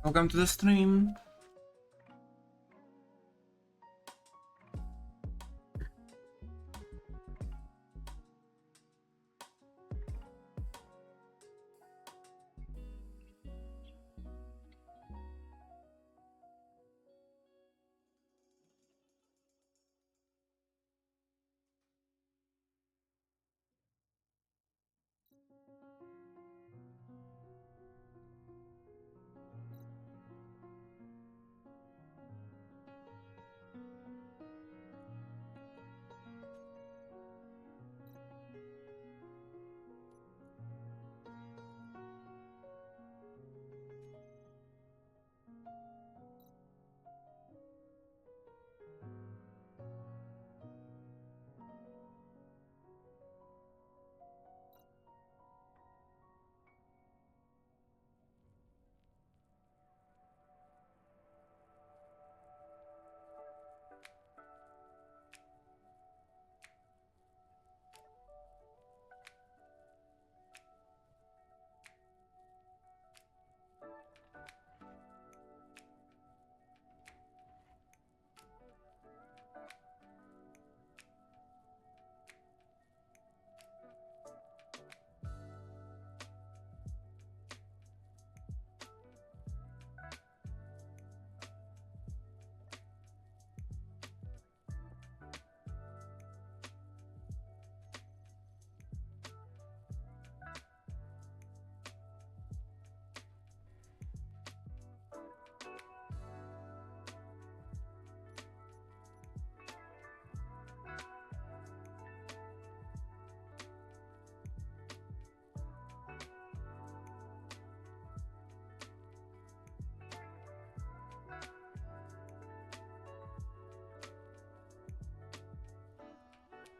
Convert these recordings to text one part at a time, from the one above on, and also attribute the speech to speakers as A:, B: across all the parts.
A: Welcome to the stream.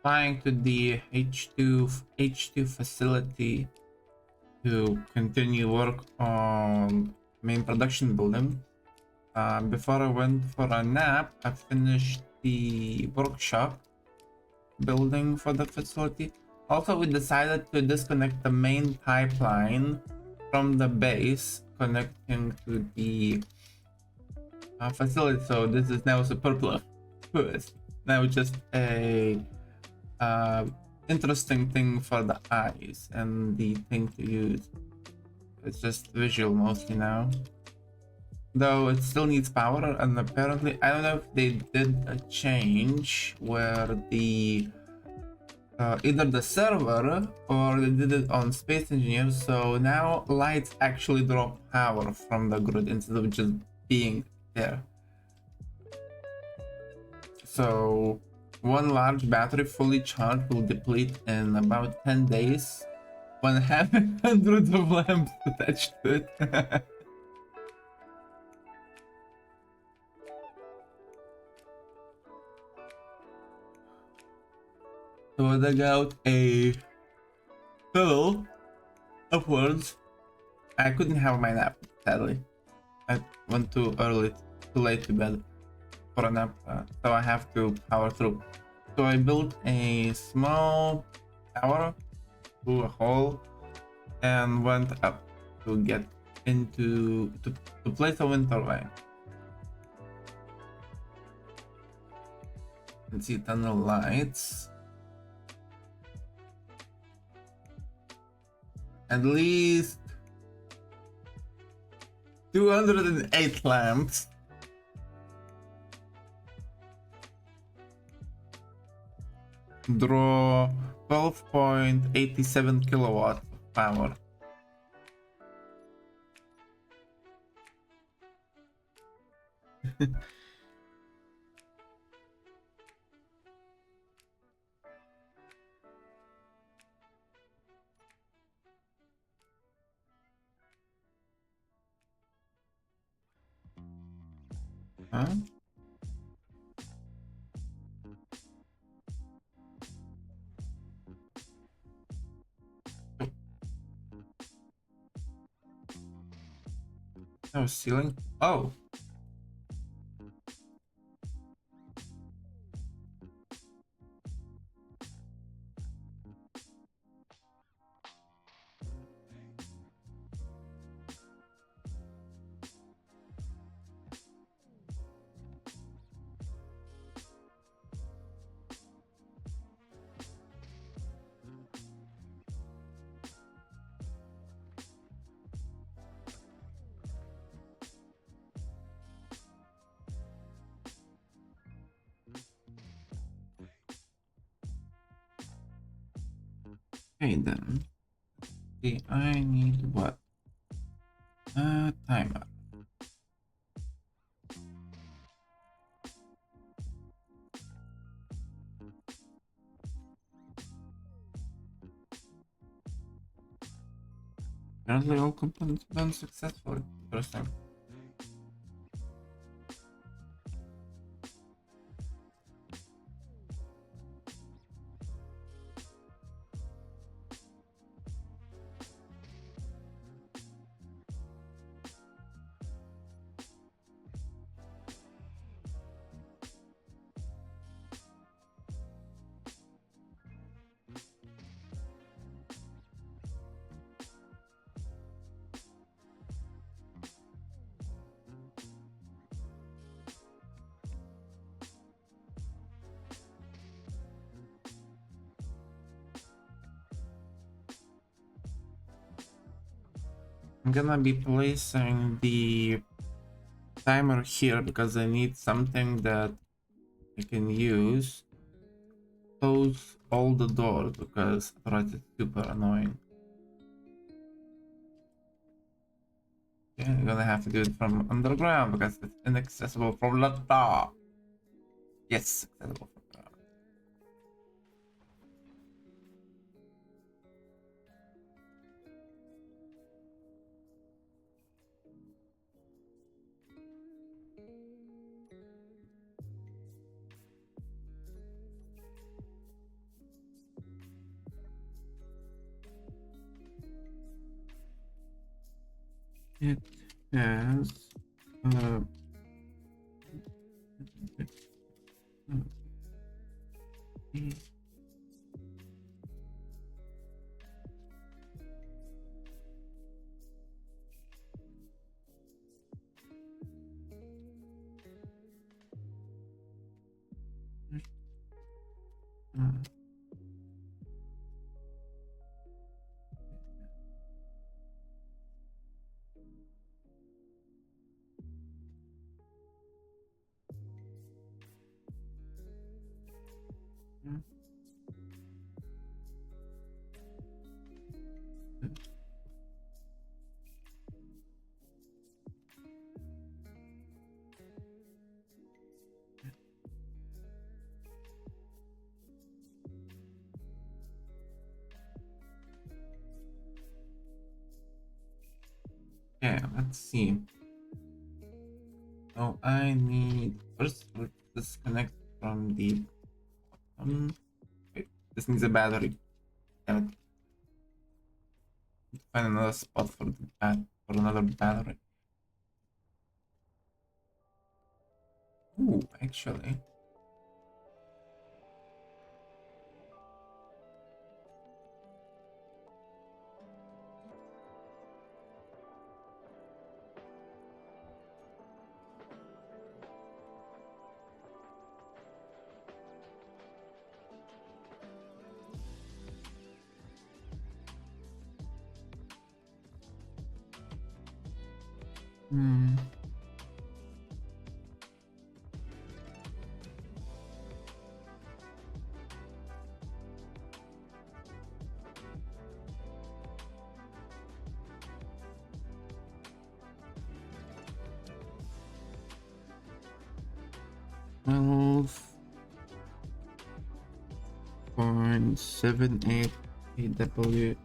A: Flying to the H2 facility to continue work on main production building. Before I went for a nap, I finished the workshop building for the facility. Also, we decided to disconnect the main pipeline from the base connecting to the facility. So this is now superfluous. Now just a interesting thing for the eyes and the thing to use. It's just visual mostly now. Though it still needs power, and apparently I don't know if they did a change where the either the server or they did it on Space Engineer, so now lights actually draw power from the grid instead of just being there. So one large battery fully charged will deplete in about 10 days when having hundreds of lamps attached to it. So I dug out a pillow upwards. I couldn't have my nap, sadly. I went too early, too late to bed for a nap, so I have to power through. So I built a small tower through a hole and went up to get into to place a wind turbine. You can see tunnel lights. At least 208 lamps. Draw 12.87 kilowatts of power. Huh? Oh, ceiling. Oh. Okay then. See, I need what? A timer. Apparently all components done successfully. Interesting. I'm gonna be placing the timer here because I need something that I can use. Close all the doors because otherwise it's super annoying. Okay, I'm gonna have to do it from underground because it's inaccessible from the top. Yes, accessible from the top. It has uh, okay, let's see. So I need first let's disconnect from the wait, this needs a battery. Damn it. Find another spot for the for another battery. Ooh, actually. 12.78 AW.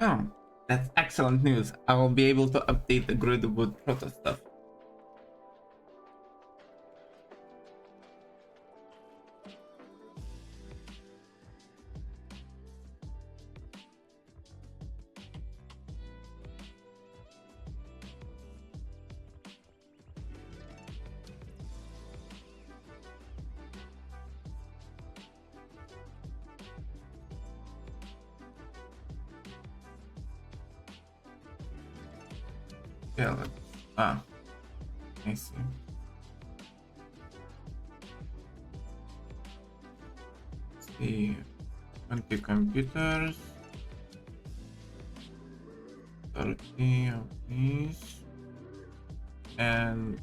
A: Oh, that's excellent news. I will be able to update the grid with proto stuff. Yeah, I see. Let's see. 20 computers. 30 of these. And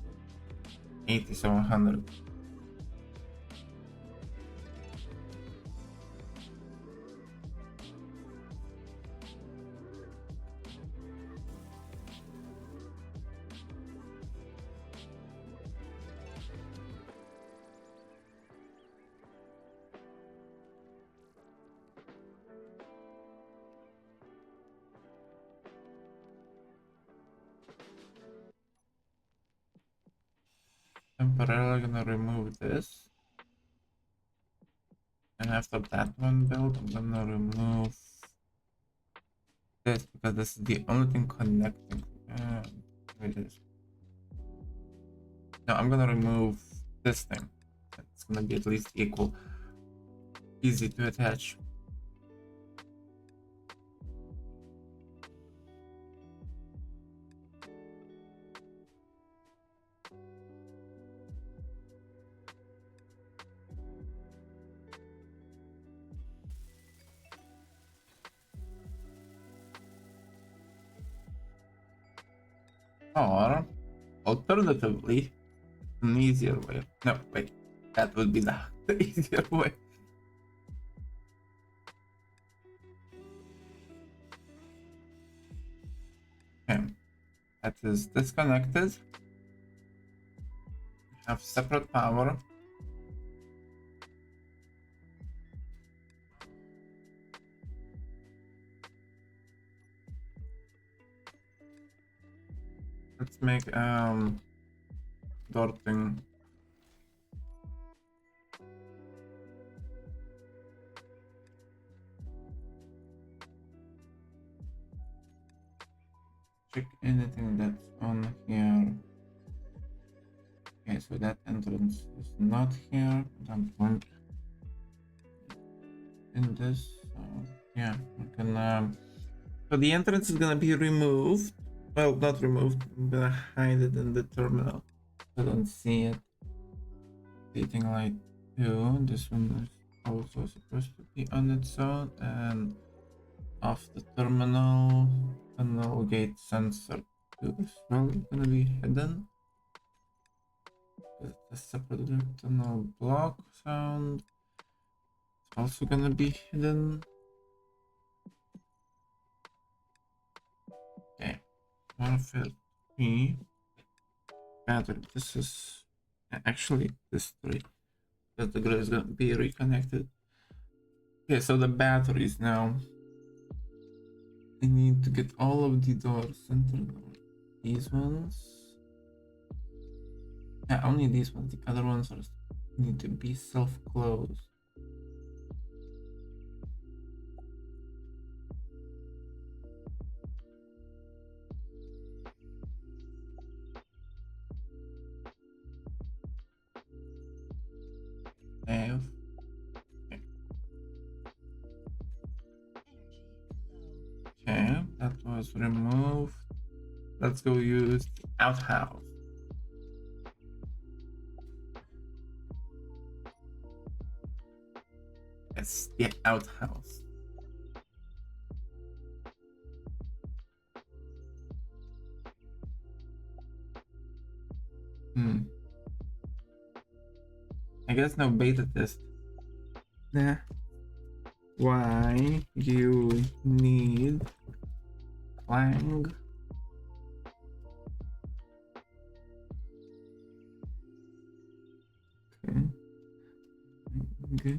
A: 8700. Temporarily gonna remove this. And after that one build, I'm gonna remove this because this is the only thing connecting. Wait, it is. No, I'm gonna remove this thing. It's gonna be at least equal. Easy to attach. Or alternatively, an easier way. No, wait, that would be the, the easier way. Okay, that is disconnected. Have separate power. Let's make door thing. Check anything that's on here. Okay, so that entrance is not here. I'm going in this. So yeah, we can. So the entrance is gonna be removed. Well, not removed. I'm gonna hide it in the terminal. I don't see it. Heating light 2. This one is also supposed to be on its own. And off the terminal. Terminal gate sensor 2 is well gonna be hidden. It's a separate terminal block sound. It's also gonna be hidden. Okay. Warfare 3. Battery. This is actually this 3. Because the grid is gonna be reconnected. Okay, so the batteries now. I need to get all of the doors centered. These ones. Yeah, only these ones. The other ones are need to be self-closed. Okay, that was removed. Let's go use the outhouse. It's the outhouse. I guess no beta test. Nah. Why you need Clang? Okay. Okay.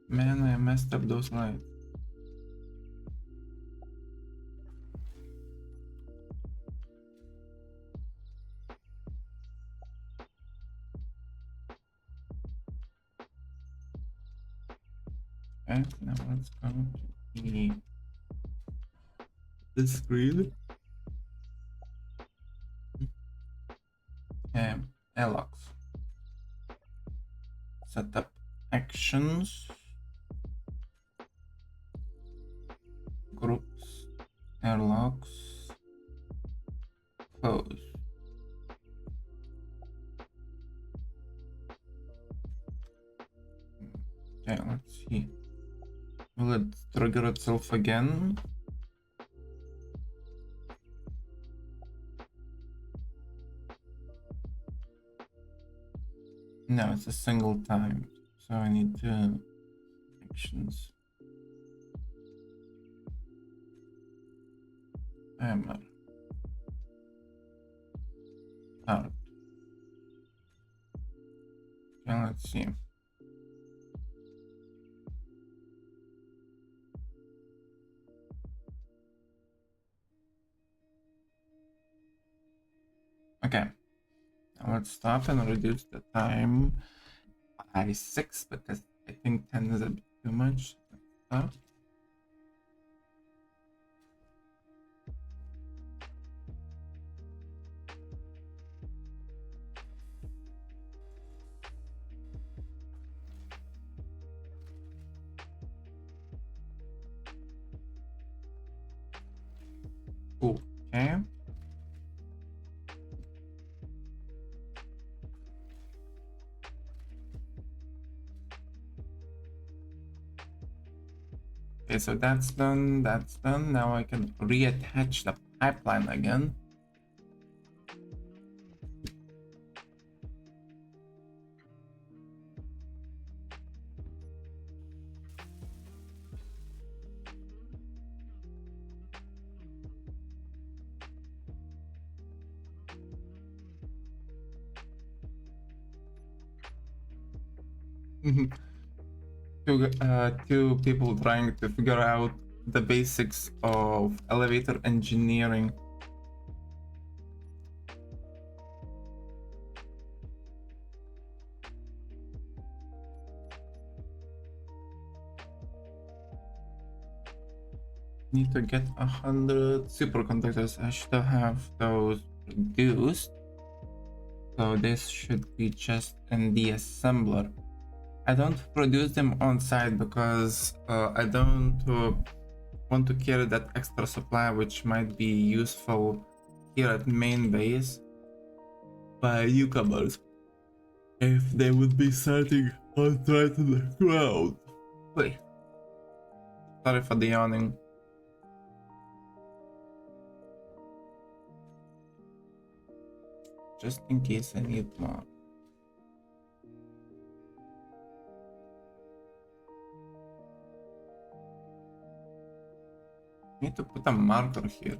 A: Man, I messed up those lights. Okay, now let's go to the screen. Alex. Setup actions, groups, airlocks, close. Okay, let's see. Will it trigger itself again? No, it's a single time. So I need to actions. Hammer. Start. Okay, let's see. Okay. Now let's stop and reduce the time by 6 because I think 10 is a bit too much. Stop. Okay. Okay, so that's done, that's done. Now I can reattach the pipeline again. Two people trying to figure out the basics of elevator engineering. Need to get 100 superconductors. I should have those produced. So this should be just in the assembler. I don't produce them on site because I don't want to carry that extra supply, which might be useful here at main base by newcomers if they would be starting on site in the ground. Wait, sorry for the yawning. Just in case I need more. Need to put a marker here.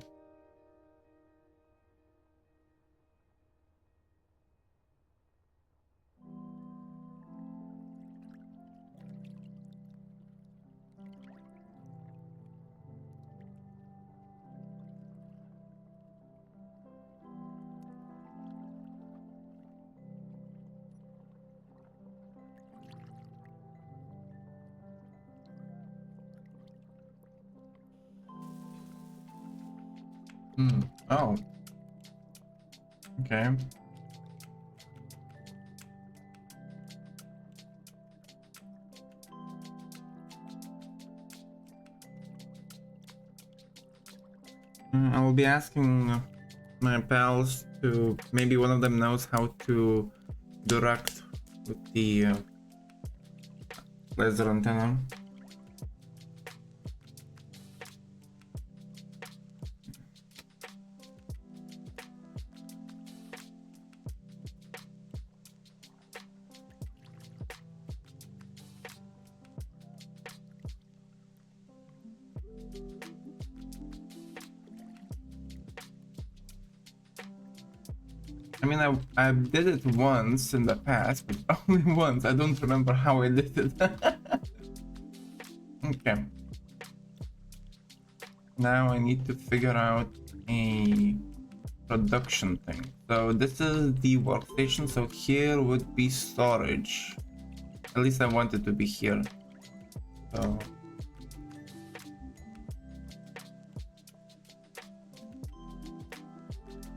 A: Oh. Okay. I will be asking my pals to, maybe one of them knows how to direct with the laser antenna. I mean, I did it once in the past, but only once. I don't remember how I did it. Okay. Now I need to figure out a production thing. So this is the workstation. So here would be storage. At least I want it to be here. So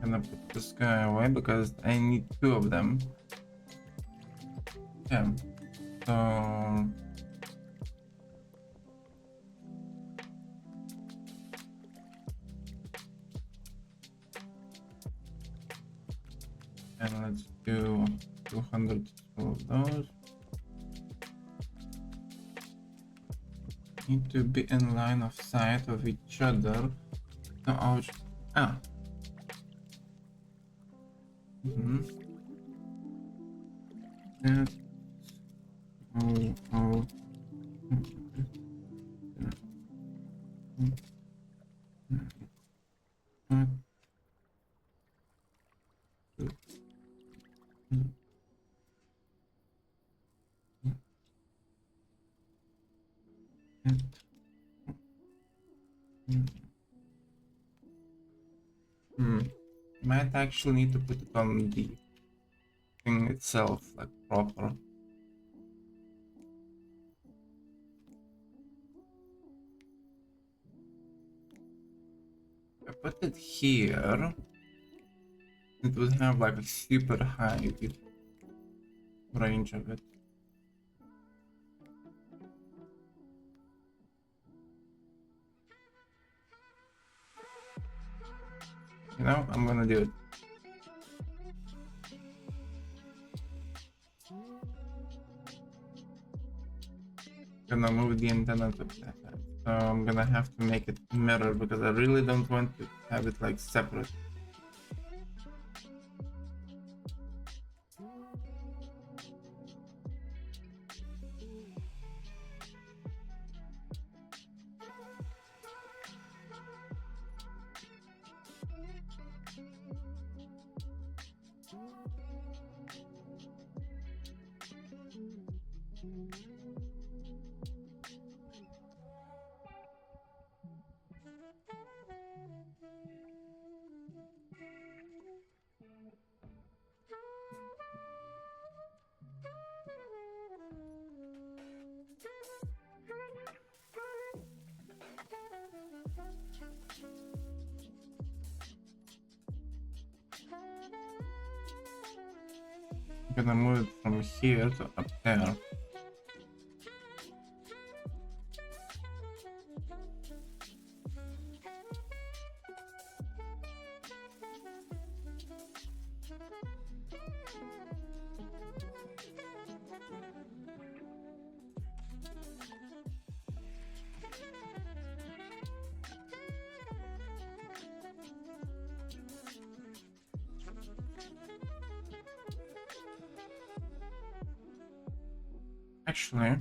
A: I'm gonna put this guy away because I need two of them. Yeah. So and let's do 200 of those. Need to be in line of sight of each other. No, That, oh. Might actually need to put it on the thing itself, like proper. If I put it here, it would have like a super high range of it. You know, I'm gonna do it. Gonna move the antenna to that. So I'm gonna have to make it mirror because I really don't want to have it like separate. I'm gonna move it from here to up there. Actually,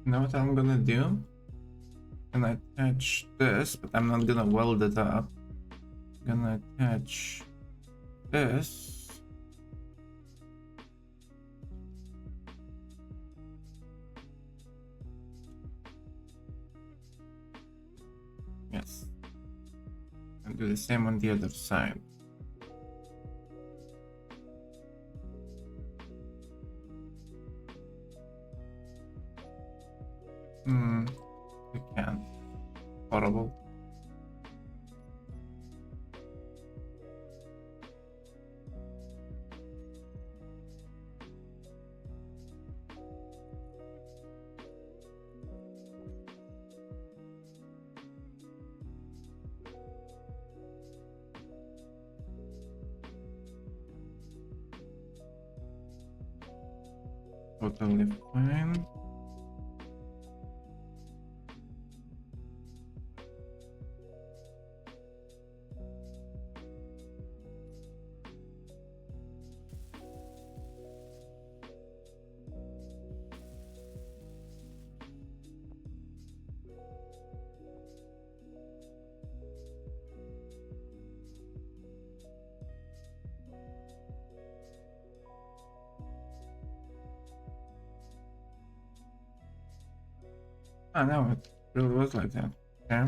A: you know what I'm gonna do? I'm gonna attach this, but I'm not gonna weld it up. I'm gonna attach this. Yes. And do the same on the other side. I can't. Horrible. totally fine. Ah, no, it really was like that. Okay.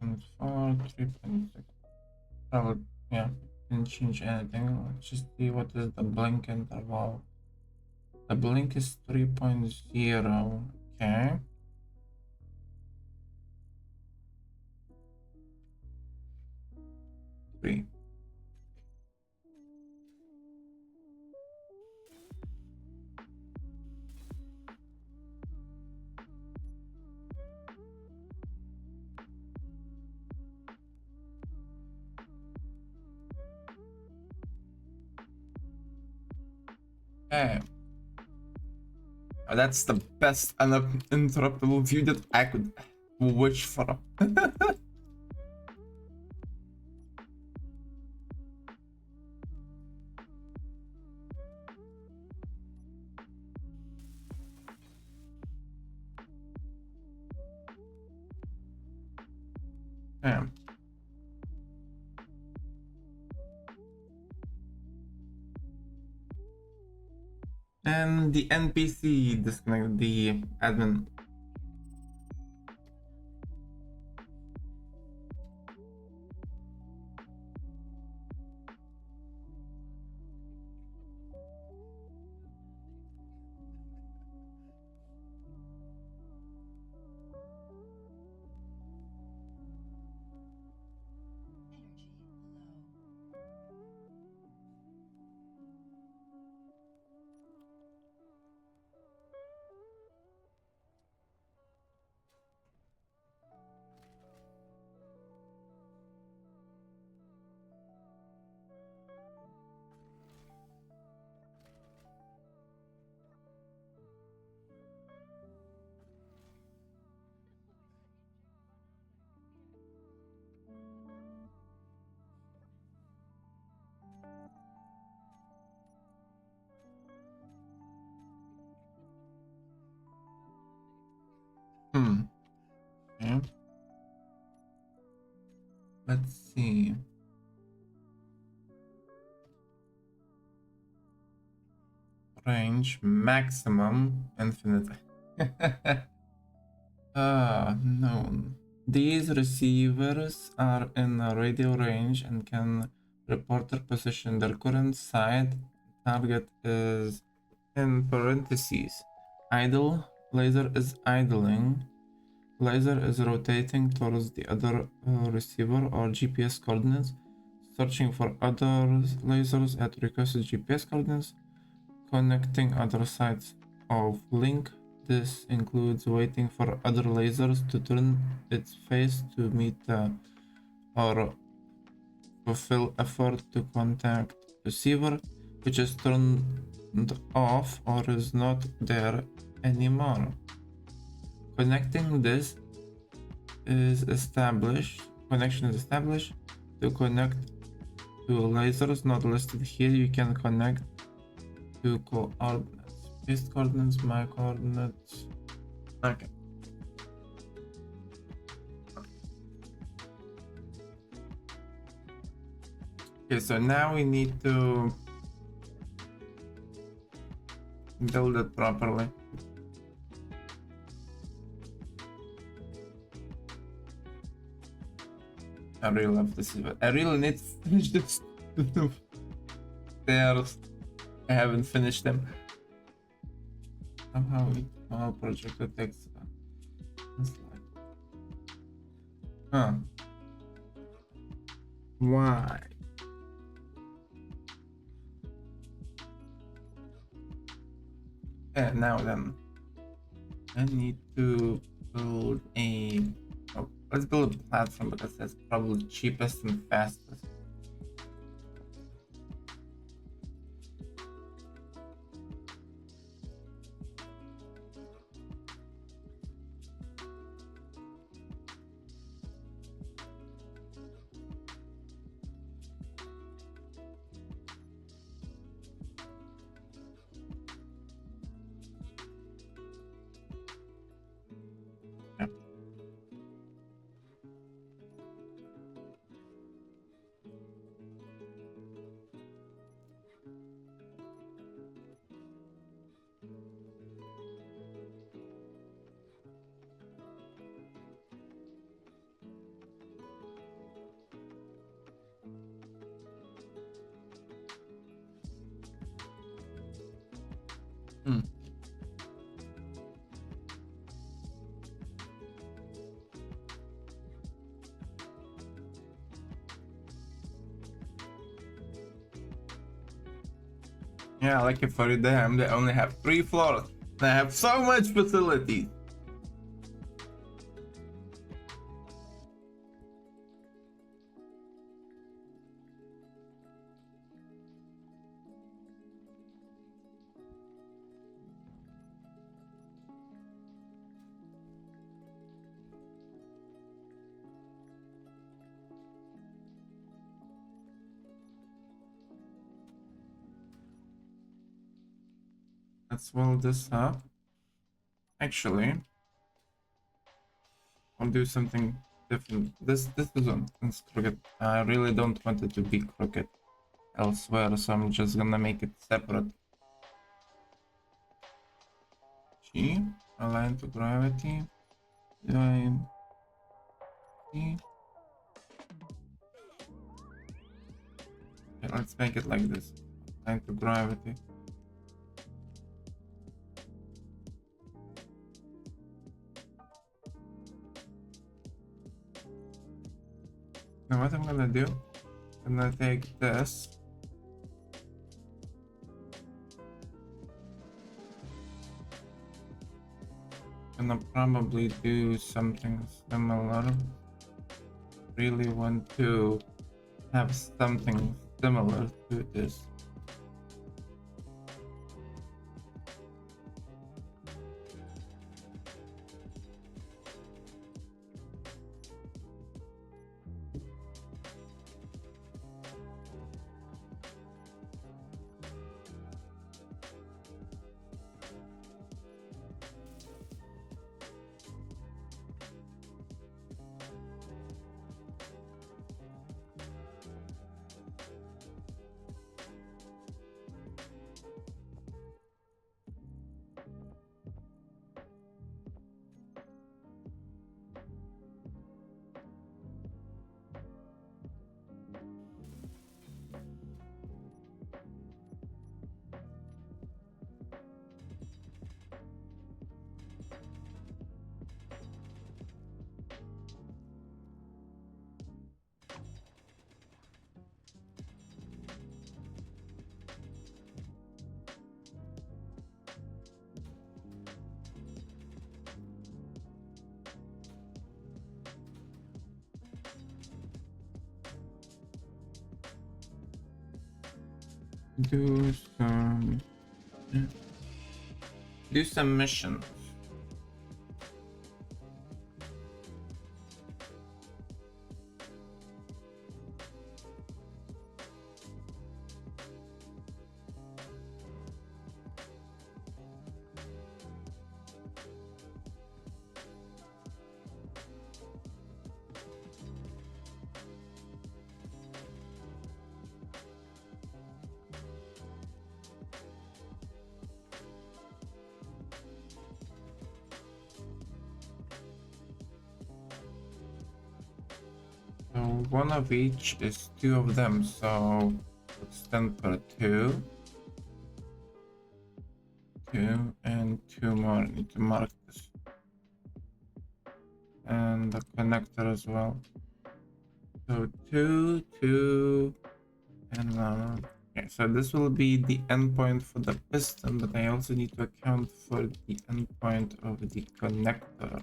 A: And 4, 3.6. Oh, yeah, didn't change anything. Let's just see what is the blink interval. The blink is 3.0. Okay. 3. Okay. That's the best uninterruptible view that I could wish for. Yeah. And the NPC disconnected the admin. Hmm. Okay. Let's see. Range maximum infinite. Known. These receivers are in a radio range and can report their position. Their current site target is in parentheses. Idle. Laser is idling. Laser is rotating towards the other receiver or GPS coordinates. Searching for other lasers at requested GPS coordinates. Connecting other sites of link. This includes waiting for other lasers to turn its face to meet or fulfill effort to contact receiver, which is turned off or is not there anymore. Connecting this is established. Connection is established. To connect to lasers not listed here, you can connect to coordinates. Paste coordinates, my coordinates. Okay. Okay, so now we need to build it properly. I really love this, but I really need to finish this stairs. I haven't finished them. Somehow it all projected text. Huh. Why? And now then, I need to build a. Oh, let's build a platform because that's probably cheapest and fastest. Yeah. Hmm. Yeah, like if for them they only have 3 floors. They have so much facilities. Let's weld this up. Actually, I'll do something different. This isn't it's crooked. I really don't want it to be crooked elsewhere, so I'm just gonna make it separate. G, align to gravity, align G. Okay, let's make it like this. Align to gravity. Now what I'm gonna do, I'm gonna take this. Gonna probably do something similar. Really want to have something similar to this. Do some missions. So one of each is 2 of them, so it's 10 per 2. 2 and 2 more. I need to mark this. And the connector as well. So 2, 2, and 1. Okay, so this will be the endpoint for the piston, but I also need to account for the endpoint of the connector.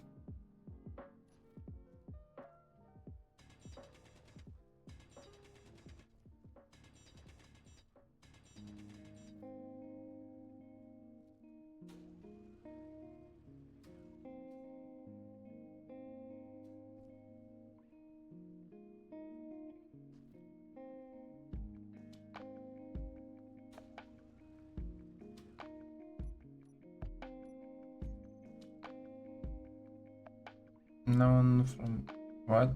A: Known from what?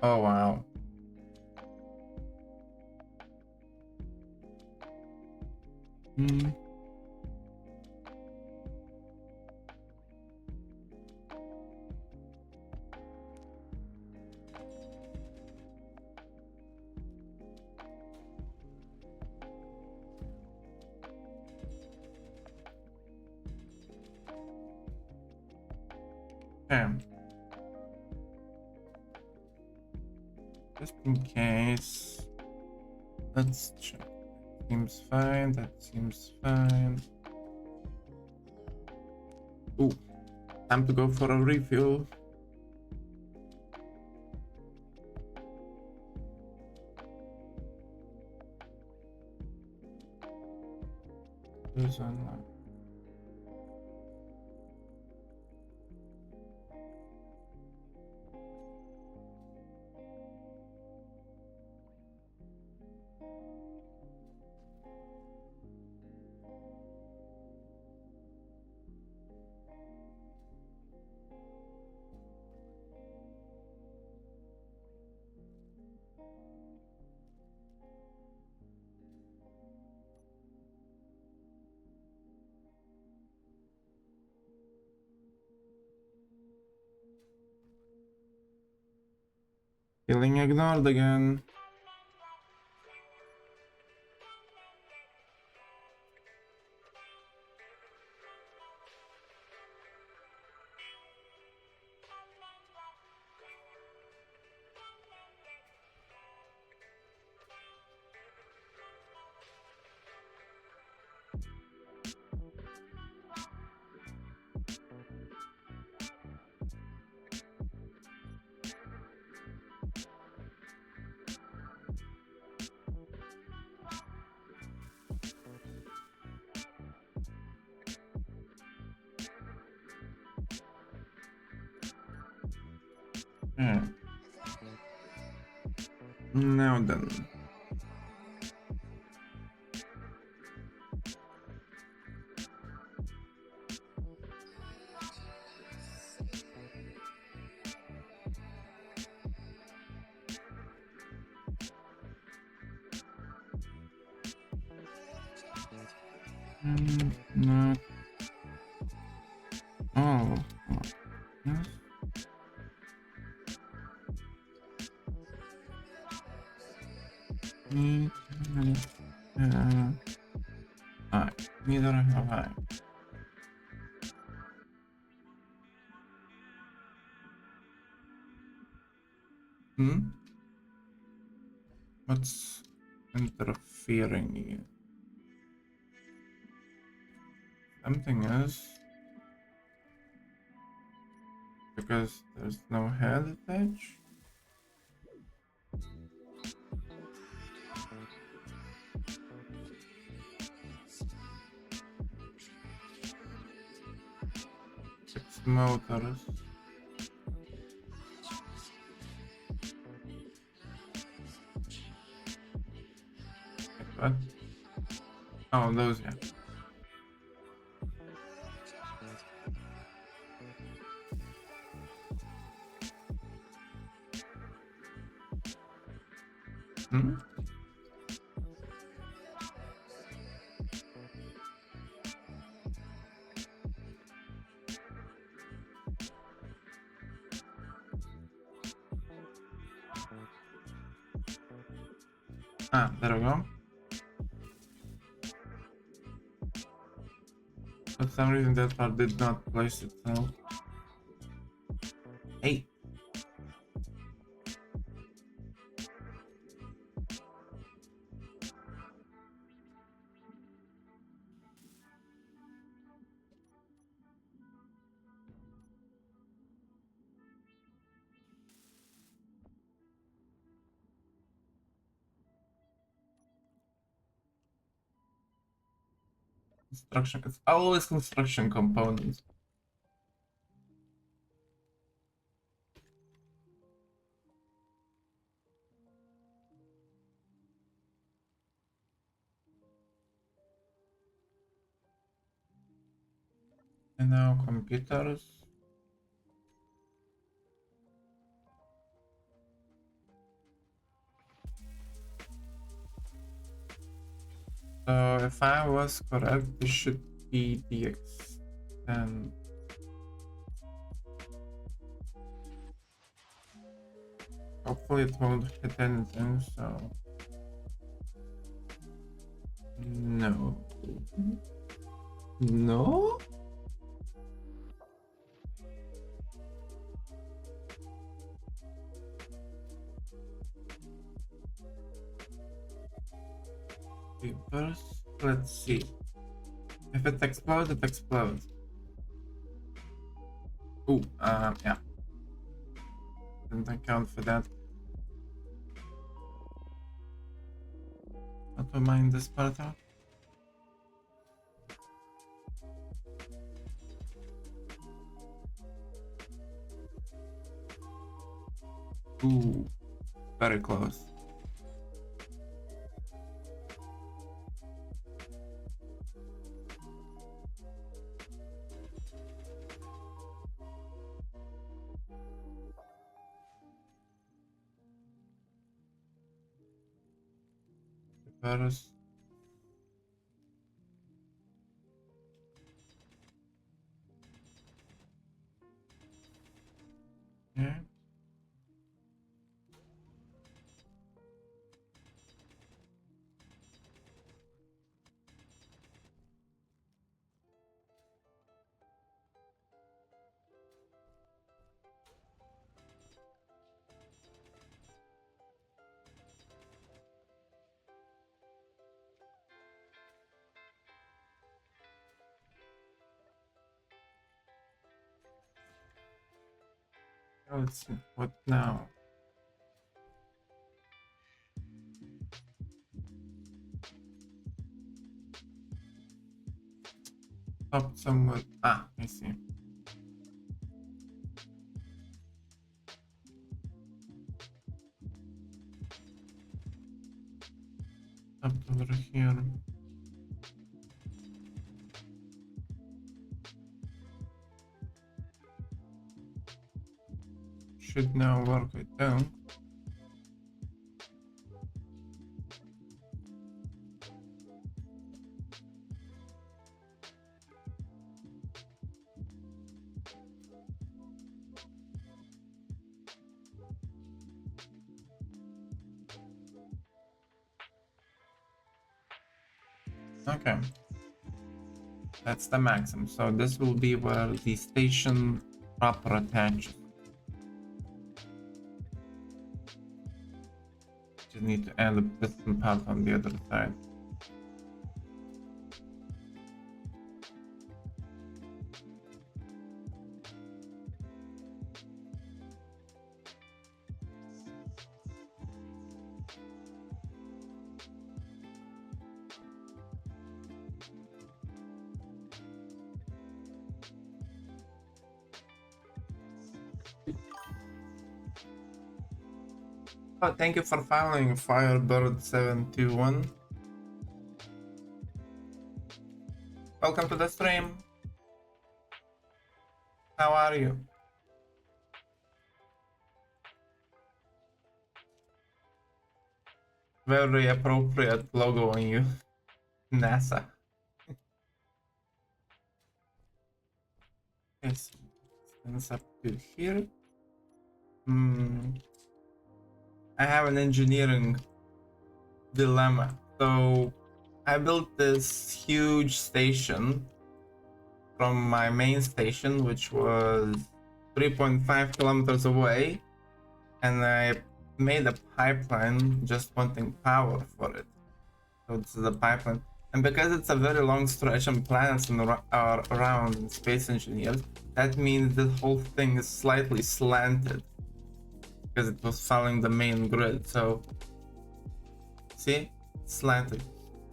A: Oh wow. Hmm. Okay. Just in case. Let's check. Seems fine. That seems fine. Ooh. Time to go for a refuel. Who's online? Feeling ignored again. Hmm. Now then. Not. Oh. Yes. Alright. Neither have I. Hmm? What's interfering here? Something is. Because there's no head attached. Six motors. Wait, what? Oh, those, yeah. Hmm? Ah, there we go. For some reason that part did not place itself. Hey! Construction. It's always construction components. And now computers. So if I was correct, this should be the extent. Hopefully it won't hit anything, so... No. No? Okay, first, let's see. If it explodes, it explodes. Ooh, yeah. Didn't account for that. Auto mine this part out. Ooh, very close. First. Yeah. Let's see. What now? Stop somewhere. Ah, I see. Up over here. Should now work it down. Okay. That's the maximum. So this will be where the station proper attaches. Just need to add a piston part on the other side. Oh, thank you for following Firebird721. Welcome to the stream. How are you? Very appropriate logo on you. NASA. Yes. Stands up to here. I have an engineering dilemma. So I built this huge station from my main station, which was 3.5 kilometers away, and I made a pipeline just wanting power for it. So this is a pipeline, and because it's a very long stretch and planets are around space engineers, that means the whole thing is slightly slanted because it was following the main grid. So see, slanted.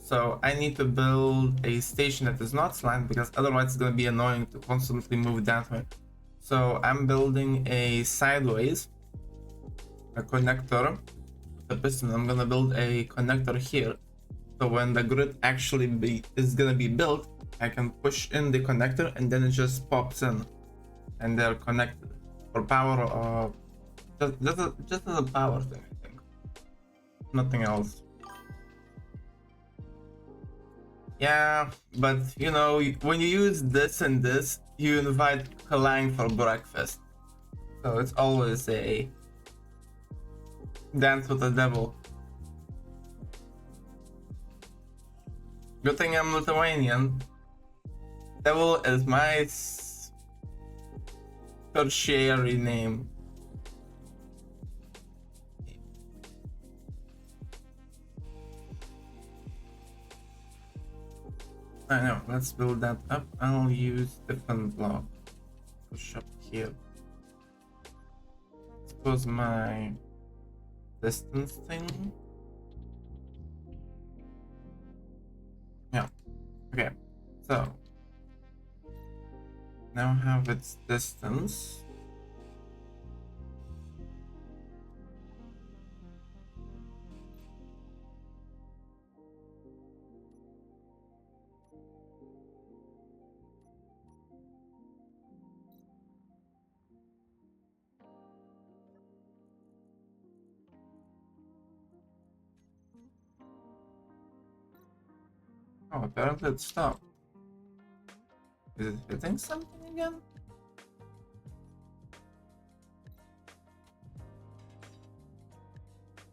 A: So I need to build a station that is not slant because otherwise it's going to be annoying to constantly move that way. So I'm building a sideways, a connector, the piston. I'm going to build a connector here. So when the grid actually is going to be built, I can push in the connector and then it just pops in and they're connected for power or just as a power thing, I think. Nothing else. Yeah, but you know, when you use this and this, you invite Kalang for breakfast. So it's always a dance with the devil. Good thing I'm Lithuanian. Devil is my tertiary name. I know, let's build that up. I'll use different block. Push up here. Suppose my distance thing. Yeah. Okay. So now have its distance. Oh, apparently it stopped. Is it hitting something again?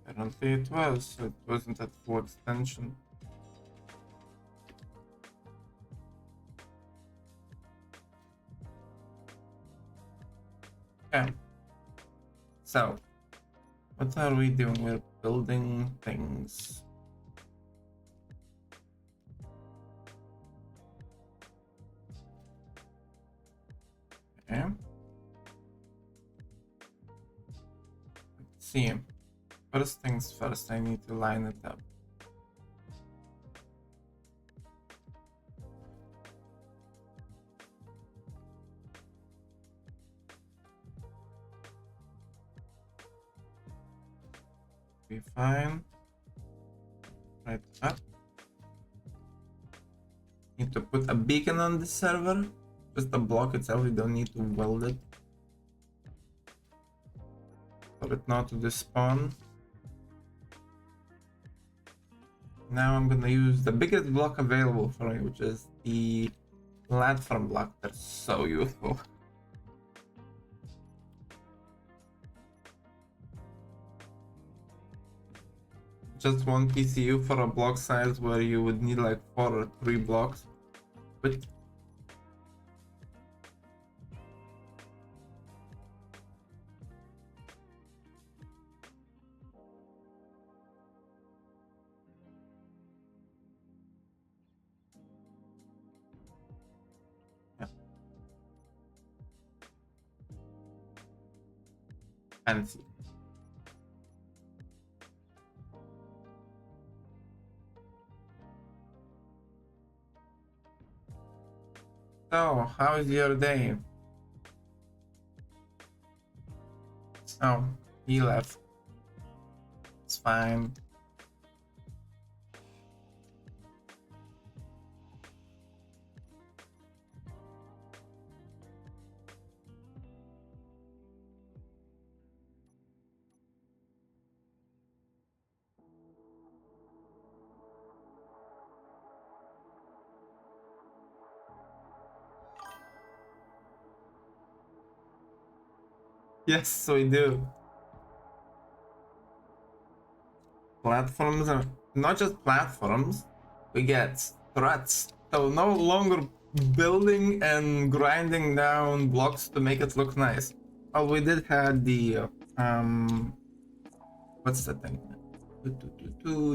A: Apparently it was. It wasn't at full extension. Okay. So, what are we doing? We're building things. Okay. Let's see. First things first, I need to line it up. Be fine. Right up. Need to put a beacon on the server. Just the block itself, you don't need to weld it. For it not to despawn. Now I'm gonna use the biggest block available for me, which is the platform block. They're so useful. Just one PCU for a block size where you would need like 4 or 3 blocks. But yeah. Fancy. So, how's your day? Oh, he left. It's fine. Yes, we do. Platforms are not just platforms, we get threats. So no longer building and grinding down blocks to make it look nice. Oh, we did have the what's the thing?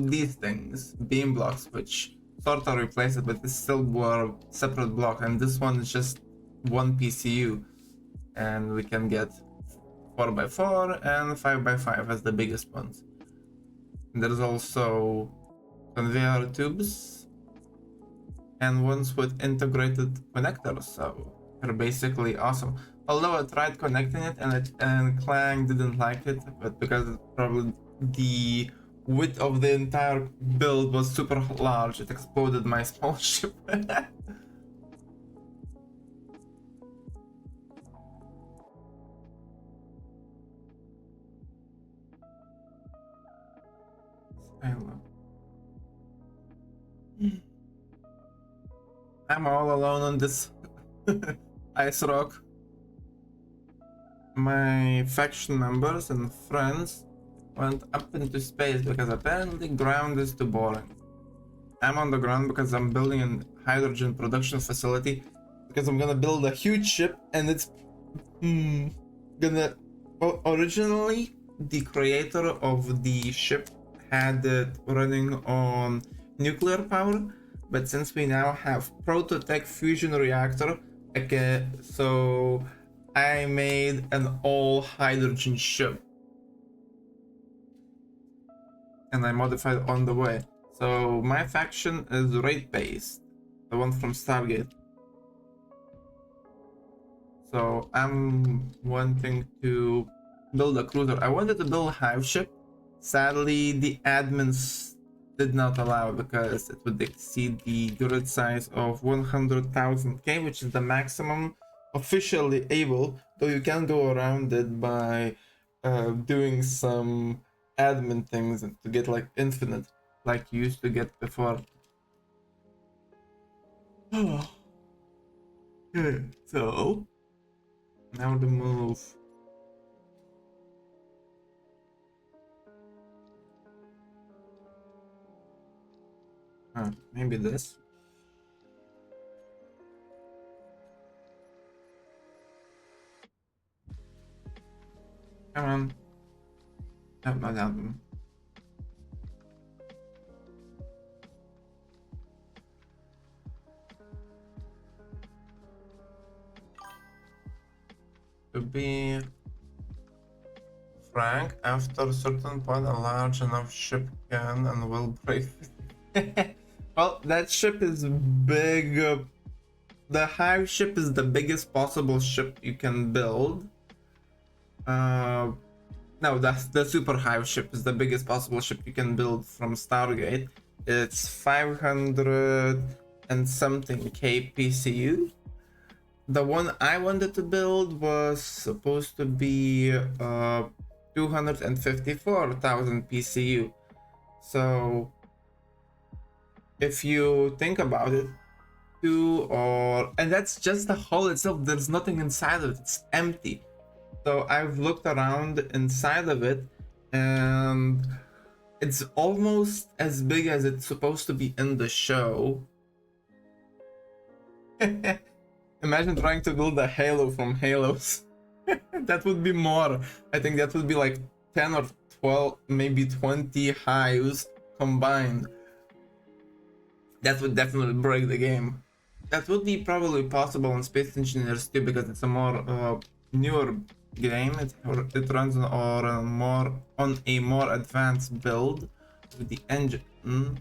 A: These things, beam blocks, which sort of replace it, but it's still were separate block, and this one is just one PCU, and we can get 4x4 and 5x5 as the biggest ones. And there's also conveyor tubes and ones with integrated connectors, so they're basically awesome. Although I tried connecting it and Clang didn't like it, but because probably the width of the entire build was super large, it exploded my small ship. I'm all alone on this ice rock. My faction members and friends went up into space because apparently ground is too boring. I'm on the ground because I'm building a hydrogen production facility because I'm gonna build a huge ship and it's gonna... Well, originally the creator of the ship had it running on nuclear power, but since we now have prototech fusion reactor, okay, so I made an all hydrogen ship and I modified on the way. So my faction is rate based, the one from Stargate. So I'm wanting to build a cruiser. I wanted to build a hive ship. Sadly, the admins did not allow because it would exceed the grid size of 100,000k, which is the maximum officially able, though you can go around it by doing some admin things to get like infinite, like you used to get before. So now the move. Maybe this. Come on. No, not that one. To be frank, after a certain point, a large enough ship can and will break. Well, that ship is big. The hive ship is the biggest possible ship you can build. No, the super hive ship is the biggest possible ship you can build from Stargate. It's 500 and something K PCU. The one I wanted to build was supposed to be 254,000 PCU. So if you think about it, and that's just the hull itself, there's nothing inside of it, it's empty. So I've looked around inside of it and it's almost as big as it's supposed to be in the show. Imagine trying to build a Halo from Halos. That would be more. I think that would be like 10 or 12, maybe 20 hives combined. That would definitely break the game. That would be probably possible on Space Engineers too, because it's a more newer game. It runs on a more advanced build with the engine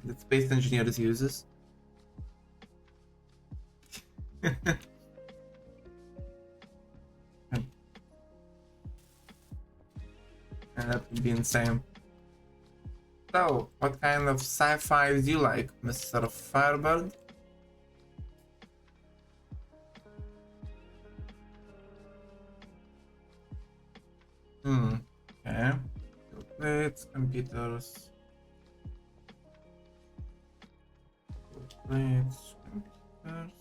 A: that Space Engineers uses. And that would be insane. So, what kind of sci-fi do you like, Mr. Firebird? Okay. Plates, computers. Plates, computers.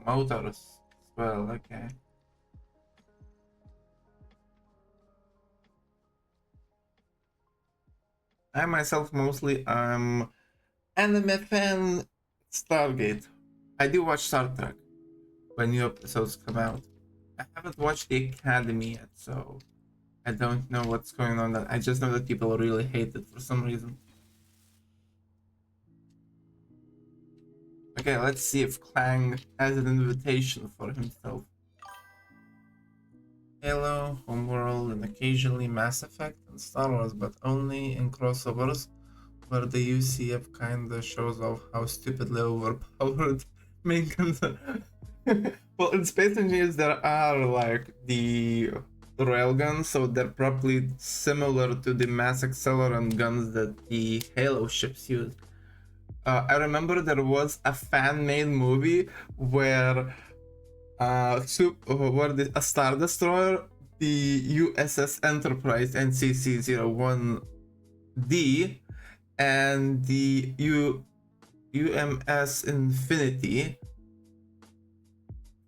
A: Motors as well, okay. I myself mostly am anime fan. Stargate. I do watch Star Trek when new episodes come out. I haven't watched the Academy yet, so I don't know what's going on. I just know that people really hate it for some reason. Okay, let's see if Clang has an invitation for himself. Halo, Homeworld, and occasionally Mass Effect and Star Wars, but only in crossovers where the UCF kinda shows off how stupidly overpowered main guns are. Well, in Space Engineers there are like the railguns, so they're probably similar to the mass accelerant guns that the Halo ships use. I remember there was a fan-made movie where a Star Destroyer, the USS Enterprise NCC-01D, and the UMS Infinity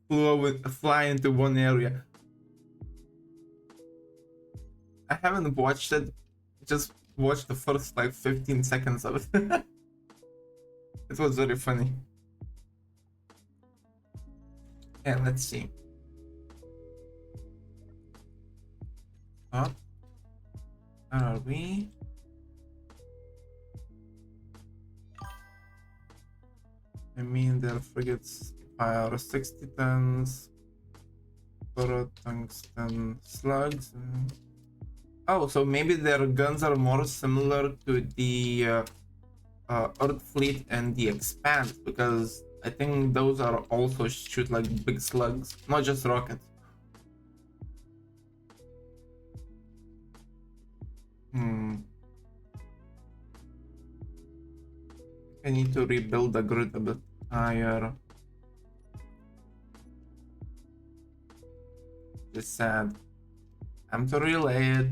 A: fly into one area. I haven't watched it, just watched the first like 15 seconds of it. It was very funny. Yeah, let's see. Oh, where are we? I mean, their frigates fire 60 tons, tungsten slugs. Oh, so maybe their guns are more similar to the Earth Fleet and the Expand, because I think those are also shoot like big slugs, not just rockets. I need to rebuild the grid a bit higher. Just sad. I'm to relay it.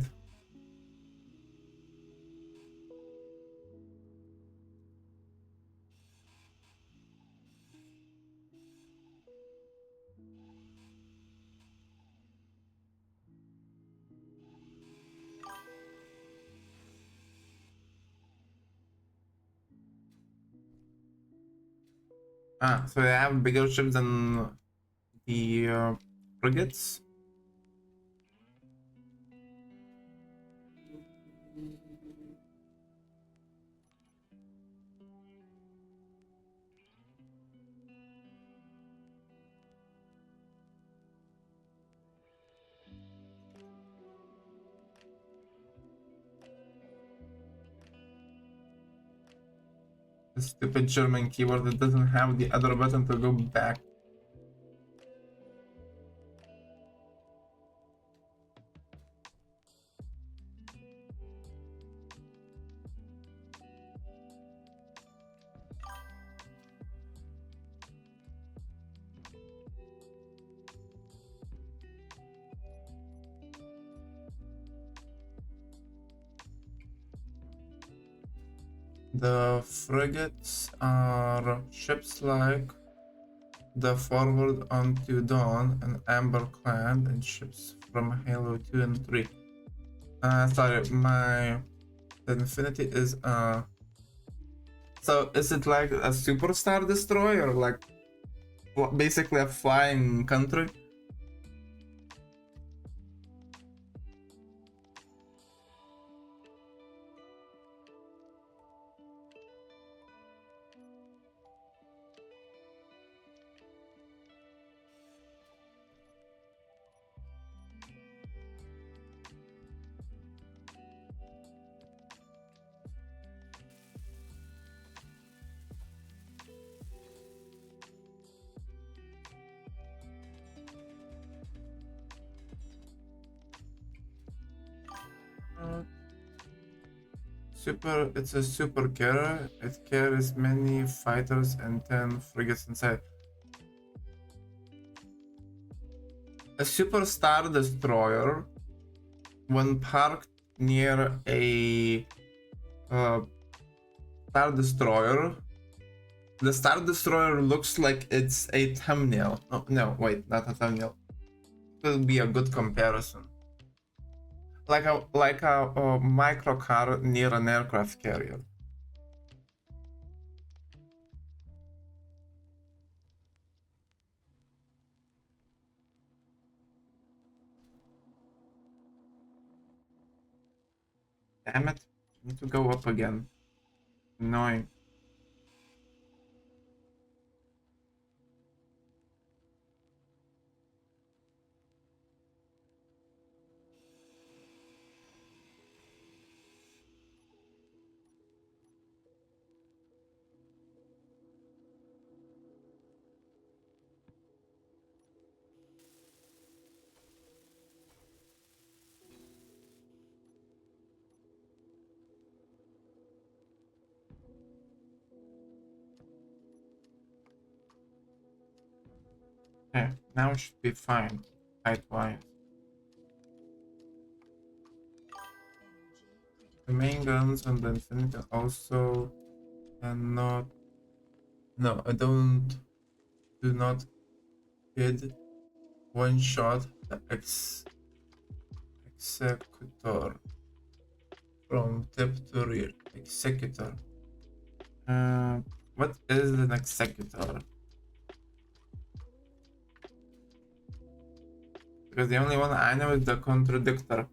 A: Ah, so they have bigger ships than the frigates. The stupid German keyboard that doesn't have the other button to go back. The frigates are ships like the Forward Unto Dawn and Amber Clan, and ships from Halo 2 and 3. Sorry, the Infinity is so is it like a superstar destroyer, like basically a flying country? It's a super carrier. It carries many fighters and 10 frigates inside. A superstar destroyer, when parked near a star destroyer, the star destroyer looks like it's a thumbnail. Oh, no, wait, not a thumbnail. It will be a good comparison. Like a micro car near an aircraft carrier. Damn it! I need to go up again. Annoying. Okay, now it should be fine. Height-wise. The main guns and the infinity also cannot. No, I don't. Do not hit one shot the executor from tip to rear. Executor. Uh, what is an executor? Because the only one I know is the contradictor.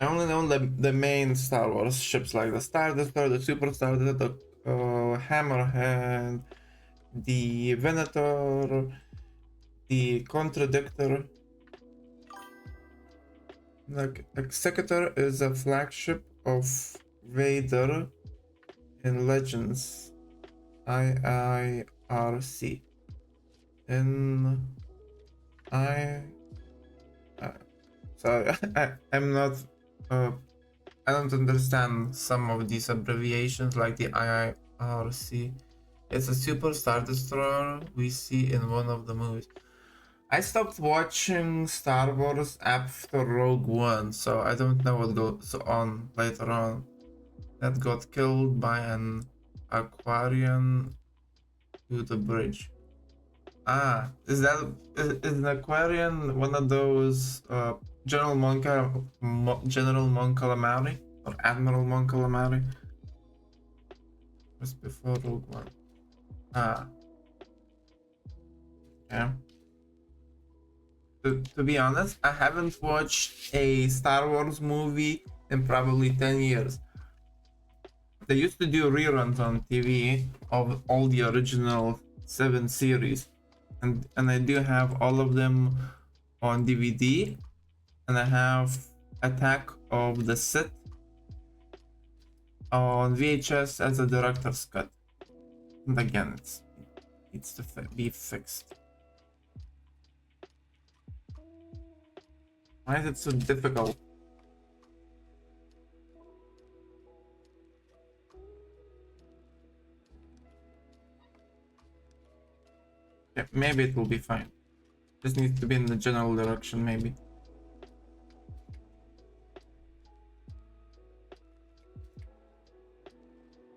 A: I only know the main Star Wars ships like the Star Destroyer, the Super Star Destroyer, the Hammerhead, the Venator, the Contradictor. The Executor is a flagship of Vader in Legends IIRC. In sorry, I'm not. I don't understand some of these abbreviations like the IIRC. It's a super star destroyer we see in one of the movies. I stopped watching Star Wars after Rogue One, so I don't know what goes on later on. That got killed by an Aquarian to the bridge. Ah, is an Aquarian one of those General Mon Calamari or Admiral Mon Calamari? Just before Rogue One. Ah, yeah. To be honest, I haven't watched a Star Wars movie in probably 10 years. They used to do reruns on TV of all the original 7 series, and I do have all of them on DVD, and I have Attack of the Sith on VHS as a director's cut. And again, it needs to be fixed. Why is it so difficult? Yeah, maybe it will be fine. Just needs to be in the general direction, maybe.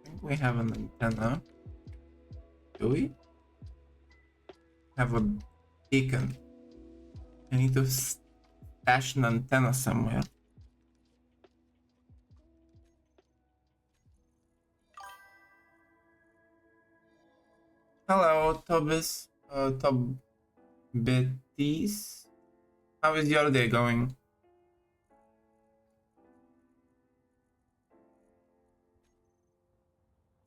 A: I think we have an antenna. Do we? Have a beacon. I need to stash an antenna somewhere. Hello, Tobis. Tobitis. How is your day going?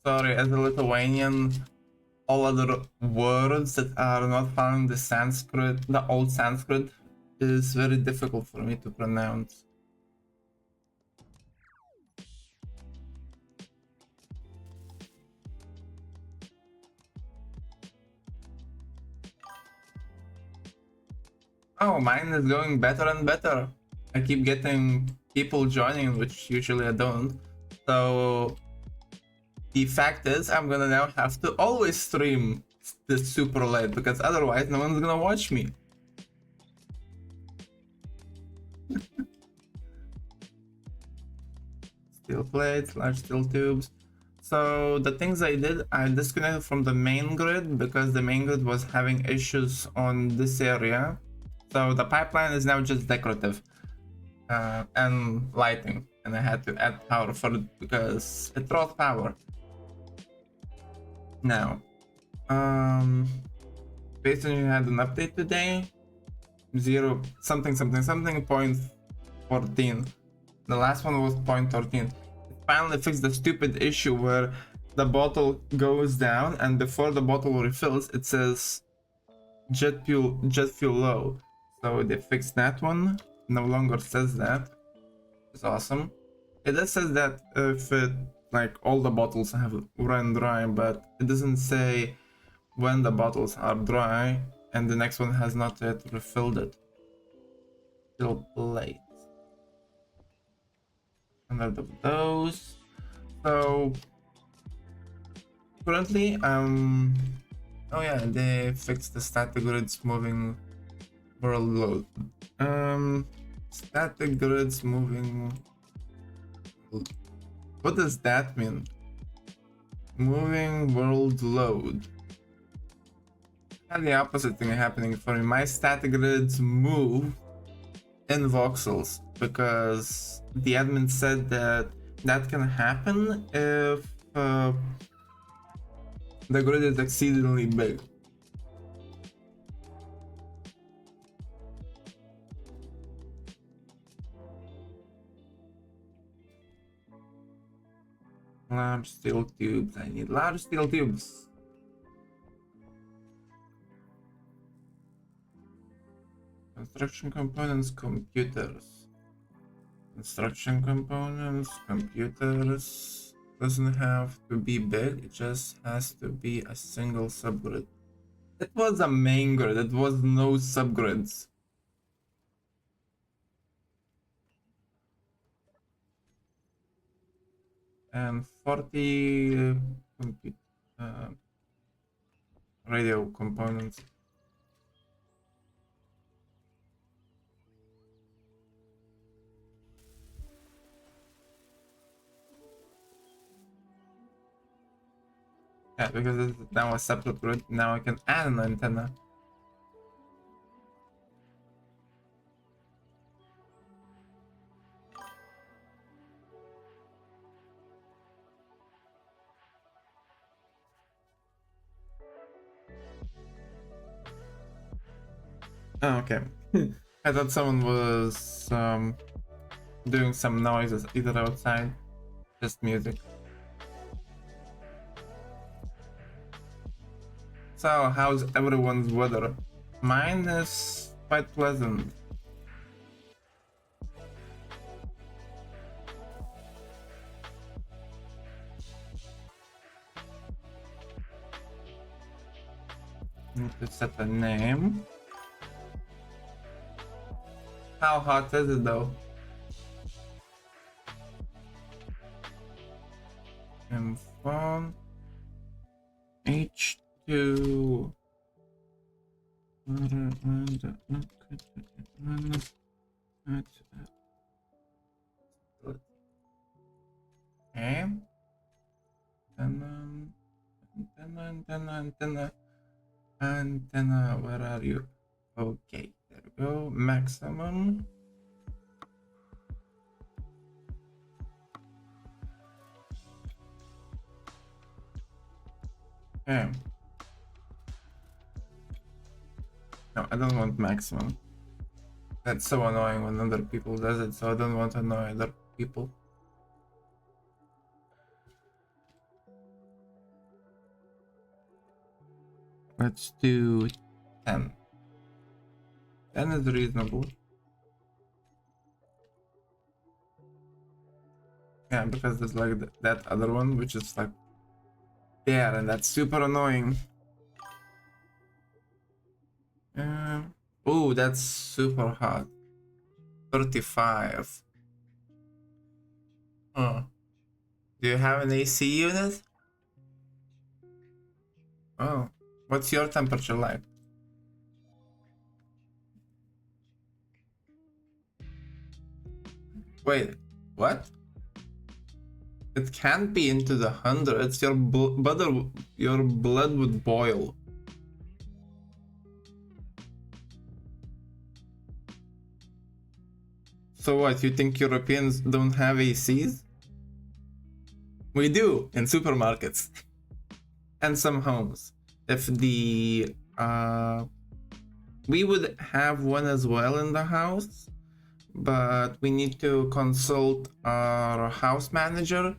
A: Sorry, as a Lithuanian, all other words that are not found in the Sanskrit, the old Sanskrit, is very difficult for me to pronounce. Oh, mine is going better and better. I keep getting people joining, which usually I don't. So the fact is, I'm gonna now have to always stream this super late because otherwise no one's gonna watch me. Steel plates, large steel tubes. So the things I did, I disconnected from the main grid because the main grid was having issues on this area. So the pipeline is now just decorative and lighting, and I had to add power for it because it draws power. Now, basically had an update today, 0 something something something point 14. The last one was 0.13. It finally fixed the stupid issue where the bottle goes down and before the bottle refills it says jet fuel low. So they fixed that one. No longer says that. It's awesome. It does says that if it, like, all the bottles have run dry, but it doesn't say when the bottles are dry and the next one has not yet refilled it. Still late. 100 of those. So currently, oh yeah, they fixed the static grids moving world load. Static grids moving. What does that mean? Moving world load. And the opposite thing happening for me. My static grids move in voxels because the admin said that that can happen if the grid is exceedingly big. Large steel tubes. I need large steel tubes. Construction components, computers. Construction components, computers. Doesn't have to be big, it just has to be a single subgrid. It was a main grid, it was no subgrids. And 40 radio components. Yeah, because it's now a separate grid, now I can add an antenna. Oh, okay. I thought someone was doing some noises either outside, just music. So, how's everyone's weather? Mine is quite pleasant. Need to set a name. How hot is it though? And phone H2 okay. Antenna, where are you? Okay, there we go. Maximum. Okay. No, I don't want maximum. That's so annoying when other people does it, so I don't want to annoy other people. Let's do 10. 10 is reasonable. Yeah, because there's like that other one, which is like there, and that's super annoying. Oh, that's super hot. 35. Huh. Do you have an AC unit? Oh. What's your temperature like? Wait, what? It can't be into the hundreds. Your blood would boil. So what, you think Europeans don't have ACs? We do, in supermarkets. And some homes. If the... we would have one as well in the house, but we need to consult our house manager,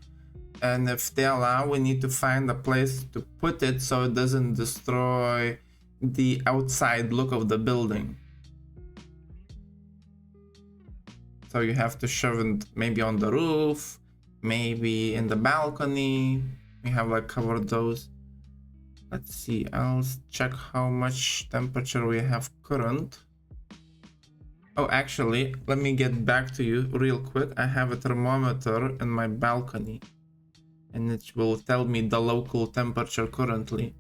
A: and if they allow, we need to find a place to put it so it doesn't destroy the outside look of the building. So you have to shove it maybe on the roof, maybe in the balcony. We have like covered those. Let's see, I'll check how much temperature we have current. Oh, actually, let me get back to you real quick. I have a thermometer in my balcony, and it will tell me the local temperature currently.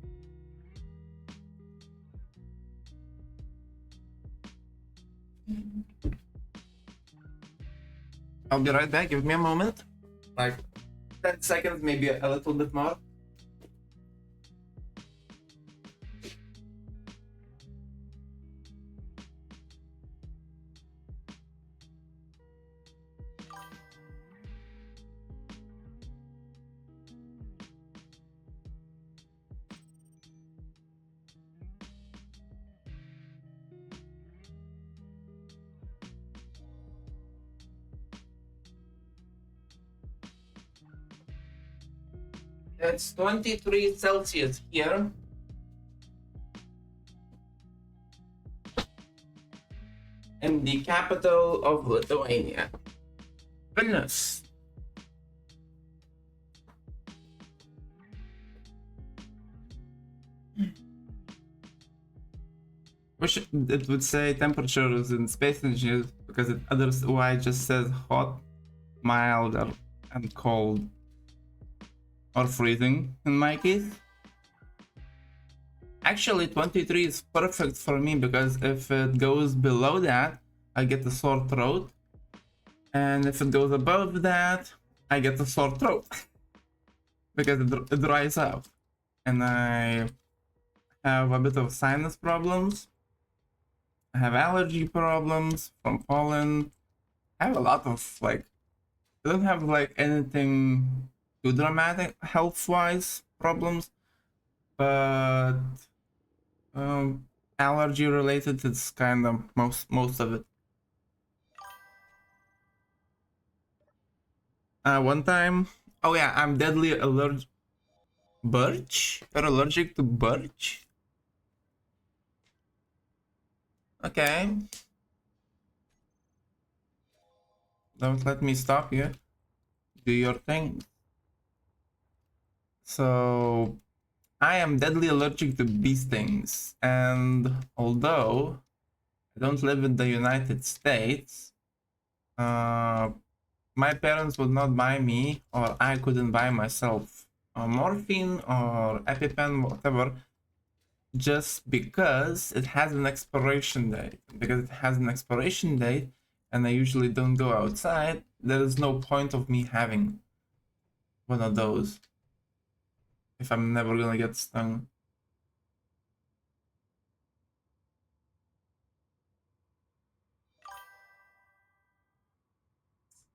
A: I'll be right back. Give me a moment. Like 10 seconds, maybe a little bit more. It's 23 Celsius here. In the capital of Lithuania, Vilnius. Wish it would say temperatures in space engineers because it otherwise just says hot, mild, and cold. Or freezing in my case. Actually, 23 is perfect for me because if it goes below that, I get a sore throat. And if it goes above that, I get a sore throat. Because it dries up. And I have a bit of sinus problems. I have allergy problems from pollen. I have a lot of I don't have anything too dramatic health-wise problems, but allergy related it's kind of most of it. One time, oh yeah, I'm deadly allergic. Birch? You're allergic to birch? Okay. Don't let me stop you. Do your thing. So, I am deadly allergic to bee stings, and although I don't live in the United States, my parents would not buy me, or I couldn't buy myself, morphine or EpiPen, whatever, just because it has an expiration date. Because it has an expiration date, and I usually don't go outside, there is no point of me having one of those if I'm never gonna get stung.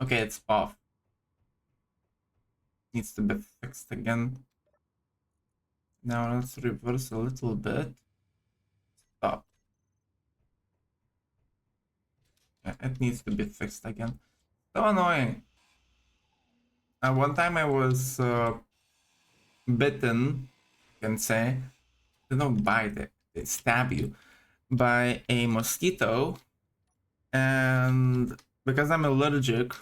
A: Okay, it's off. Needs to be fixed again. Now let's reverse a little bit. Stop. Yeah, it needs to be fixed again. So annoying. One time I was bitten, you can say. They don't bite, they stab you by a mosquito. And because I'm allergic,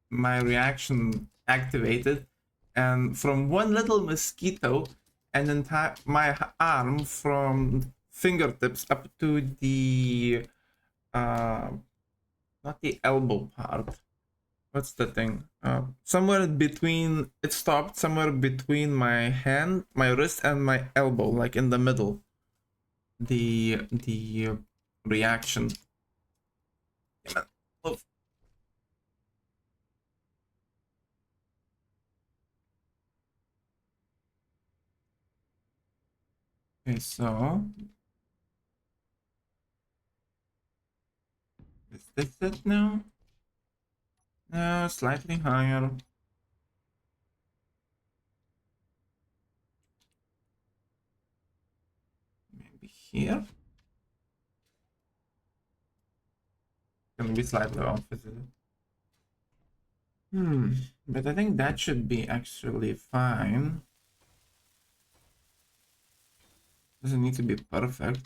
A: my reaction activated. And from one little mosquito, and entire my arm from fingertips up to the not the elbow part. What's the thing? Somewhere between, it stopped somewhere between my hand, my wrist, and my elbow, like in the middle. The reaction. Okay, so is this it now? No, slightly higher. Maybe here. Gonna be slightly off, is it? But I think that should be actually fine. Doesn't need to be perfect.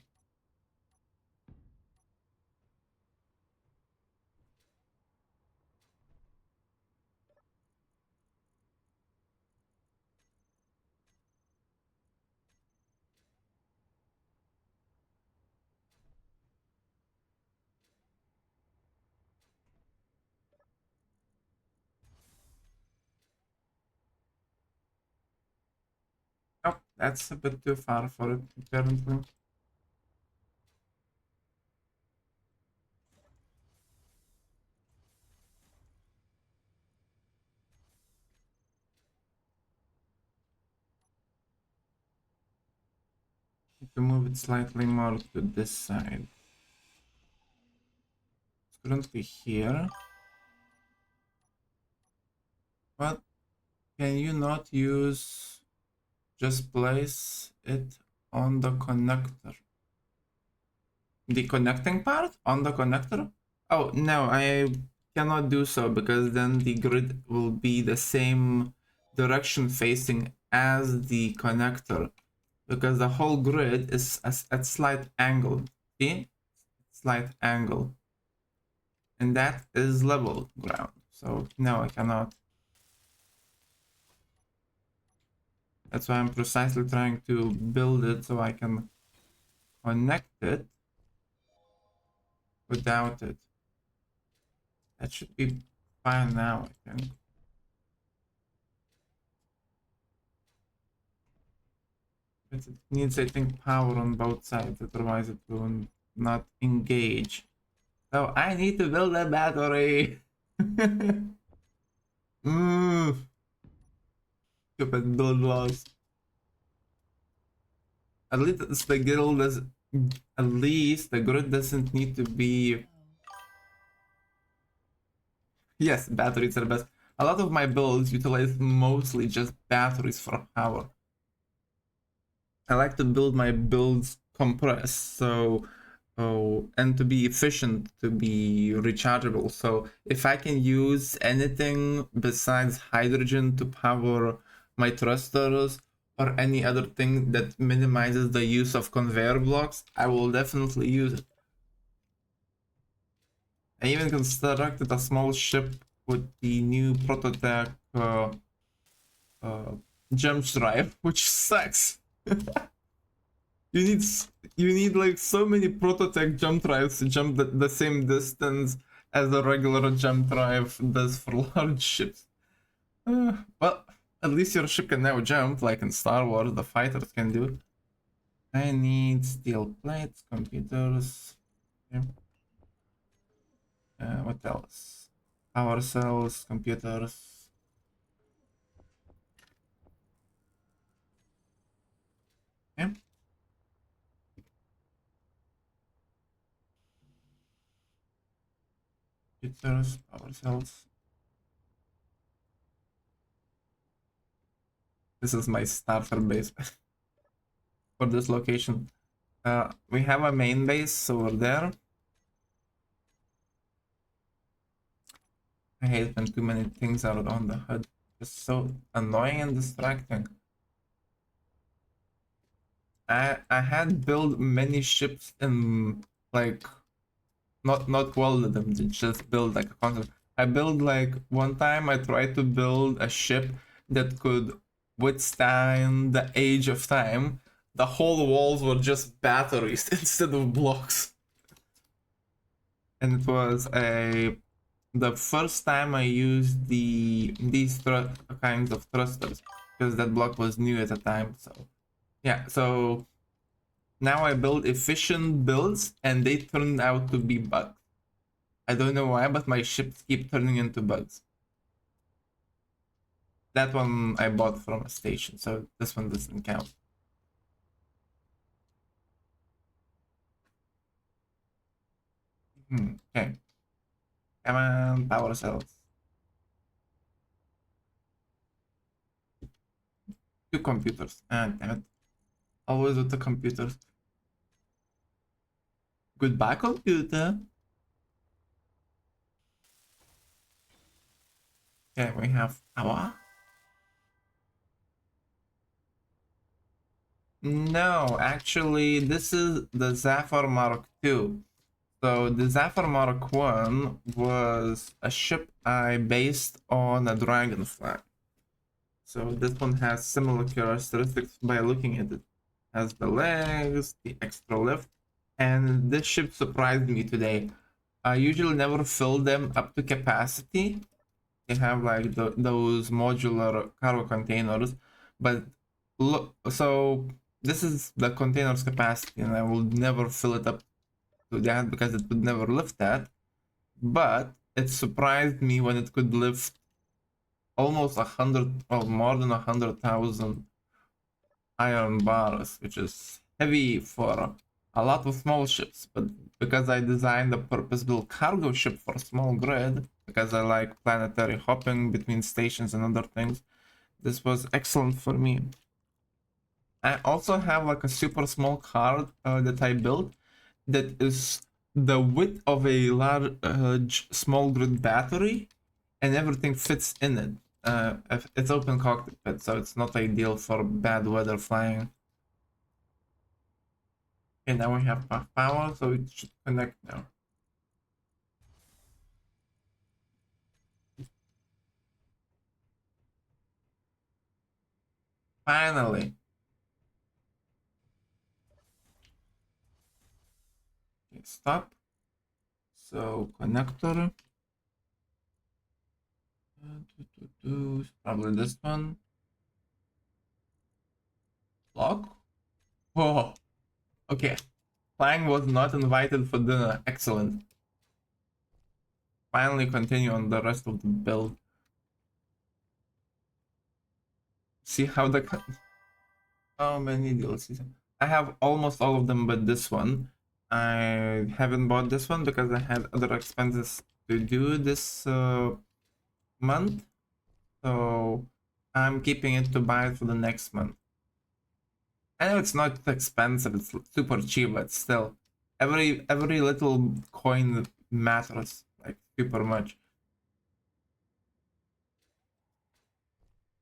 A: That's a bit too far for it, apparently. Need to move it slightly more to this side. It's currently here. But can you not use just place it on the connector? The connecting part on the connector? Oh no, I cannot do so because then the grid will be the same direction facing as the connector, because the whole grid is at slight angle. See? Slight angle. And that is level ground. So no, I cannot. That's why I'm precisely trying to build it so I can connect it without it. That should be fine now, I think. But it needs, I think, power on both sides, otherwise it will not engage. So I need to build a battery. Stupid build laws. At least the grid does. At least the grid doesn't need to be. Yes, batteries are best. A lot of my builds utilize mostly just batteries for power. I like to build my builds compressed, so and to be efficient, to be rechargeable. So if I can use anything besides hydrogen to power my thrusters or any other thing that minimizes the use of conveyor blocks, I will definitely use it. I even constructed a small ship with the new prototype jump drive, which sucks. You need like so many prototype jump drives to jump the same distance as a regular jump drive does for large ships. Well, at least your ship can now jump, like in Star Wars, the fighters can do. I need steel plates, computers. Okay. What else? Power cells, computers. Okay. Computers, power cells. This is my starter base for this location. We have a main base over there. I hate when too many things are on the HUD. It's so annoying and distracting. I had built many ships in like not welded them, just build like a concept. I built like one time I tried to build a ship that could withstand the age of time. The whole walls were just batteries instead of blocks. And it was the first time I used these kinds of thrusters because that block was new at the time. So yeah, so now I build efficient builds and they turned out to be bugs. I don't know why, but my ships keep turning into bugs. That one I bought from a station, so this one doesn't count. Okay. Come on, power cells. Two computers. Ah, damn it. Always with the computers. Goodbye, computer. Okay, we have power. No, actually, this is the Zephyr Mark II. So the Zephyr Mark 1 was a ship I based on a Dragonfly. So this one has similar characteristics by looking at it. Has the legs, the extra lift, and this ship surprised me today. I usually never fill them up to capacity. They have like those modular cargo containers, but look, so this is the container's capacity, and I will never fill it up to that because it would never lift that. But it surprised me when it could lift almost 100, or more than 100,000 iron bars, which is heavy for a lot of small ships. But because I designed a purpose-built cargo ship for small grid, because I like planetary hopping between stations and other things, this was excellent for me. I also have like a super small card that I built that is the width of a large small grid battery, and everything fits in it. It's open cockpit, so it's not ideal for bad weather flying. Okay, now we have power, so it should connect now. Finally. Okay, stop. So connector. Probably this one. Lock. Oh, okay. Flying was not invited for dinner. Excellent. Finally continue on the rest of the build. See how the... How many DLCs? I have almost all of them but this one. I haven't bought this one because I had other expenses to do this month. So I'm keeping it to buy it for the next month. I know it's not expensive, it's super cheap, but still, every little coin matters like super much.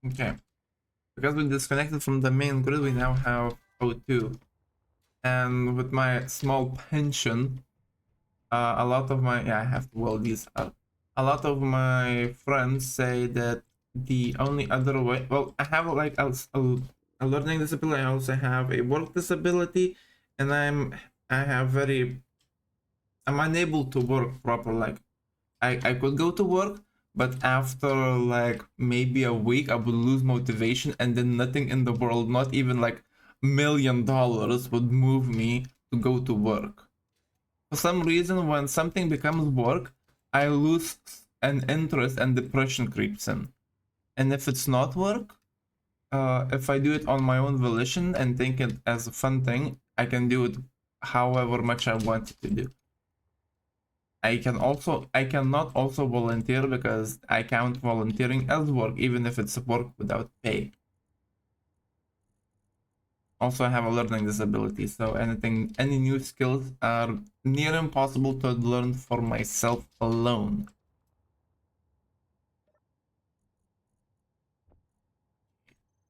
A: Okay, because we disconnected from the main grid, we now have O2, and with my small pension, a lot of my I have to weld these up. A lot of my friends say that the only other way, well, I have like a learning disability. I also have a work disability, and I have I'm unable to work proper. Like I could go to work, but after like maybe a week, I would lose motivation, and then nothing in the world, not even like $1 million, would move me to go to work. For some reason, when something becomes work, I lose an interest and depression creeps in. And if it's not work, if I do it on my own volition and think it as a fun thing, I can do it however much I want it to do. I cannot also volunteer because I count volunteering as work even if it's work without pay. Also, I have a learning disability, so any new skills are near impossible to learn for myself alone.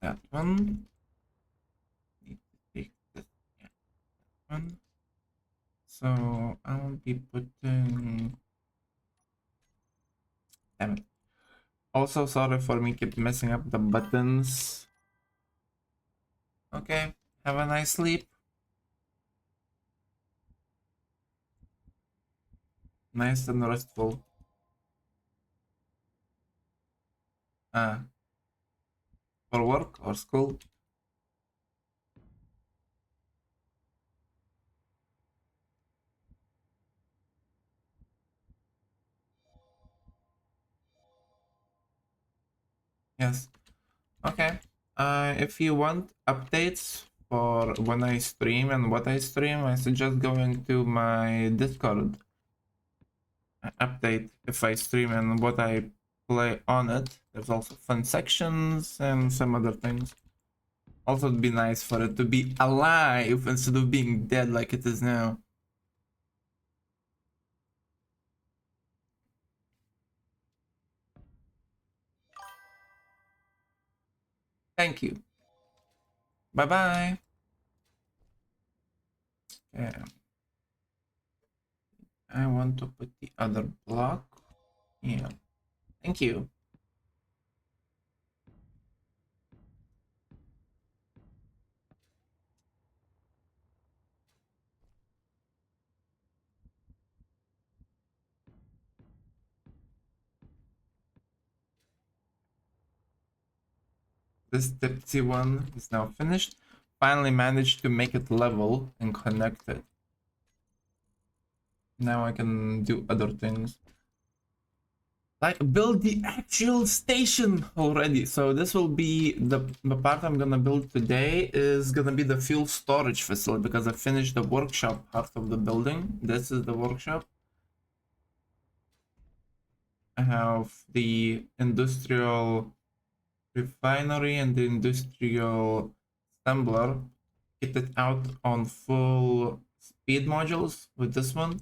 A: That one. Need to take this one. So I'll be putting. Damn it. Also, sorry for me keep messing up the buttons. Okay. Have a nice sleep. Nice and restful. For work or school? Yes. Okay. If you want updates for when I stream and what I stream, I suggest going to my Discord. Update if I stream and what I play on it. There's also fun sections and some other things. Also, it'd be nice for it to be alive instead of being dead like it is now. Thank you. Bye bye. Yeah. I want to put the other block. Yeah. Thank you. This tipsy one is now finished. Finally managed to make it level and connected. Now I can do other things. Like build the actual station already. So this will be the part I'm gonna build today is gonna be the fuel storage facility because I finished the workshop part of the building. This is the workshop. I have the industrial refinery and the industrial assembler kitted out on full speed modules with this one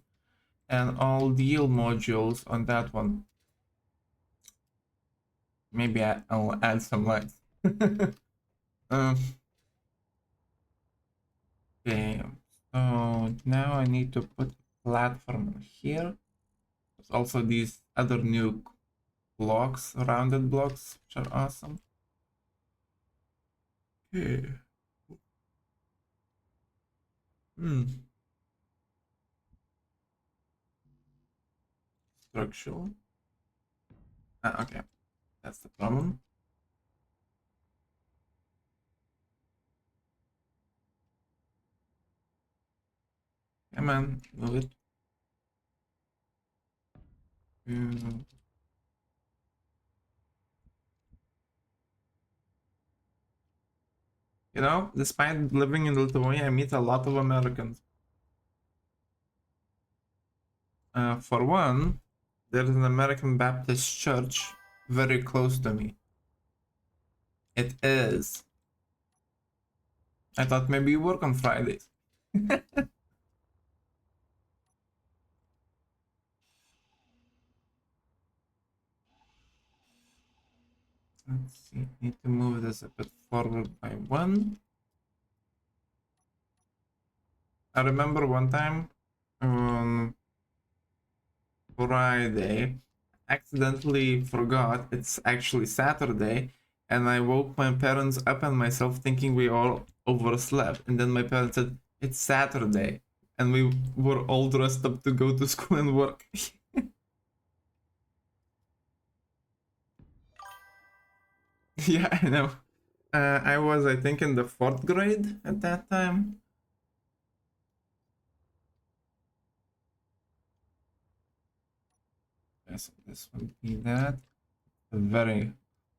A: and all the yield modules on that one. Maybe I'll add some lights. um, okay, so now I need to put a platform here. There's also these other new blocks, rounded blocks, which are awesome. Okay. Structural. Okay, that's the problem. Come on, move it. You know, despite living in Lithuania, I meet a lot of Americans. For one, there's an American Baptist church very close to me. It is. I thought maybe you work on Fridays. Let's see, need to move this a bit forward by one. I remember one time on Friday, accidentally forgot it's actually Saturday, and I woke my parents up and myself thinking we all overslept. And then my parents said, it's Saturday. And we were all dressed up to go to school and work. Yeah, I know. I was, I think, in the 4th grade at that time. Yes, this would be that. A very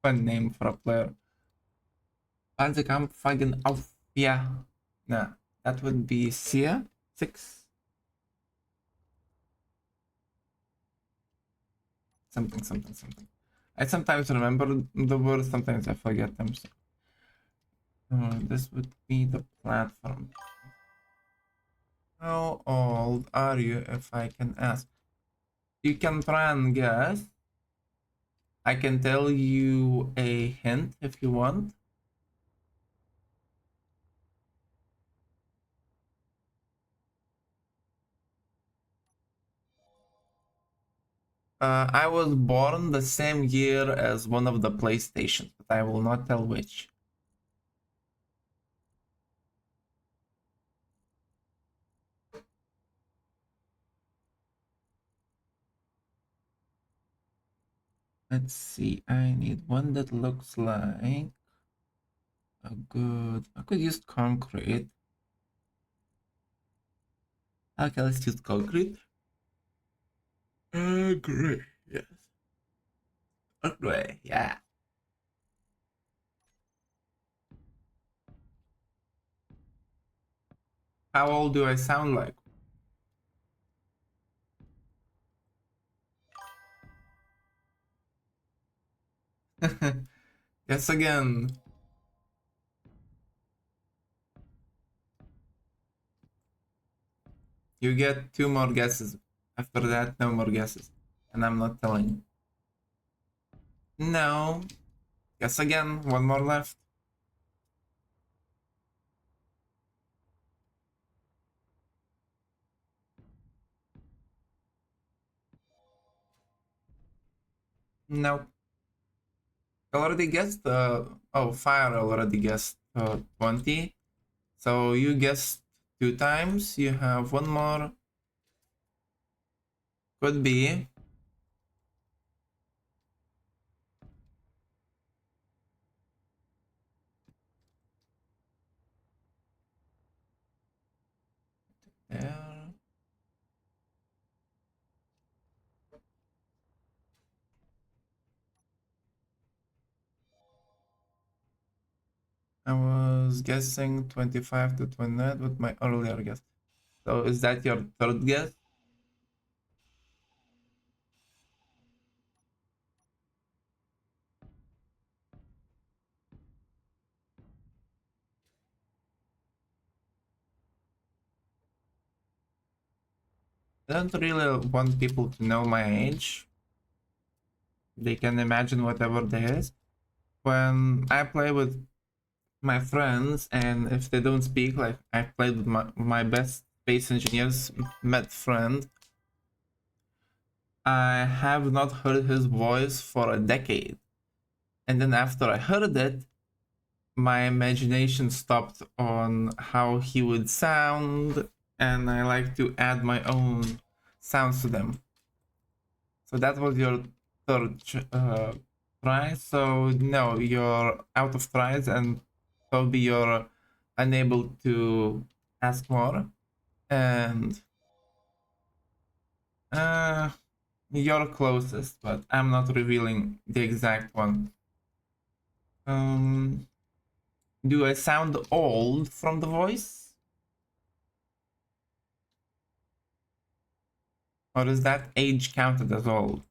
A: fun name for a player. Kampfwagen auf. Yeah. Nah, that would be Sia 6. Something, something, something. I sometimes remember the words, sometimes I forget them. So. This would be the platform. How old are you, if I can ask? You can try and guess. I can tell you a hint if you want. I was born the same year as one of the PlayStations, but I will not tell which. Let's see, I need one that looks like a good... I could use concrete. Okay, let's use concrete. Great, yes. Great, yeah. How old do I sound like? Yes, again. You get 2 more guesses. After that, no more guesses. And I'm not telling you. No. Guess again. One more left. No. Already guessed. Oh, Fire already guessed 20. So you guessed 2 times. You have one more. Could be. I was guessing 25 to 29 with my earlier guess. So is that your third guess? I don't really want people to know my age. They can imagine whatever they is. When I play with my friends, and if they don't speak, like I played with my best space engineers met friend, I have not heard his voice for a decade. And then after I heard it, my imagination stopped on how he would sound, and I like to add my own sounds to them. So that was your third try. So no, you're out of tries, and probably you're unable to ask more. And you're closest, but I'm not revealing the exact one. Do I sound old from the voice? Or is that age counted as old?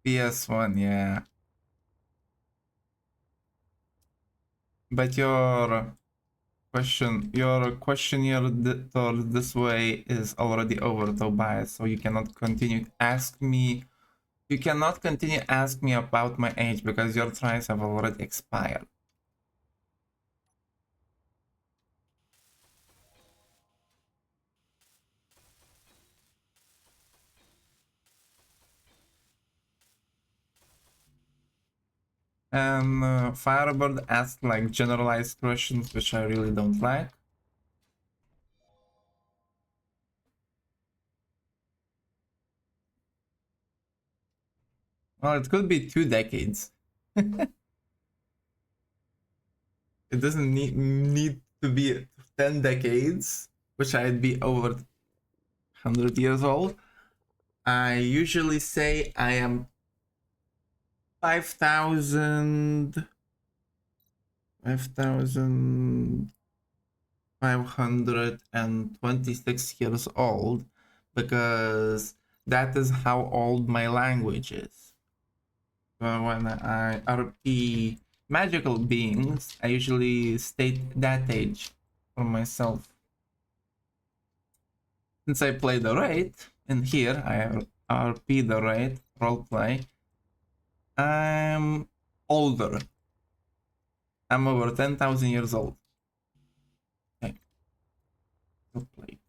A: PS1, yeah. But your questionnaire towards this way is already over, Tobias, so you cannot continue to ask me. You cannot continue to ask me about my age because your tries have already expired. And Firebird asked like generalized questions, which I really don't like. Well, it could be 2 decades. It doesn't need to be 10 decades, which I'd be over 100 years old. I usually say I am 5,000 5,526 years old, because that is how old my language is. So when I RP magical beings, I usually state that age for myself. Since I play the raid, and here I RP the raid roleplay, I'm older. I'm over 10,000 years old. Okay. So play.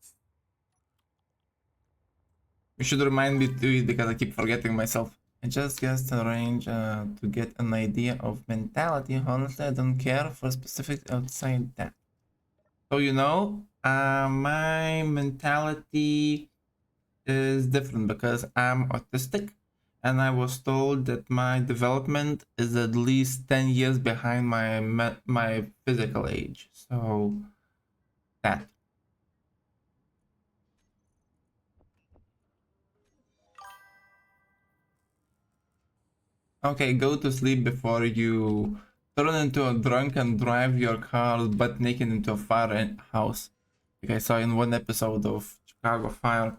A: You should remind me to it because I keep forgetting myself. I just guessed the range to get an idea of mentality. Honestly, I don't care for specifics outside that. So you know, my mentality is different because I'm autistic, and I was told that my development is at least 10 years behind my physical age. So that. Okay, go to sleep before you turn into a drunk and drive your car butt naked into a firehouse. Like I saw in one episode of Chicago Fire.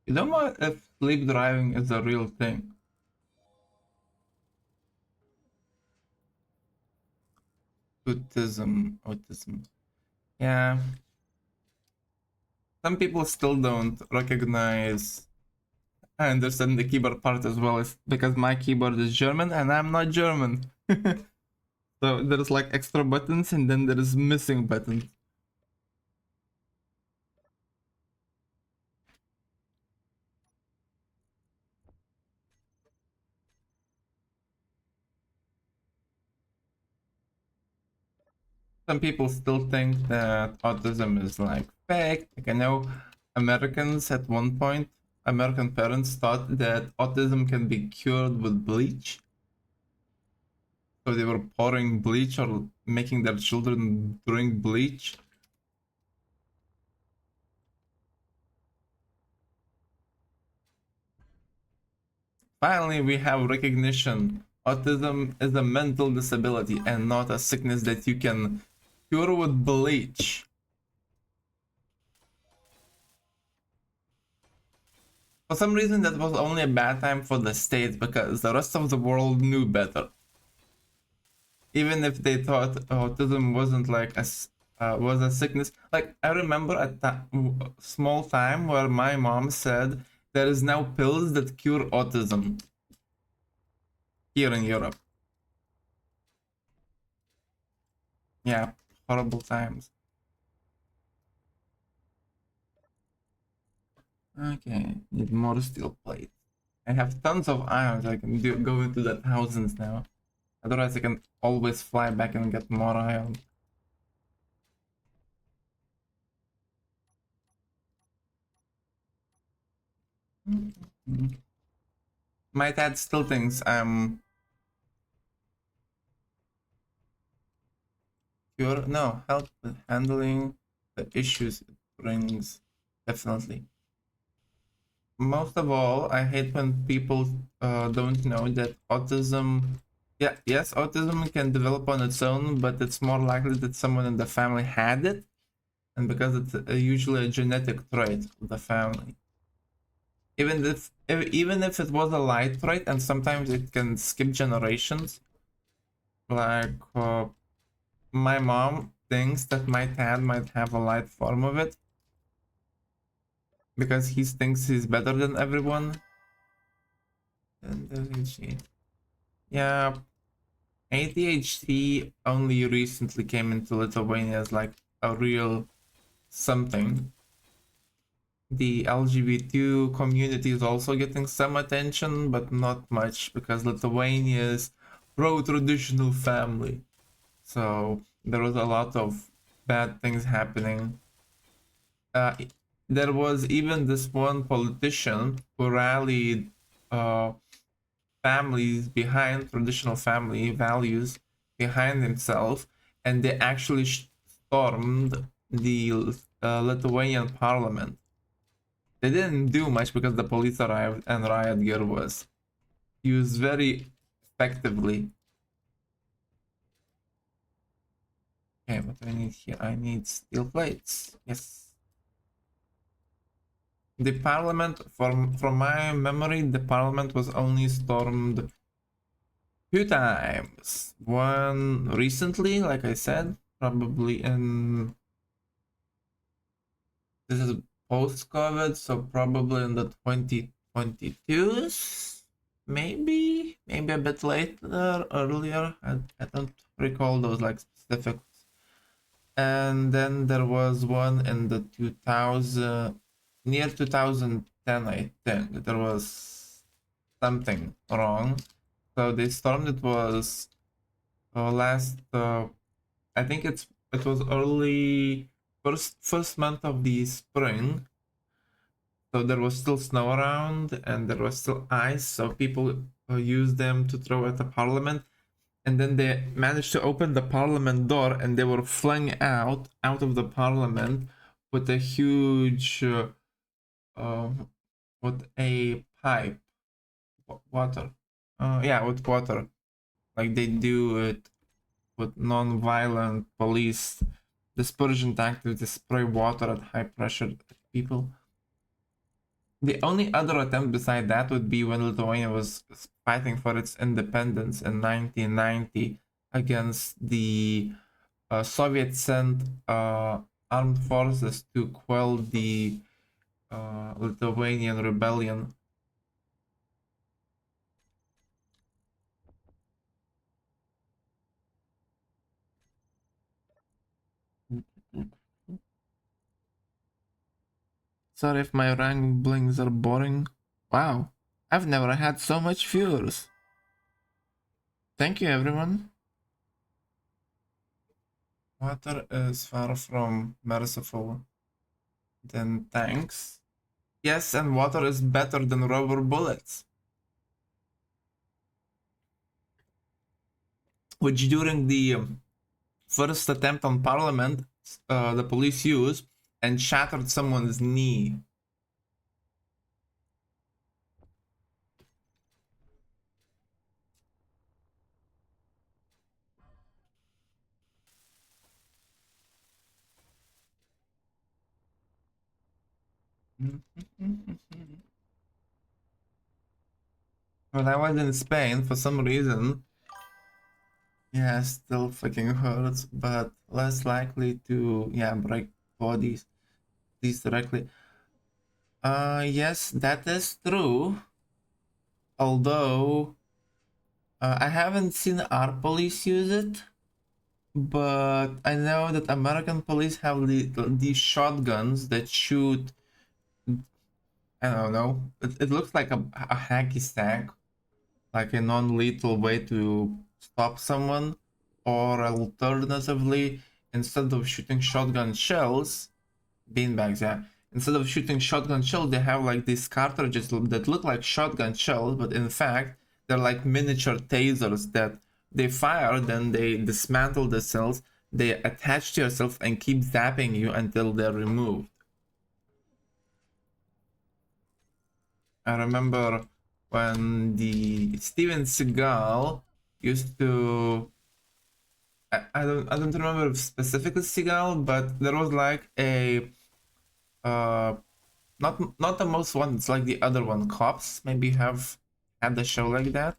A: You don't know if sleep driving is a real thing. Autism. Yeah. Some people still don't recognize. I understand the keyboard part as well, is because my keyboard is German and I'm not German. So there's like extra buttons and then there is missing buttons. Some people still think that autism is like fake. Like I know Americans at one point, American parents thought that autism can be cured with bleach. So they were pouring bleach or making their children drink bleach. Finally, we have recognition. Autism is a mental disability and not a sickness that you can cure with bleach. For some reason, that was only a bad time for the States because the rest of the world knew better. Even if they thought autism wasn't like was a sickness. Like I remember a small time where my mom said there is now pills that cure autism here in Europe. Yeah, horrible times. Okay, need more steel plates. I have tons of iron. I can go into the thousands now. Otherwise, I can always fly back and get more iron. My dad still thinks I'm pure. No, help with handling the issues it brings. Definitely. Most of all, I hate when people don't know that autism. Yeah, yes, autism can develop on its own, but it's more likely that someone in the family had it, and because it's usually a genetic trait of the family. Even if it was a light trait, and sometimes it can skip generations. Like my mom thinks that my dad might have a light form of it because he thinks he's better than everyone. And yeah, ADHD only recently came into Lithuania as like a real something. The LGBT community is also getting some attention, but not much because Lithuania is pro-traditional family. So there was a lot of bad things happening. Uh, there was even this one politician who rallied uh, families behind traditional family values behind himself, and they actually stormed the Lithuanian parliament. They didn't do much because the police arrived and riot gear was used very effectively. Okay, what do I need here? I need steel plates. Yes. The parliament, from my memory, the parliament was only stormed 2 times. One recently, like I said, probably in this is post-COVID, so probably in the 2022s, maybe a bit later, earlier. I don't recall those like specifics. And then there was one in the 2000 near 2010, I think. There was something wrong, so they stormed. It was last I think it was early first month of the spring, so there was still snow around and there was still ice, so people used them to throw at the parliament, and then they managed to open the parliament door and they were flung out of the parliament with a huge uh, with a pipe, water, yeah, with water, like they do it with non-violent police dispersion tactics. They spray water at high pressure at people. The only other attempt beside that would be when Lithuania was fighting for its independence in 1990 against the Soviet sent armed forces to quell the Lithuanian rebellion. Sorry if my ramblings are boring. Wow, I've never had so much viewers. Thank you, everyone. Water is far from merciful than tanks. Yes, and water is better than rubber bullets. which during the first attempt on parliament, the police used and shattered someone's knee. When I was in Spain, for some reason, yeah, still fucking hurts, but less likely to, yeah, break bodies these directly. Yes, that is true. Although, I haven't seen our police use it, but I know that American police have these shotguns that shoot, I don't know, it looks like a hacky sack, like a non-lethal way to stop someone, or alternatively, instead of shooting shotgun shells, beanbags, yeah. Instead of shooting shotgun shells, they have like these cartridges that look like shotgun shells, but in fact, they're like miniature tasers that they fire, then they dismantle the cells, they attach to yourself and keep zapping you until they're removed. I remember when the Steven Seagal used to. I don't remember specifically Seagal, but there was like a not the most one. It's like the other one. Cops maybe have had a show like that.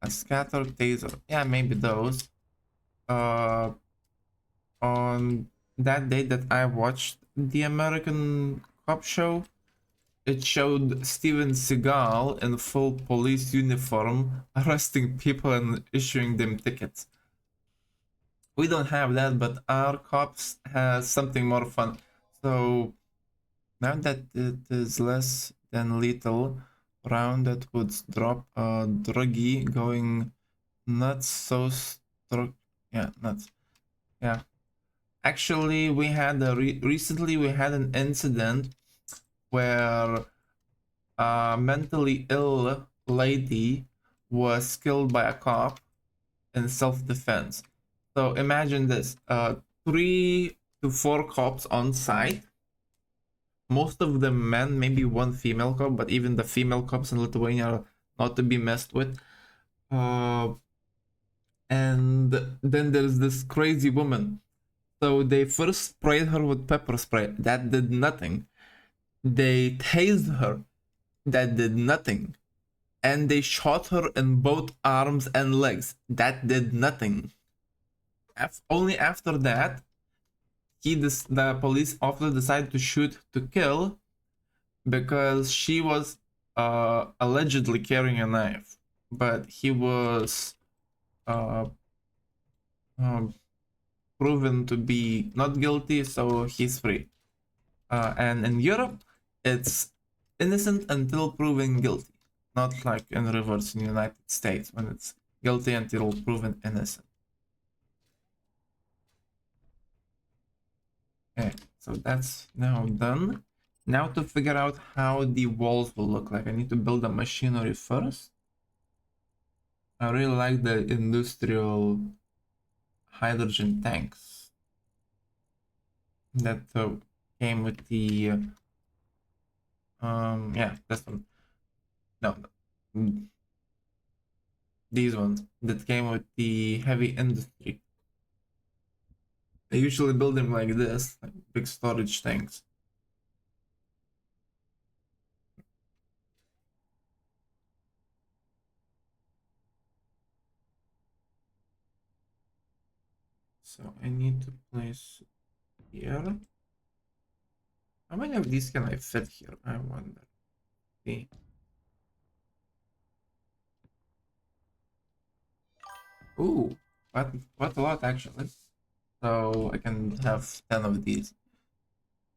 A: A scatter taser. Yeah, maybe those. Uh, on that day that I watched the American Cop show, it showed Steven Seagal in full police uniform arresting people and issuing them tickets. We don't have that, but our cops has something more fun. So now that it is less than lethal, round that would drop a druggie going nuts so yeah, nuts. Yeah. Actually, we had recently we had an incident where a mentally ill lady was killed by a cop in self-defense. So imagine this: 3 to 4 cops on site, most of them men, maybe one female cop, but even the female cops in Lithuania are not to be messed with. And then there's this crazy woman. So they first sprayed her with pepper spray. That did nothing. They tased her. That did nothing. And they shot her in both arms and legs. That did nothing. Only after that, the police officer decided to shoot to kill because she was allegedly carrying a knife, but he was uh, um, proven to be not guilty, so he's free. And in Europe, it's innocent until proven guilty, not like in reverse in the United States when it's guilty until proven innocent. Okay, so that's now done. Now to figure out how the walls will look like, I need to build a machinery first. I really like the industrial hydrogen tanks that came with the yeah, this one. No, these ones that came with the heavy industry. I usually build them like this, like big storage tanks. So I need to place here. How many of these can I fit here? I wonder. See. Ooh, what a lot actually. So I can have 10 of these.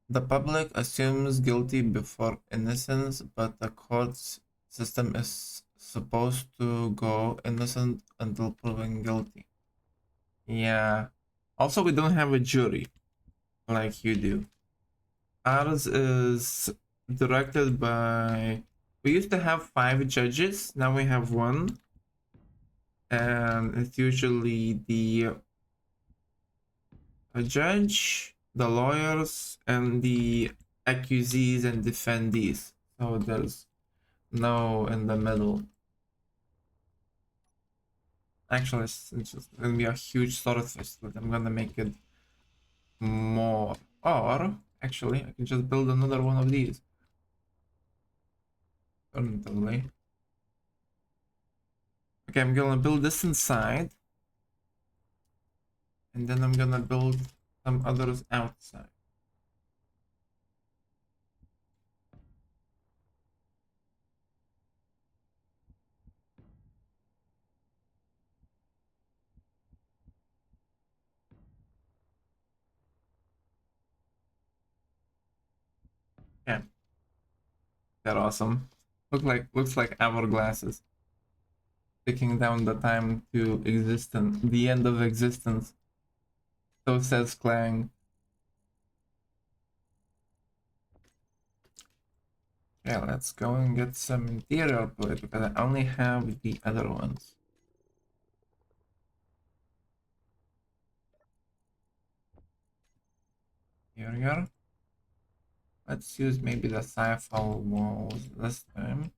A: The public assumes guilty before innocence, but the court's system is supposed to go innocent until proven guilty. Yeah. Also, we don't have a jury like you do. Ours is directed by. We used to have 5 judges, now we have 1. and it's usually the judge, the lawyers, and the accusees and defendees. So there's no in the middle. Actually, it's just gonna be a huge swordfish, but I'm gonna make it more. Or actually, I can just build another one of these. Totally. Okay, I'm gonna build this inside, and then I'm gonna build some others outside. Yeah, they're awesome. Looks like hourglasses, ticking down the time to existence, the end of existence. So says Clang. Yeah, let's go and get some interior plate because I only have the other ones. Here we are. Let's use maybe the sci-fi walls this time.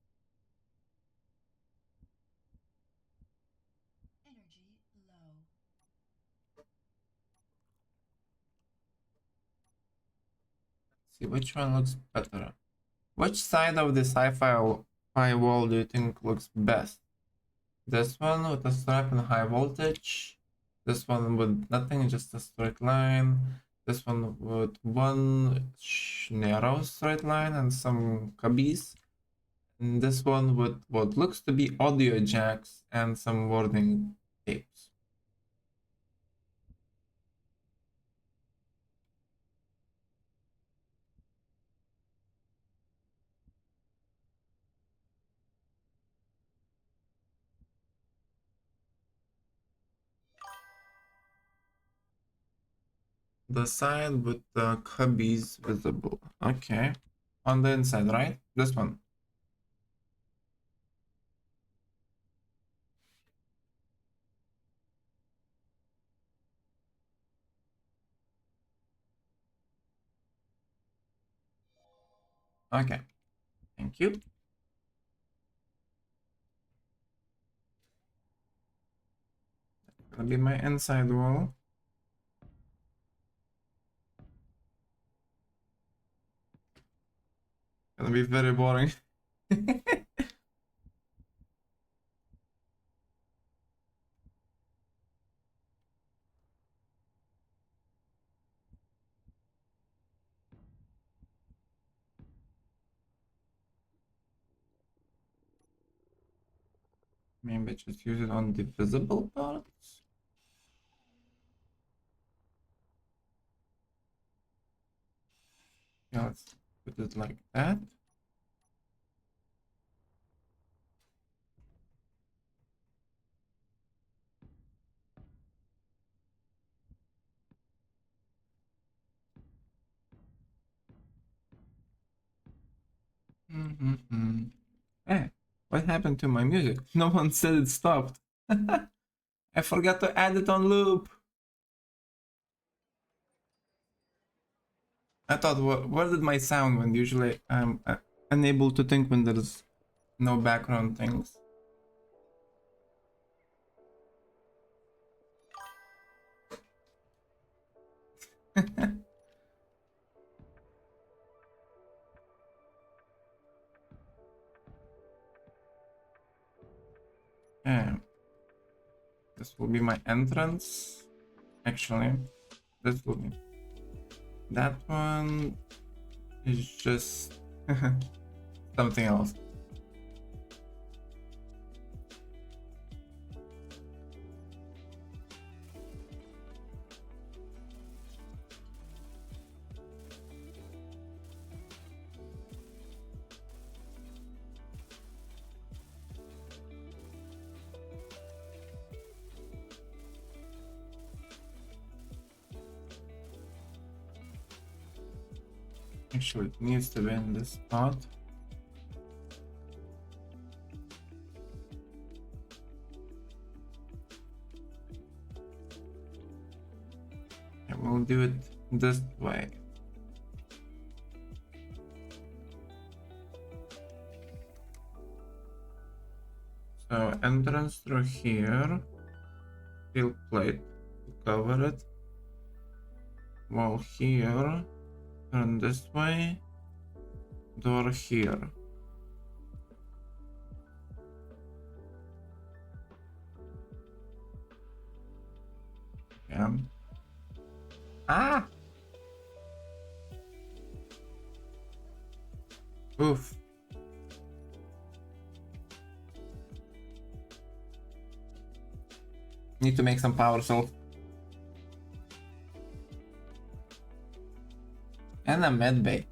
A: See which one looks better. Which side of the sci-fi wall do you think looks best? This one with a stripe and high voltage. This one with nothing, just a straight line. This one with one narrow straight line and some cubbies. And this one with what looks to be audio jacks and some warning tapes. The side with the cubbies visible. Okay. On the inside, right? This one. Okay. Thank you. Gonna be my inside wall. Gonna be very boring. Maybe just use it on the visible parts. Yeah, let's put it like that. Hey, what happened to my music? No one said it stopped. I forgot to add it on loop. I thought, where did my sound when usually I'm unable to think when there's no background things. Yeah. This will be my entrance. Actually, this will be. That one is just something else. Actually, it needs to be in this spot. we'll do it this way. So entrance through here, steel plate to cover it. Wall here, turn this way, door here. Yeah. Ah! Oof. Need to make some power cell. And a med bay.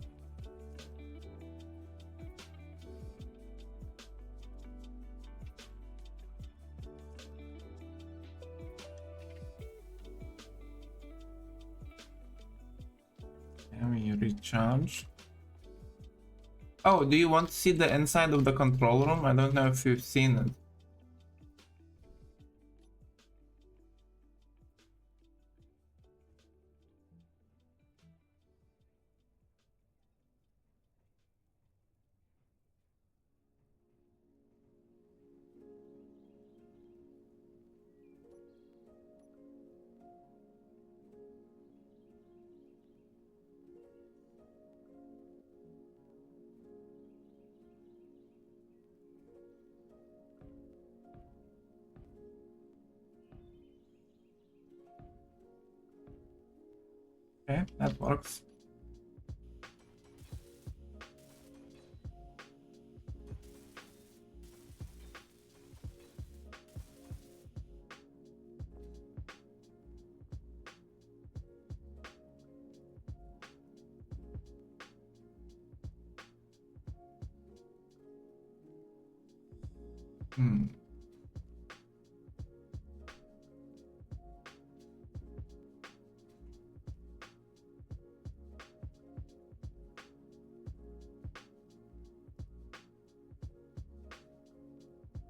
A: And we recharge. Oh, do you want to see the inside of the control room? I don't know if you've seen it. Okay, that works.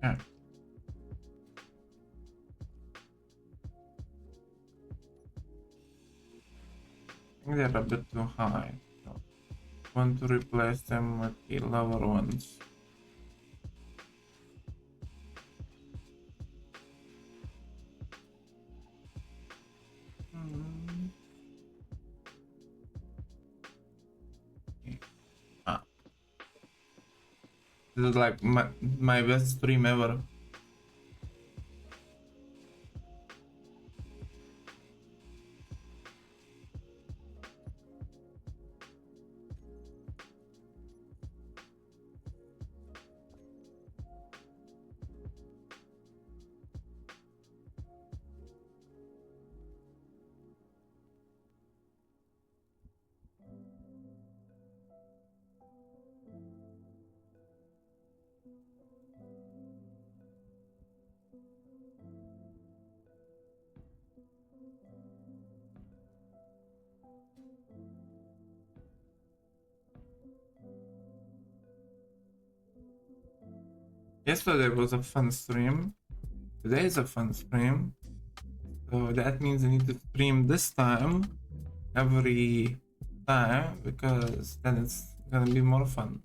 A: Yeah. I think they're a bit too high. So want to replace them with the lower ones. Ah. This is like my best stream ever. Yesterday was a fun stream. Today is a fun stream. So that means I need to stream this time every time because then it's gonna be more fun.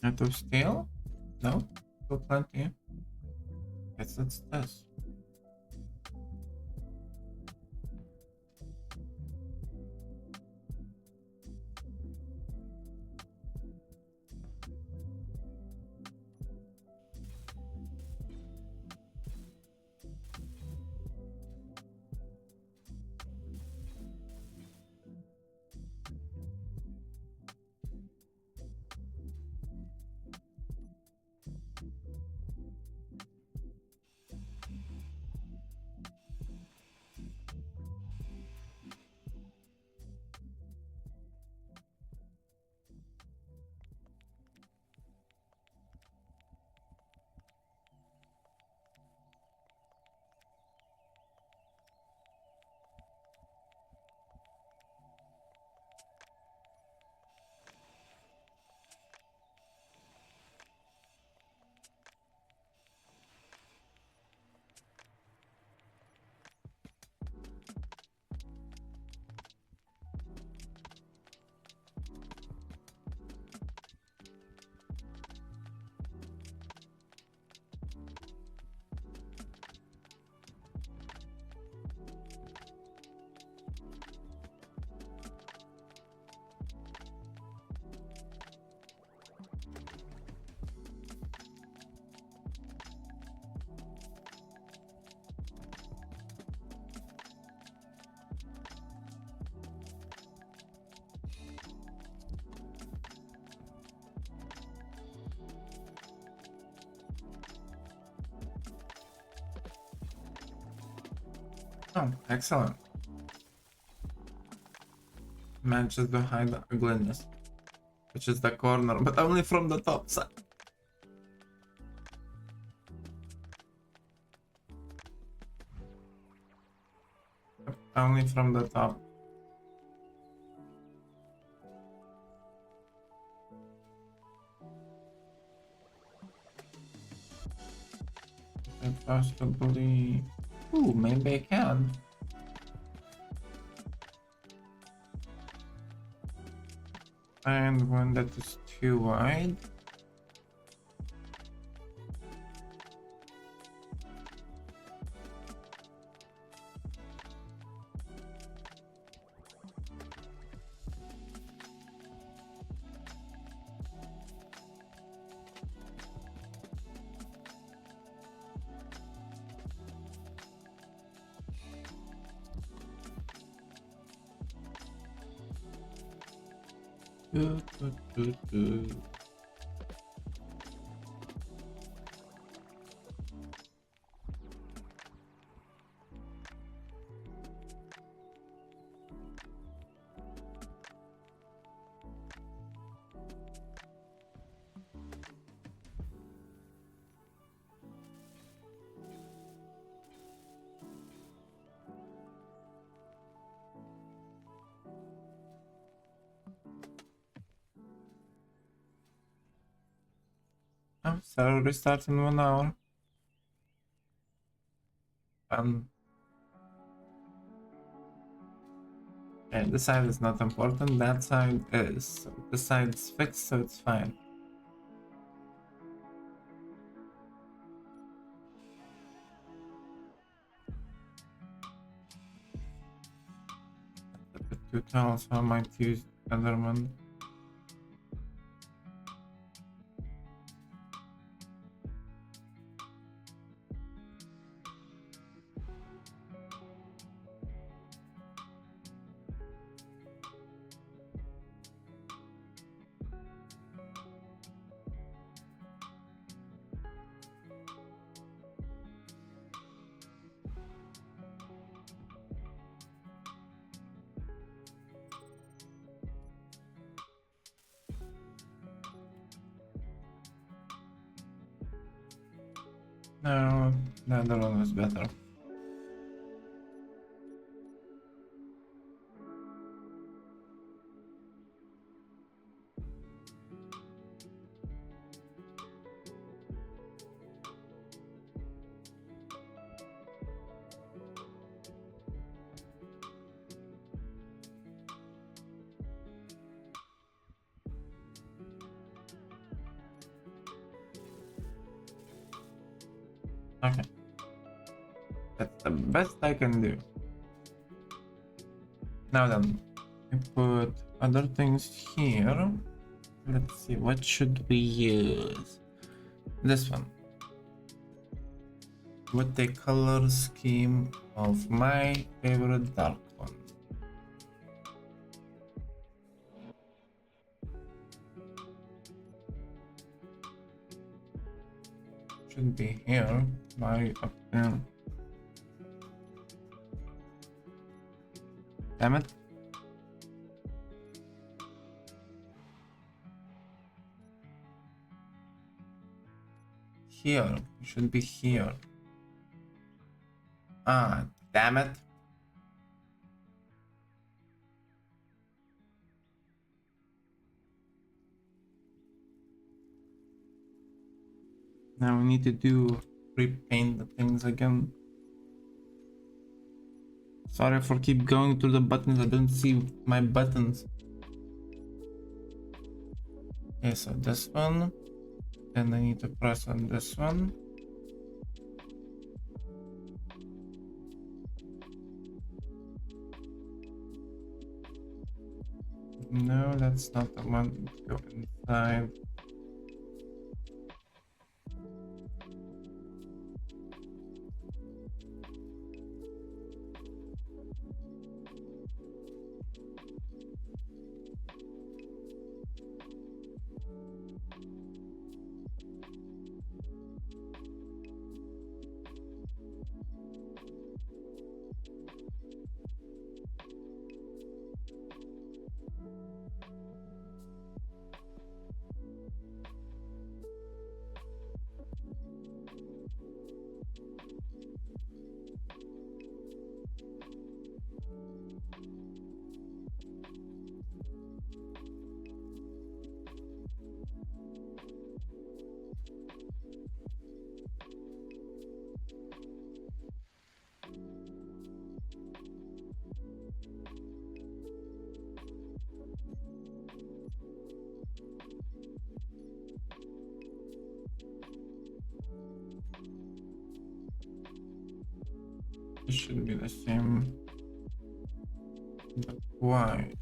A: Out of steel? No? Still plenty. Guess that's this. Oh, excellent. Manages to hide the ugliness, which is the corner, but only from the top side. Only from the top. I possibly... Ooh, maybe I can. Find one that is too wide. Do, do, do, do. Oh, so restart in 1 hour. Okay, this side is not important, that side is. So this side is fixed, so it's fine. A bit too tall, so I might use the other one. No, the other one was better. Okay. That's the best I can do. Now then, I put other things here. Let's see, what should we use? This one. With the color scheme of my favorite dark one. Should be here, my up there. Damn it. Here, it should be here. Ah, damn it. Now we need to repaint the things again. Sorry for keep going to the buttons, I don't see my buttons. Okay, so this one. Then I need to press on this one. No, that's not the one. Go inside. It should be the same. But why?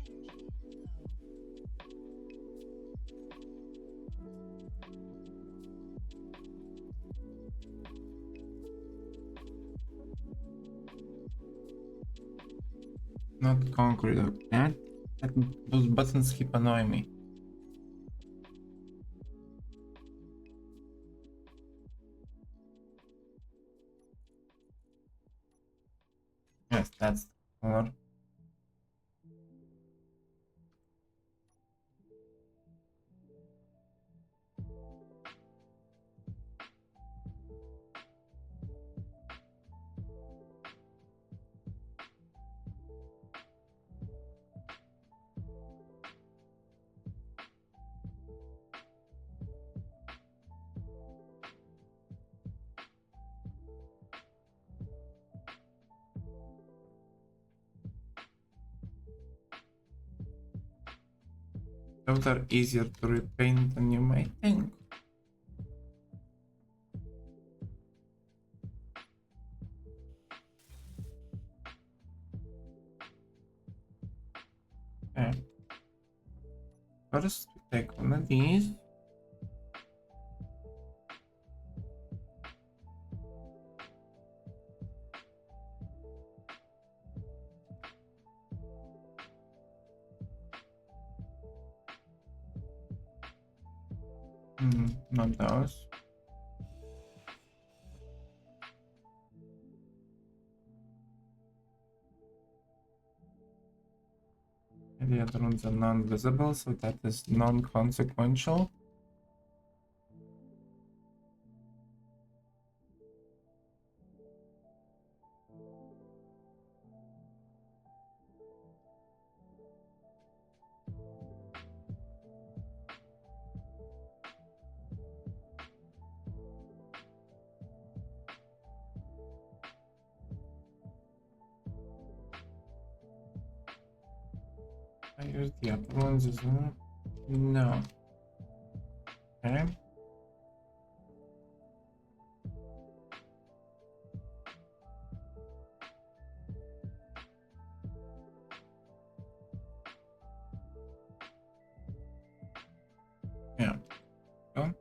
A: Not concrete. Okay. Those buttons keep annoying me. Yes, that's the color. Those are easier to repaint than you might think. Okay. First, we take one of these. Not those. The other ones are non-visible, so that is non-consequential. I use the upper ones as well. No. Okay. Yeah. Go.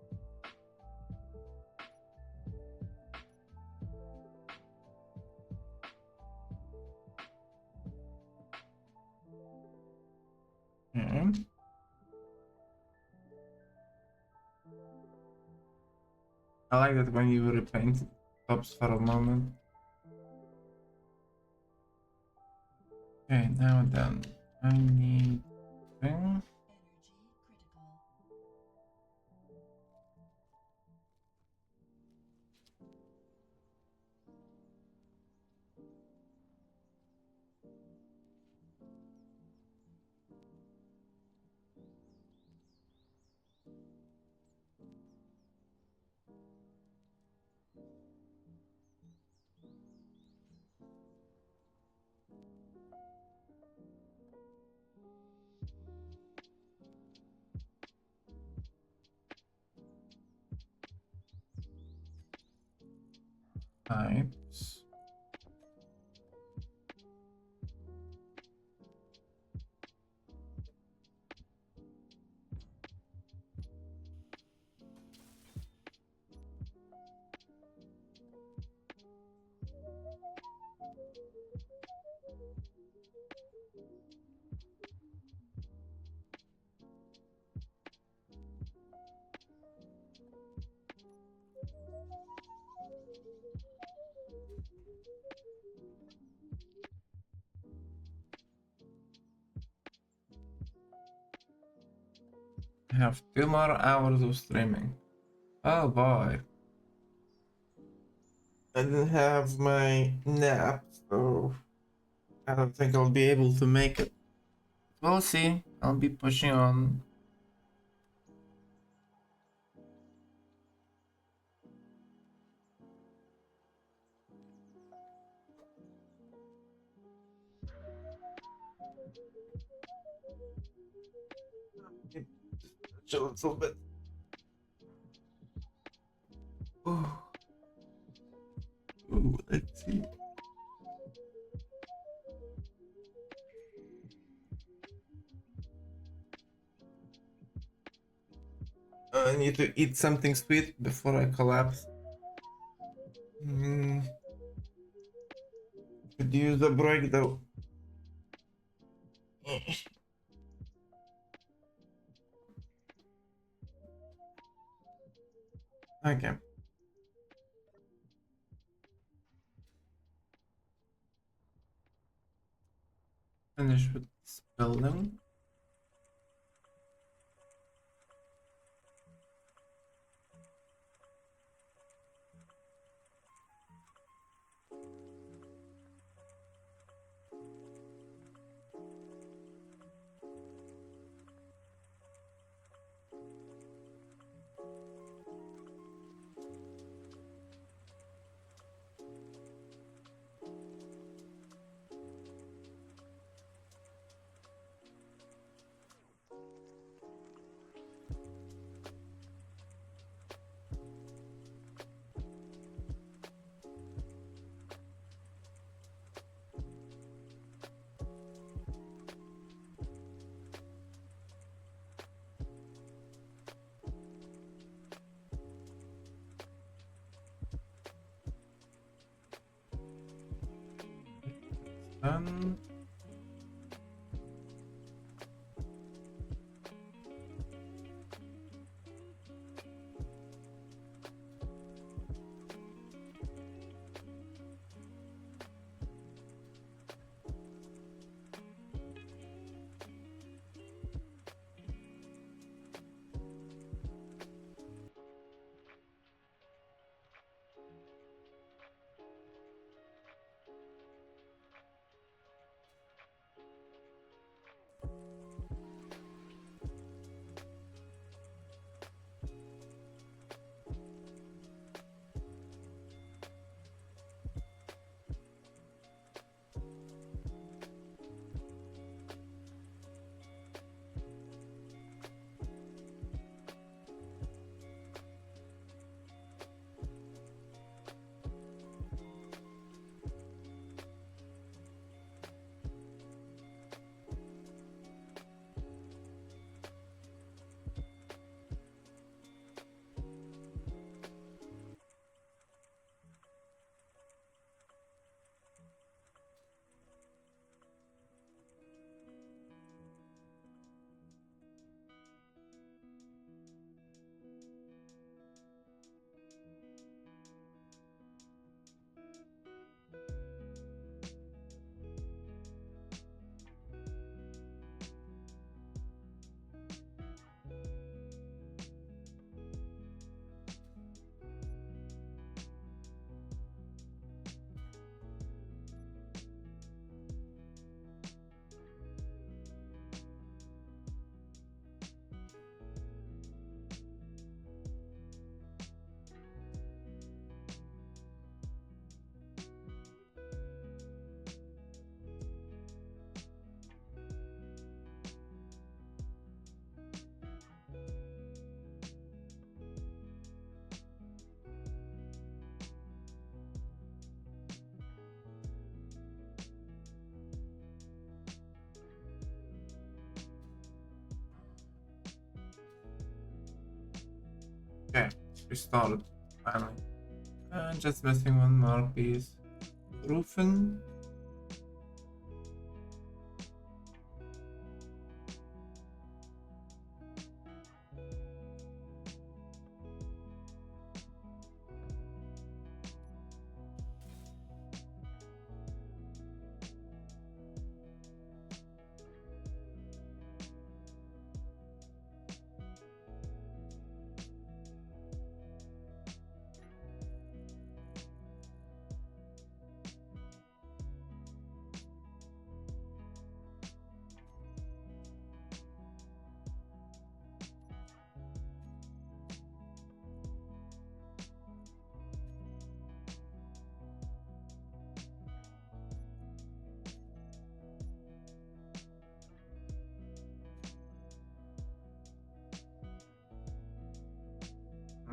A: Okay. I like that when you repaint, it stops for a moment. Okay, now then, I need thing. Types. I have 2 more hours of streaming. Oh boy. I didn't have my nap, so I don't think I'll be able to make it. We'll see. I'll be pushing on. chill a little bit. Ooh, let's see. I need to eat something sweet before I collapse. Could use a break though. Okay. Finish with this building. Done. Okay, we started finally. Just missing one more piece. Roofing.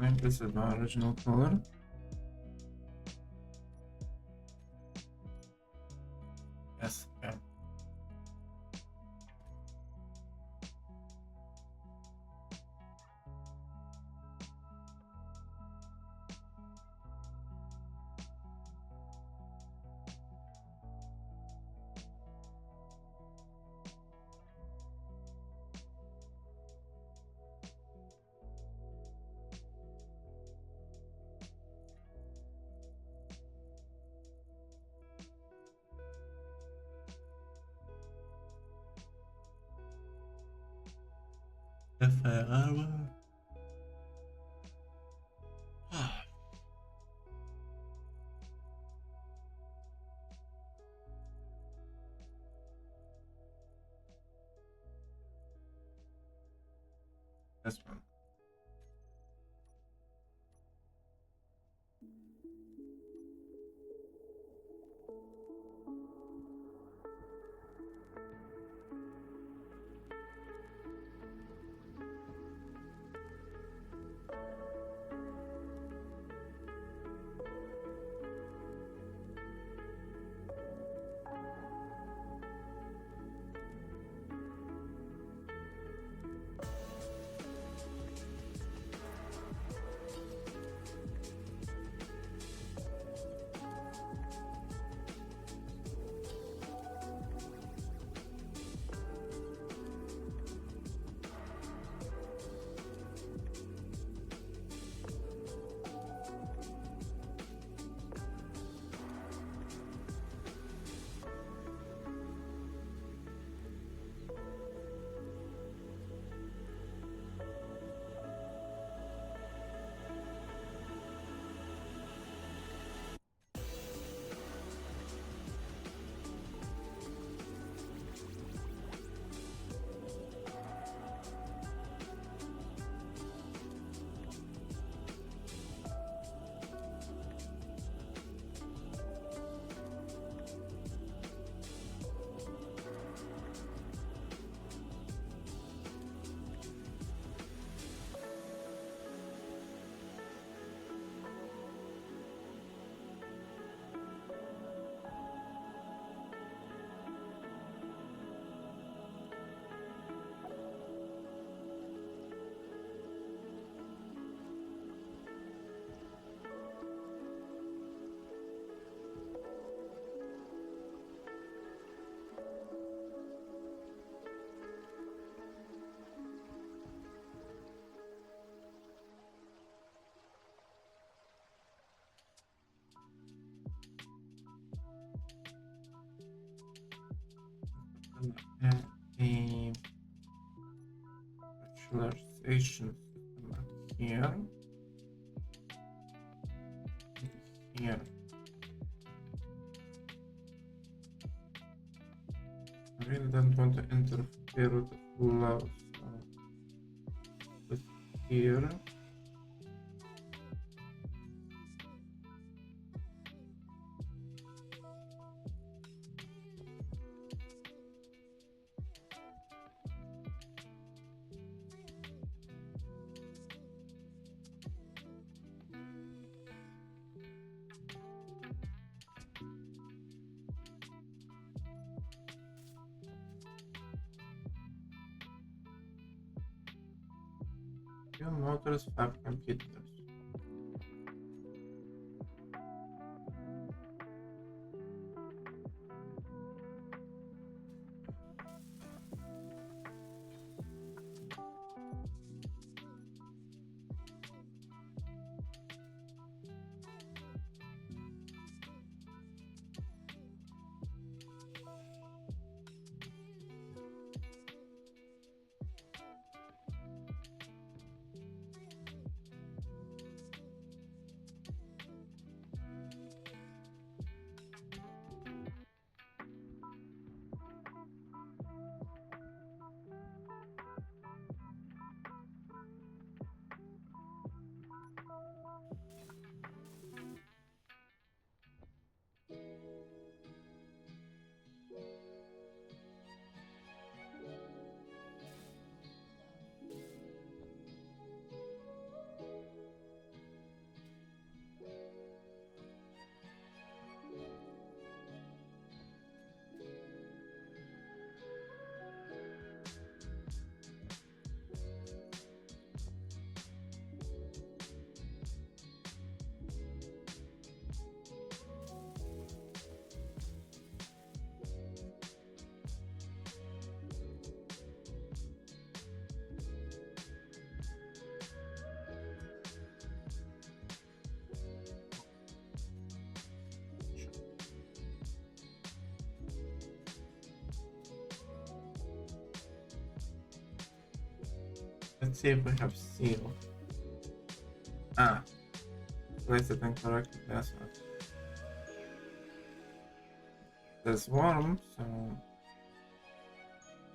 A: And this is my original color. Yes, okay. If I ever... This one. Add a virtualization system here. Here. I really don't want to interfere with the flow, so this here. Few motors, 5 computers. Let's see if we have seal. Ah, place it incorrectly. That's not. There's worm, so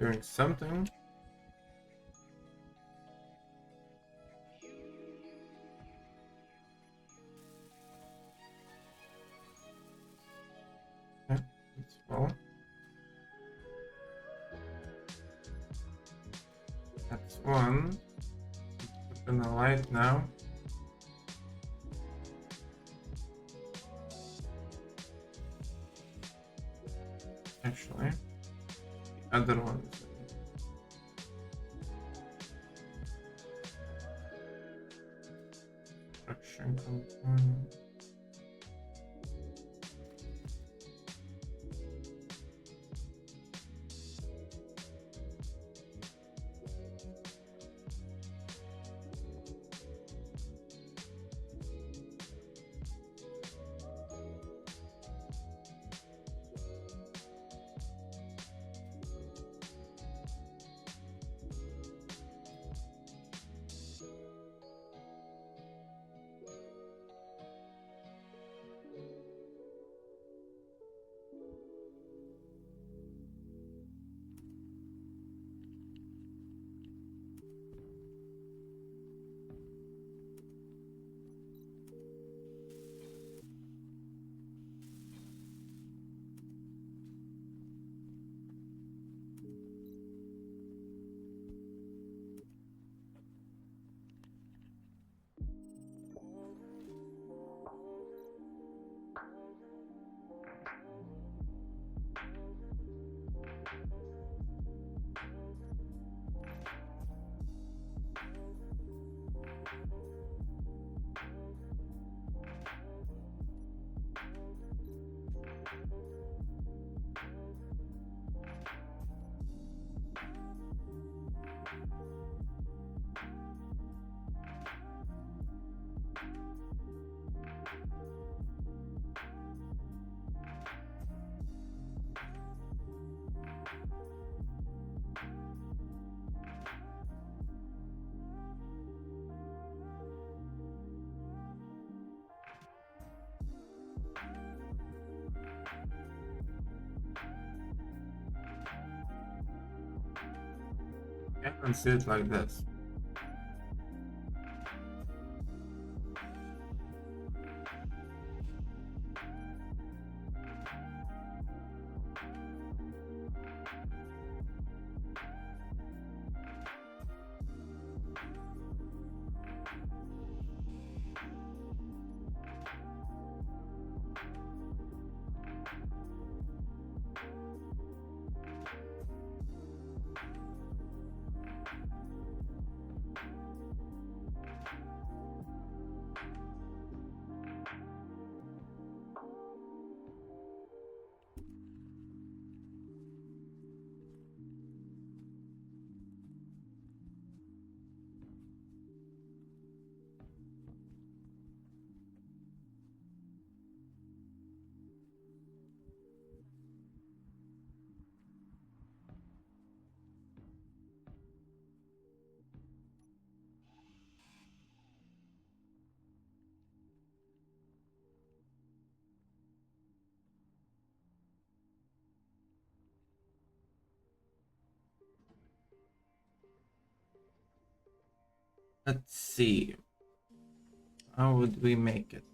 A: doing something. Yeah, it's full. That's one. Put in the light now. Actually, the other one is construction component. I can see it like this. Let's see. How would we make it?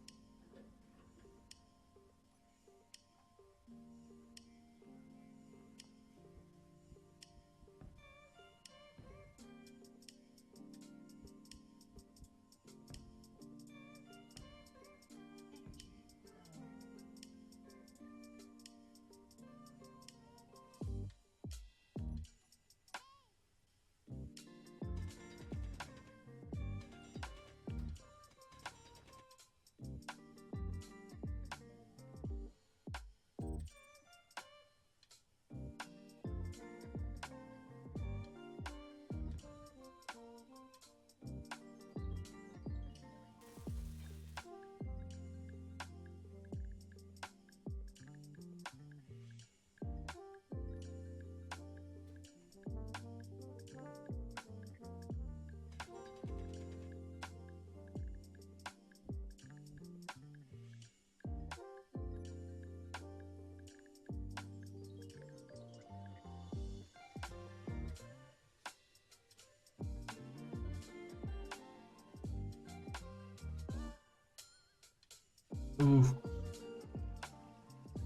A: Ooh,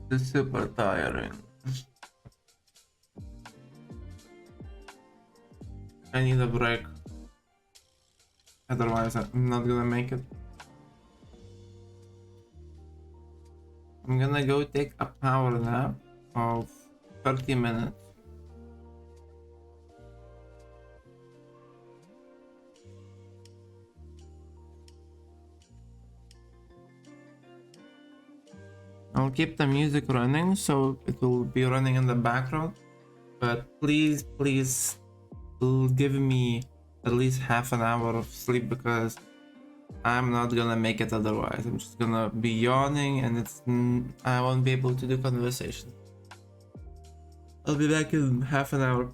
A: this is super tiring. I need a break. Otherwise, I'm not gonna make it. I'm gonna go take a power nap of 30 minutes. I'll keep the music running so it will be running in the background. But please, please give me at least half an hour of sleep because I'm not gonna make it otherwise. I'm just gonna be yawning and I won't be able to do conversation. I'll be back in half an hour.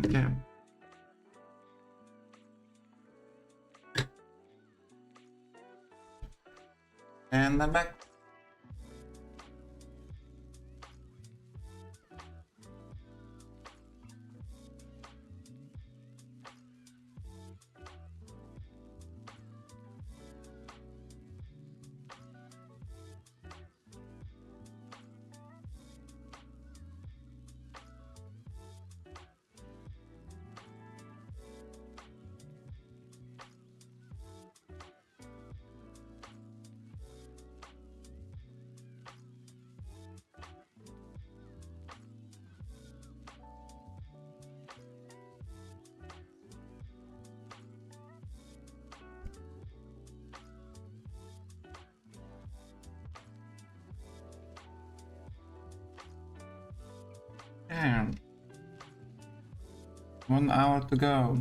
A: Okay. And I'm back. Damn. 1 hour to go.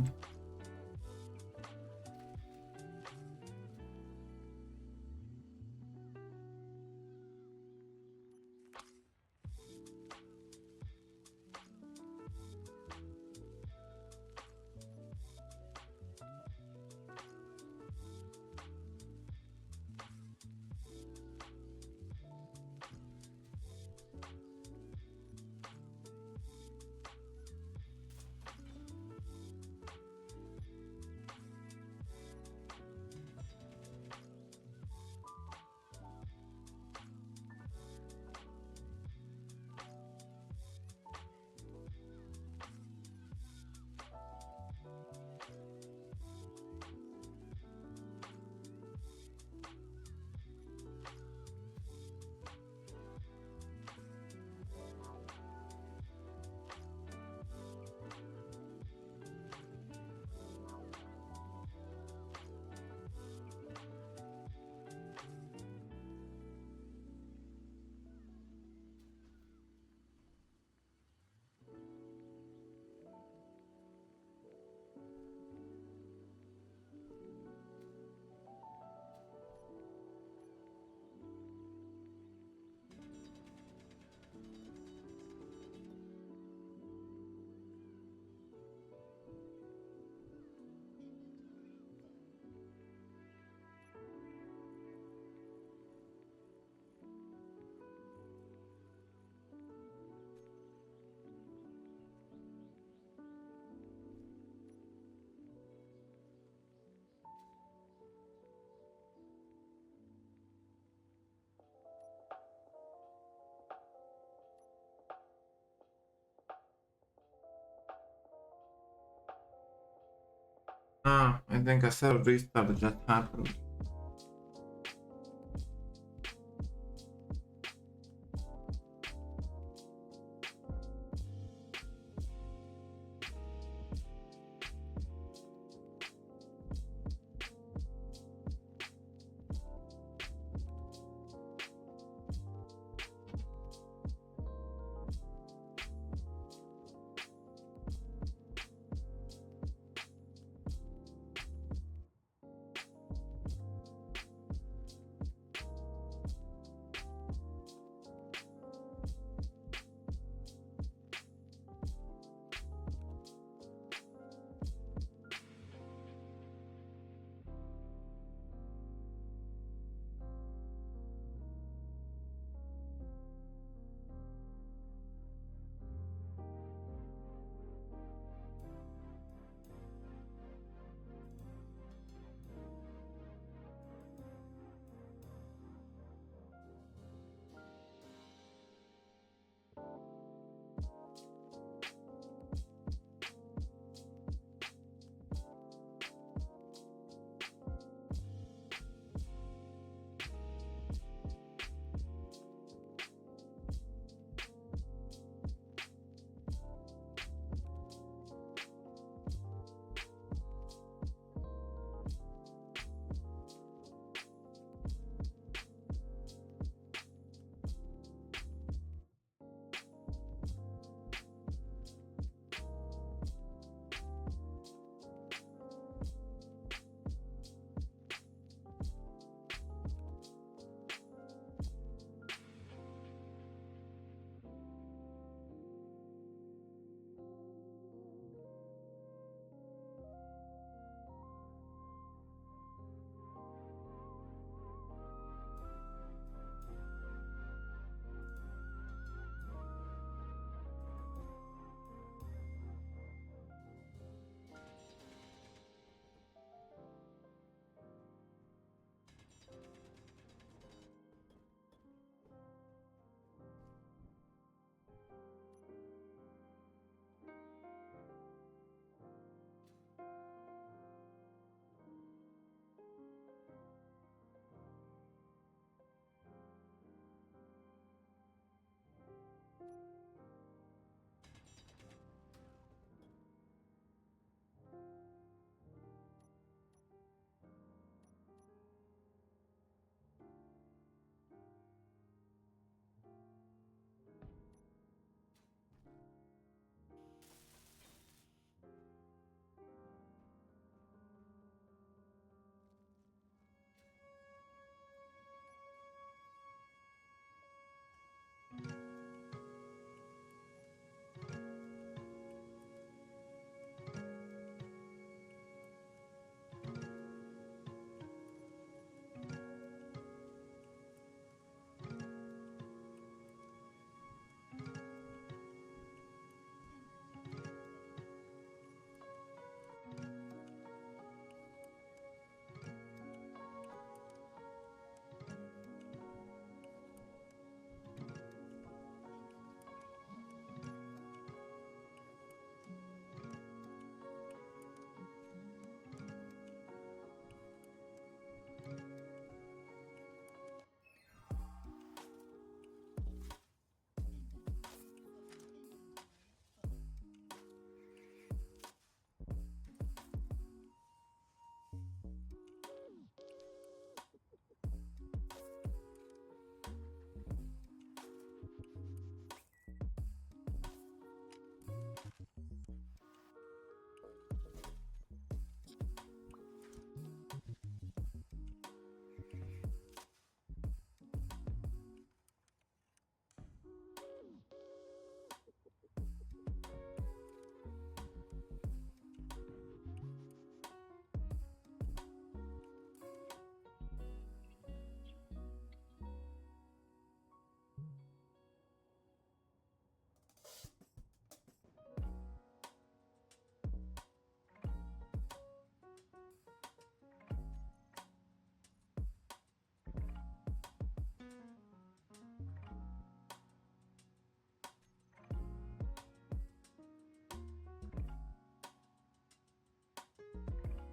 A: I think a server restart just happened.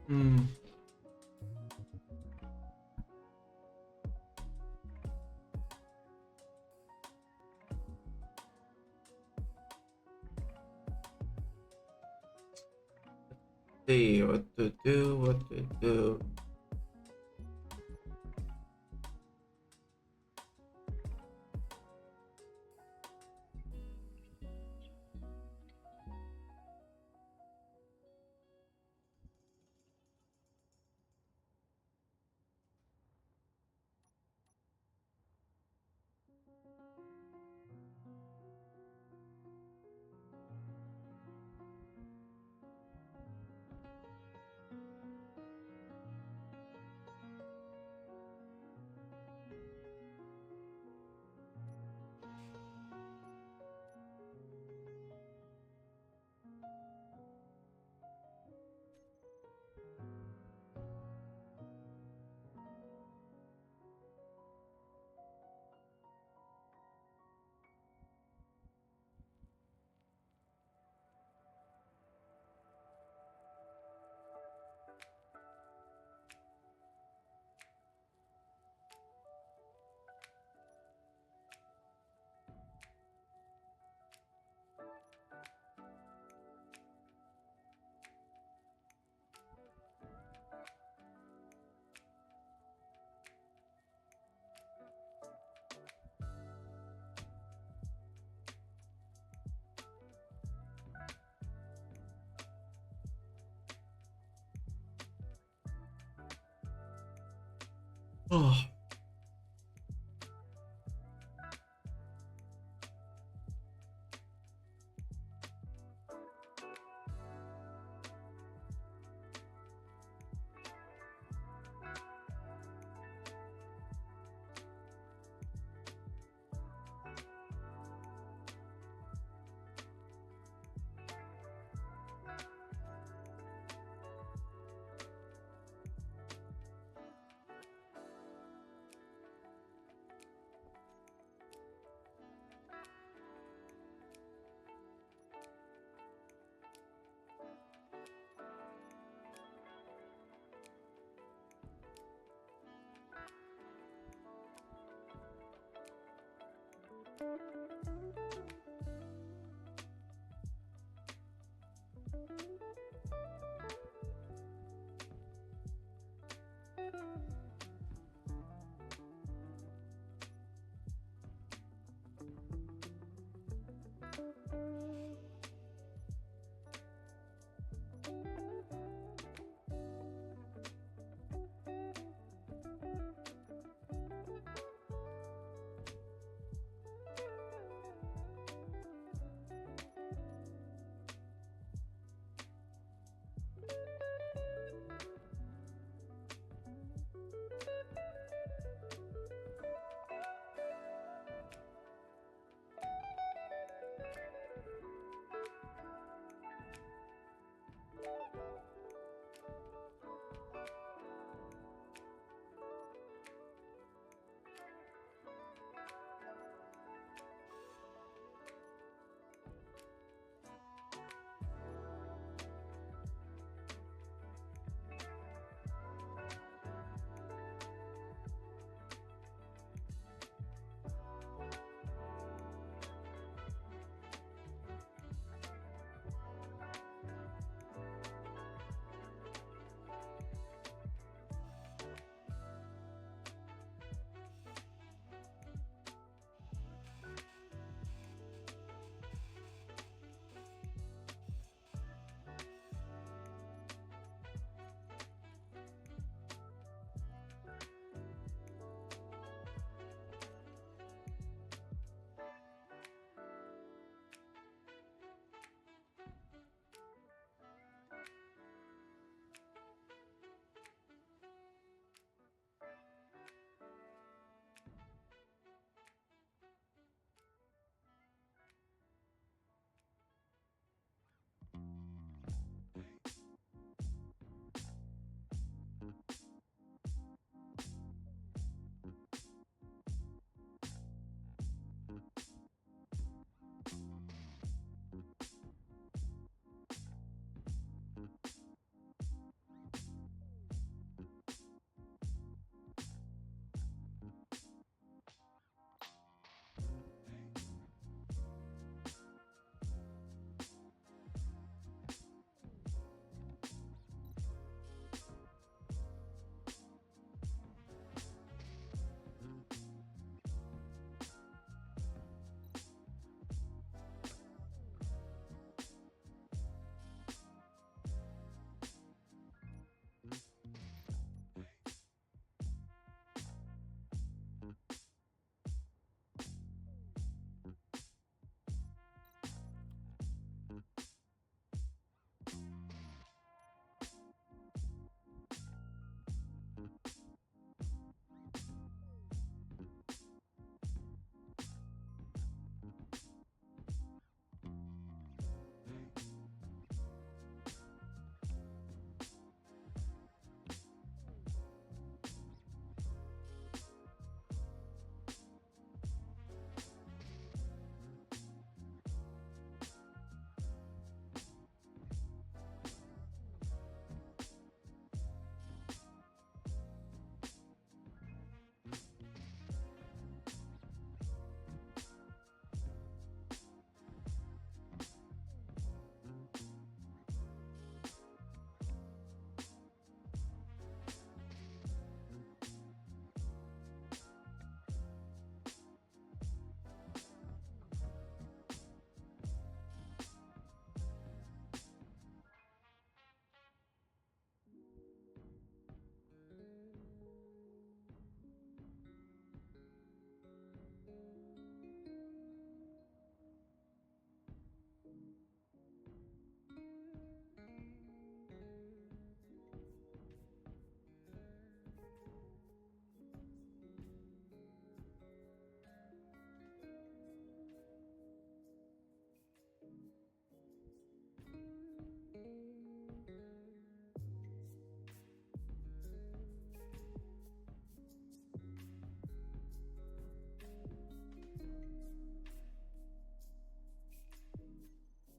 A: Hmm. See what to do, what to do. Oh.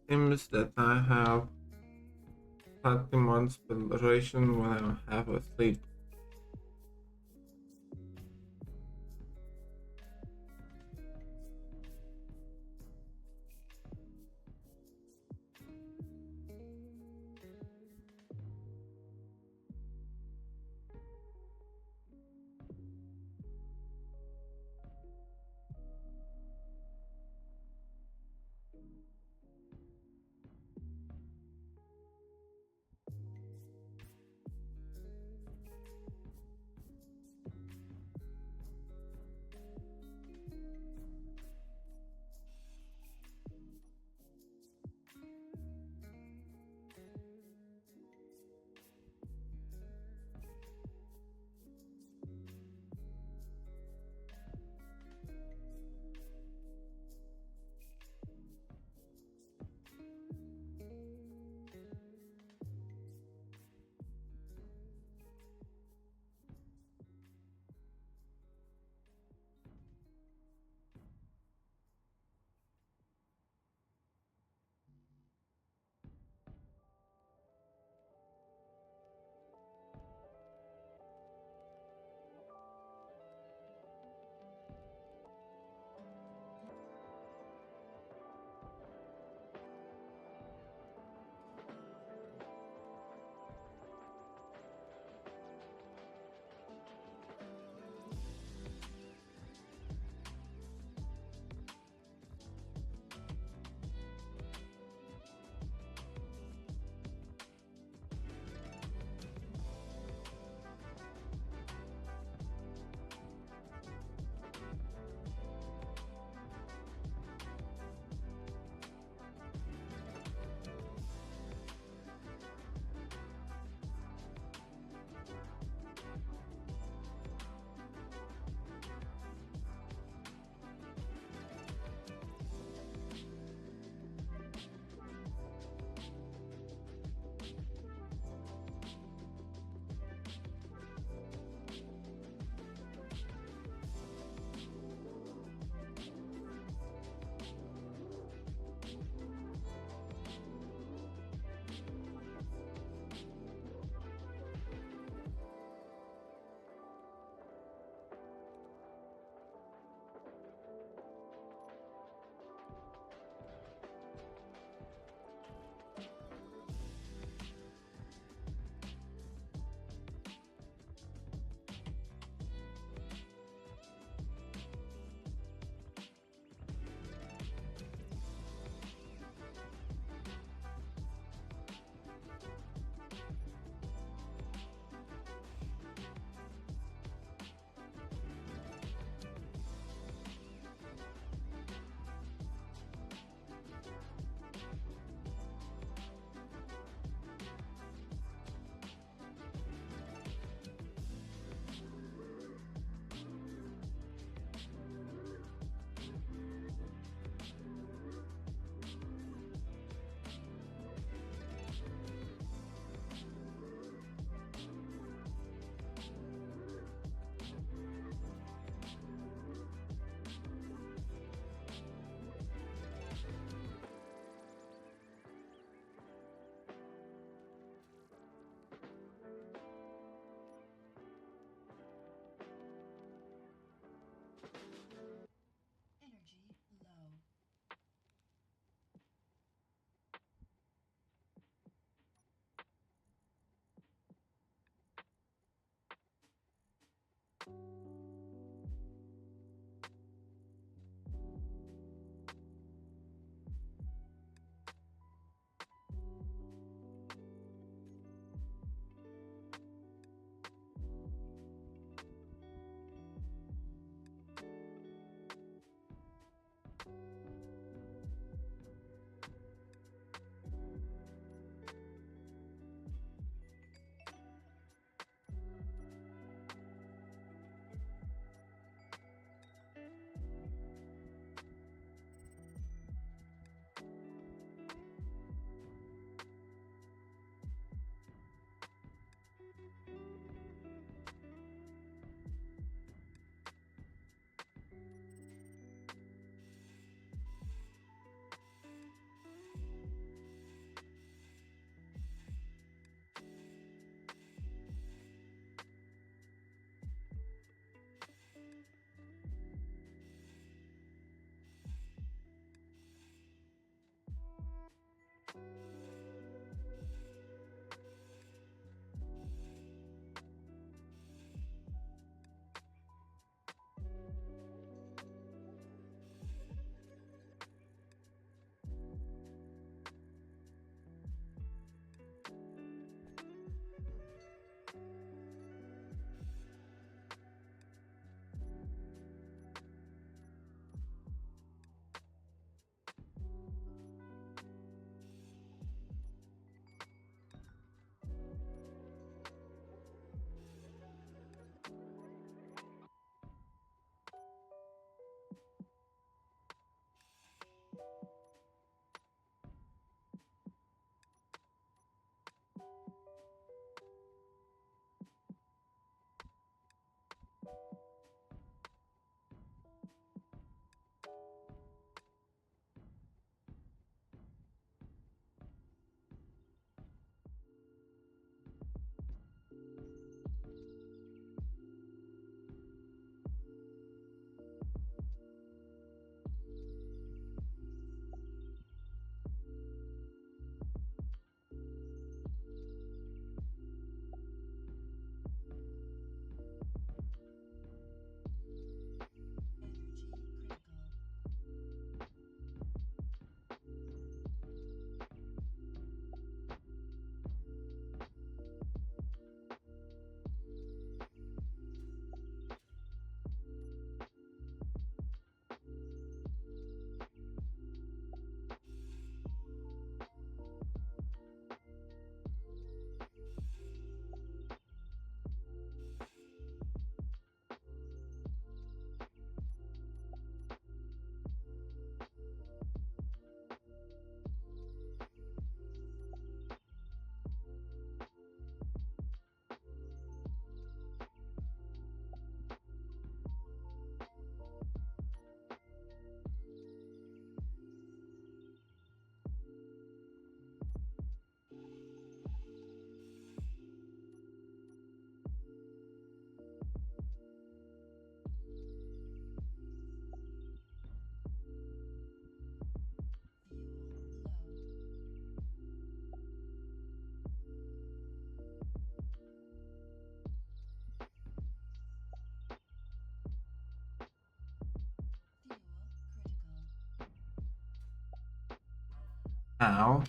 A: seems that I have 30 months duration when I have asleep. now.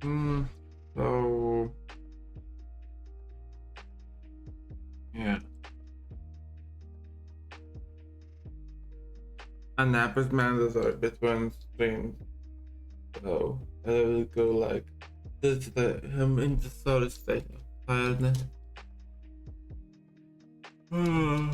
A: Hmm. So yeah, a nap is mandatory between streams. So I will go like this. I'm in the sort of state of tiredness. Hmm.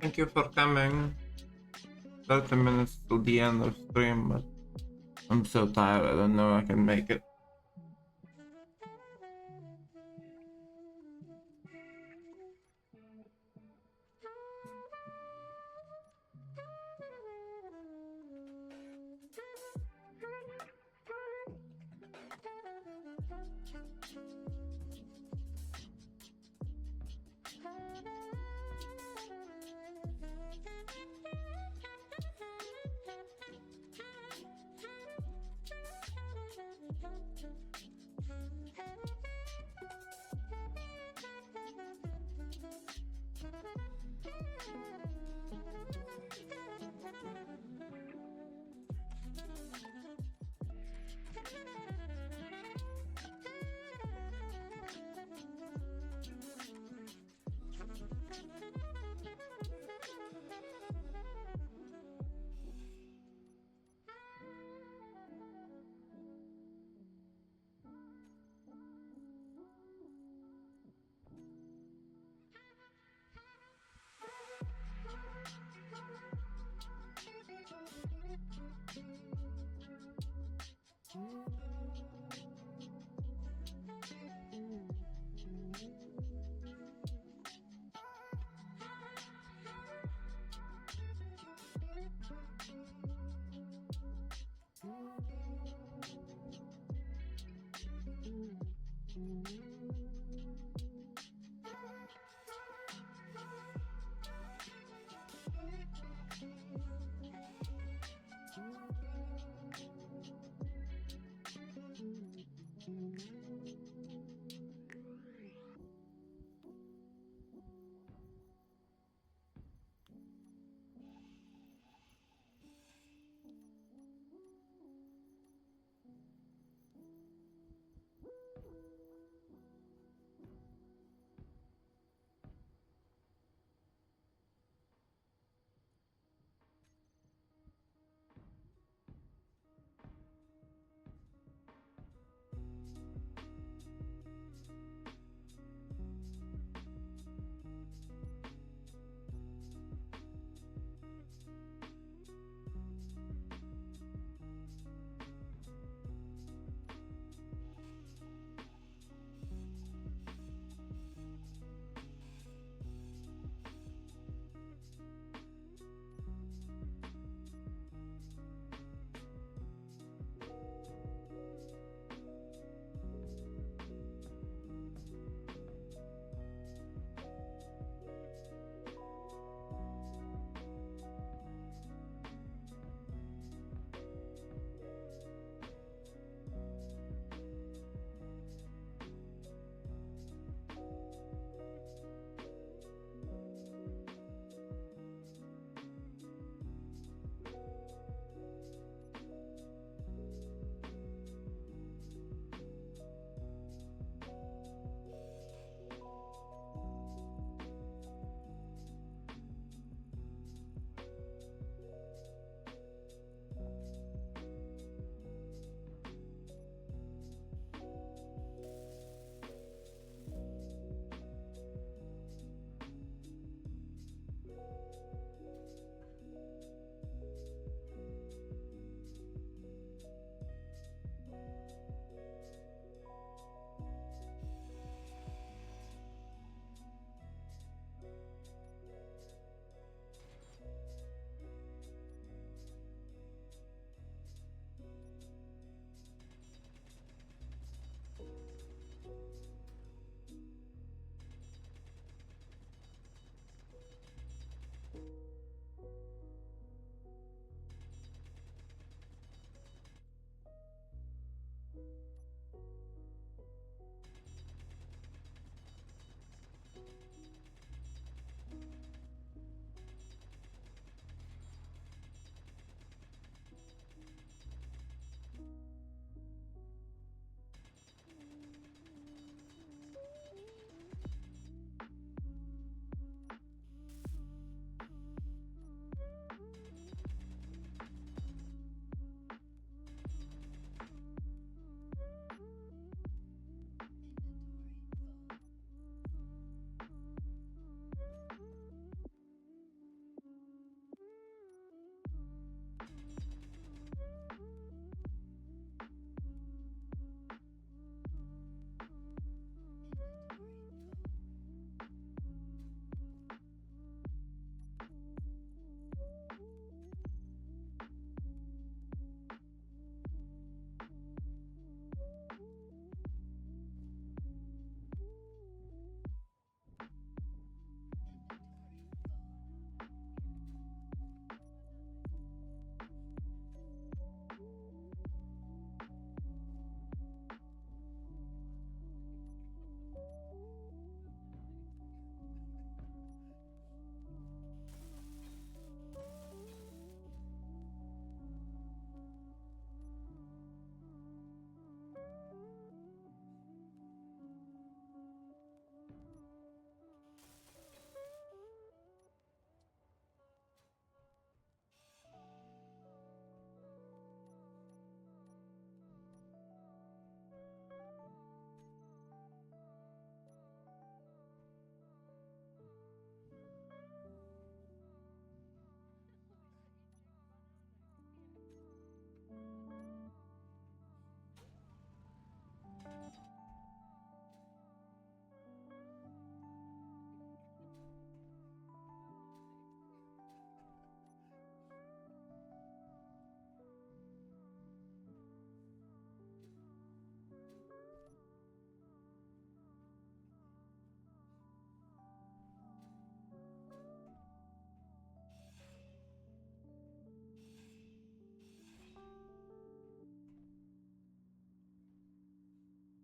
A: Thank you for coming. 30 minutes till the end of stream, but I'm so tired, I don't know I can make it.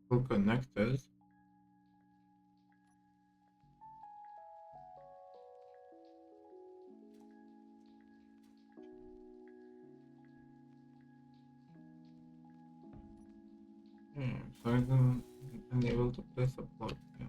A: Still connected. So I don't unable to place a block. Yeah.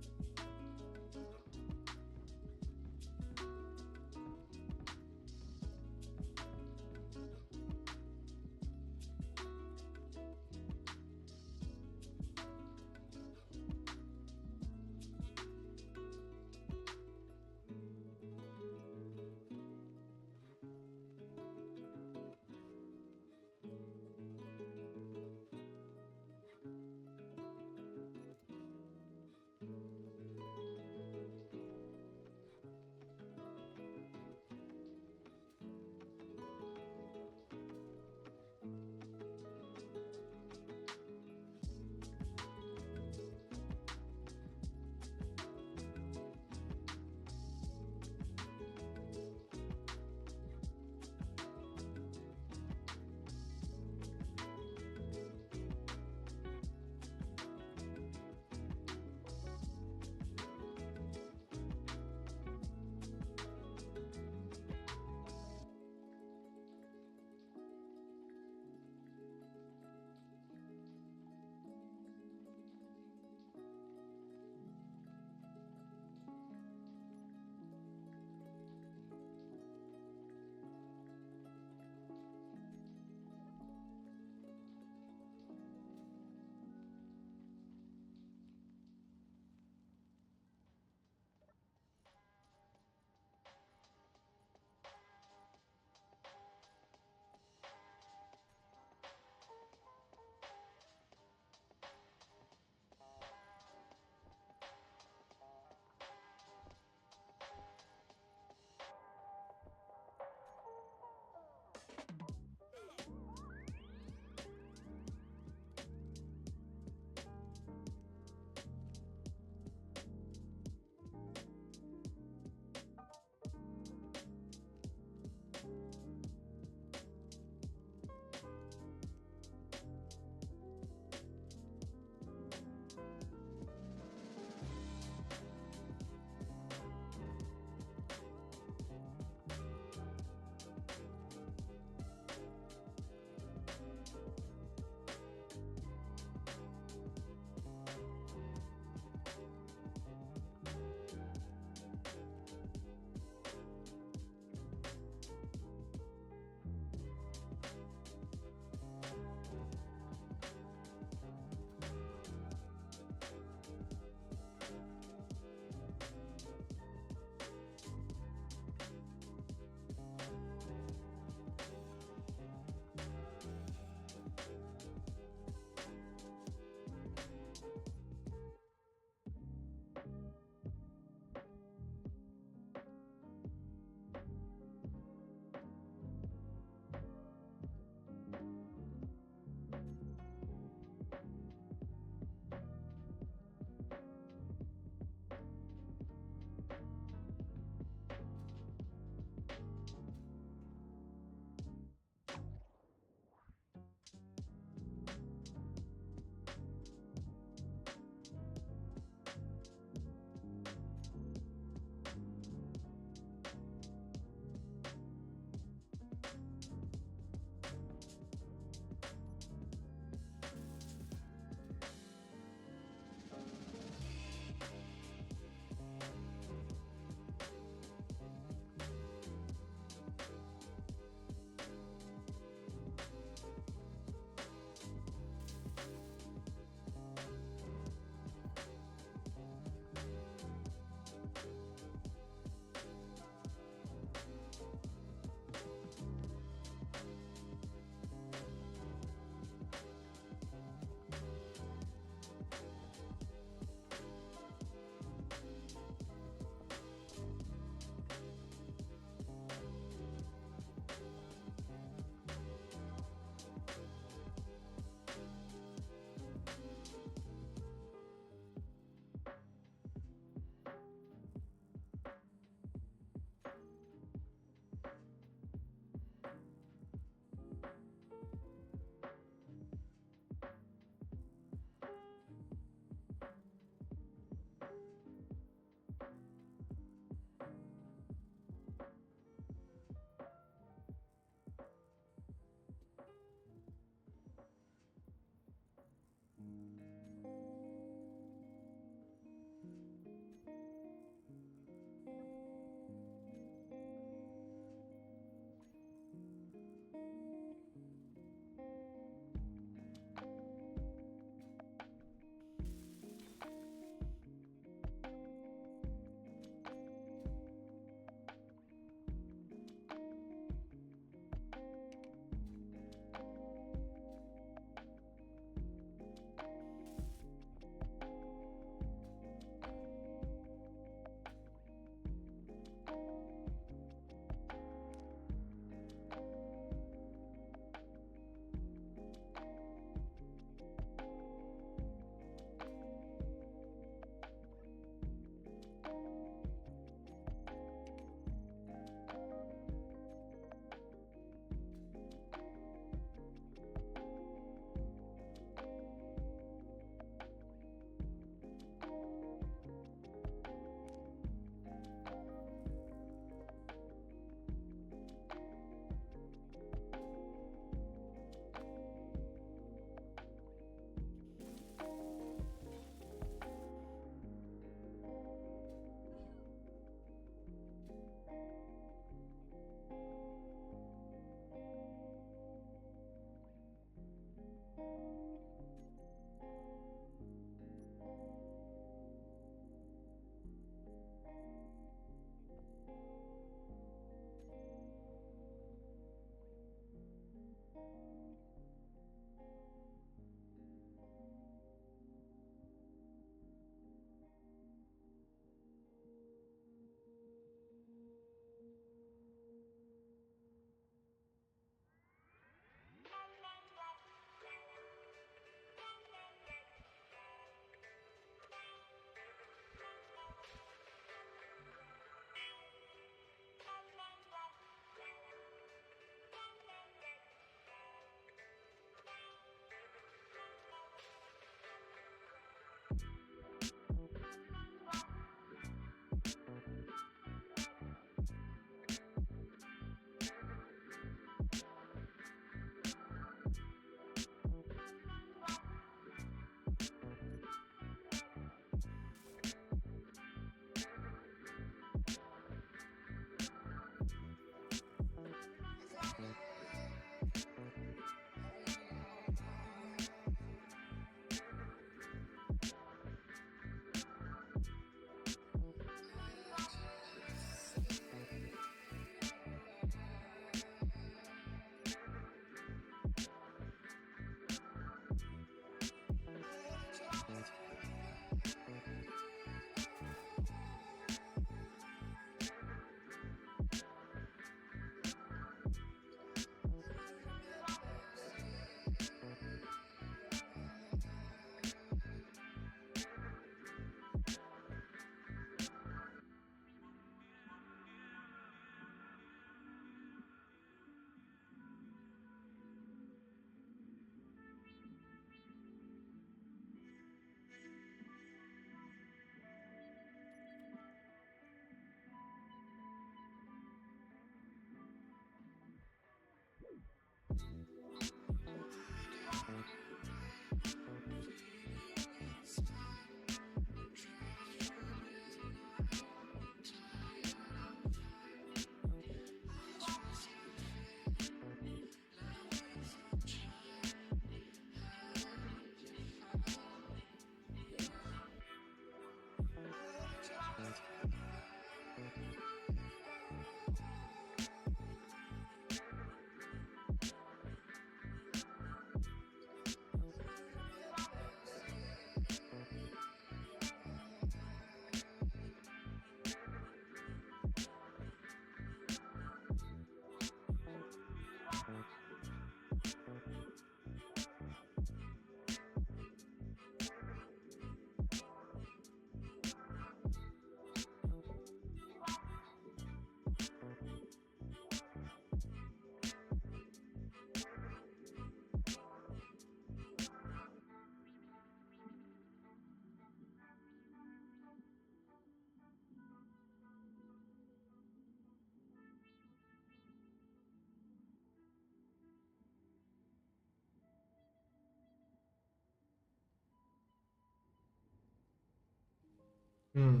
A: Hmm.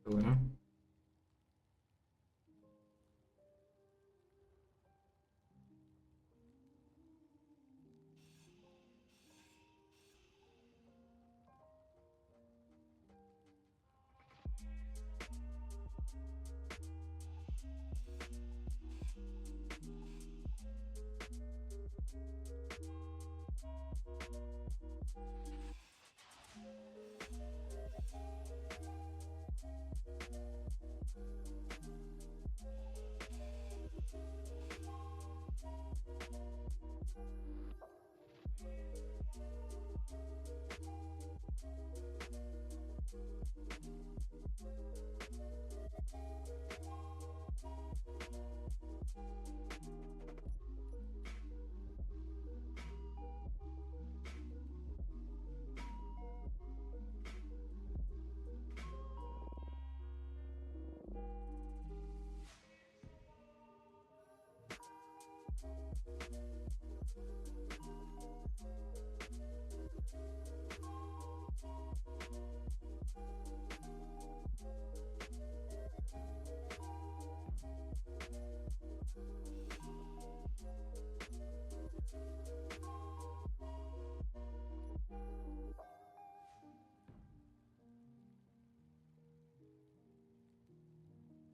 A: Cool.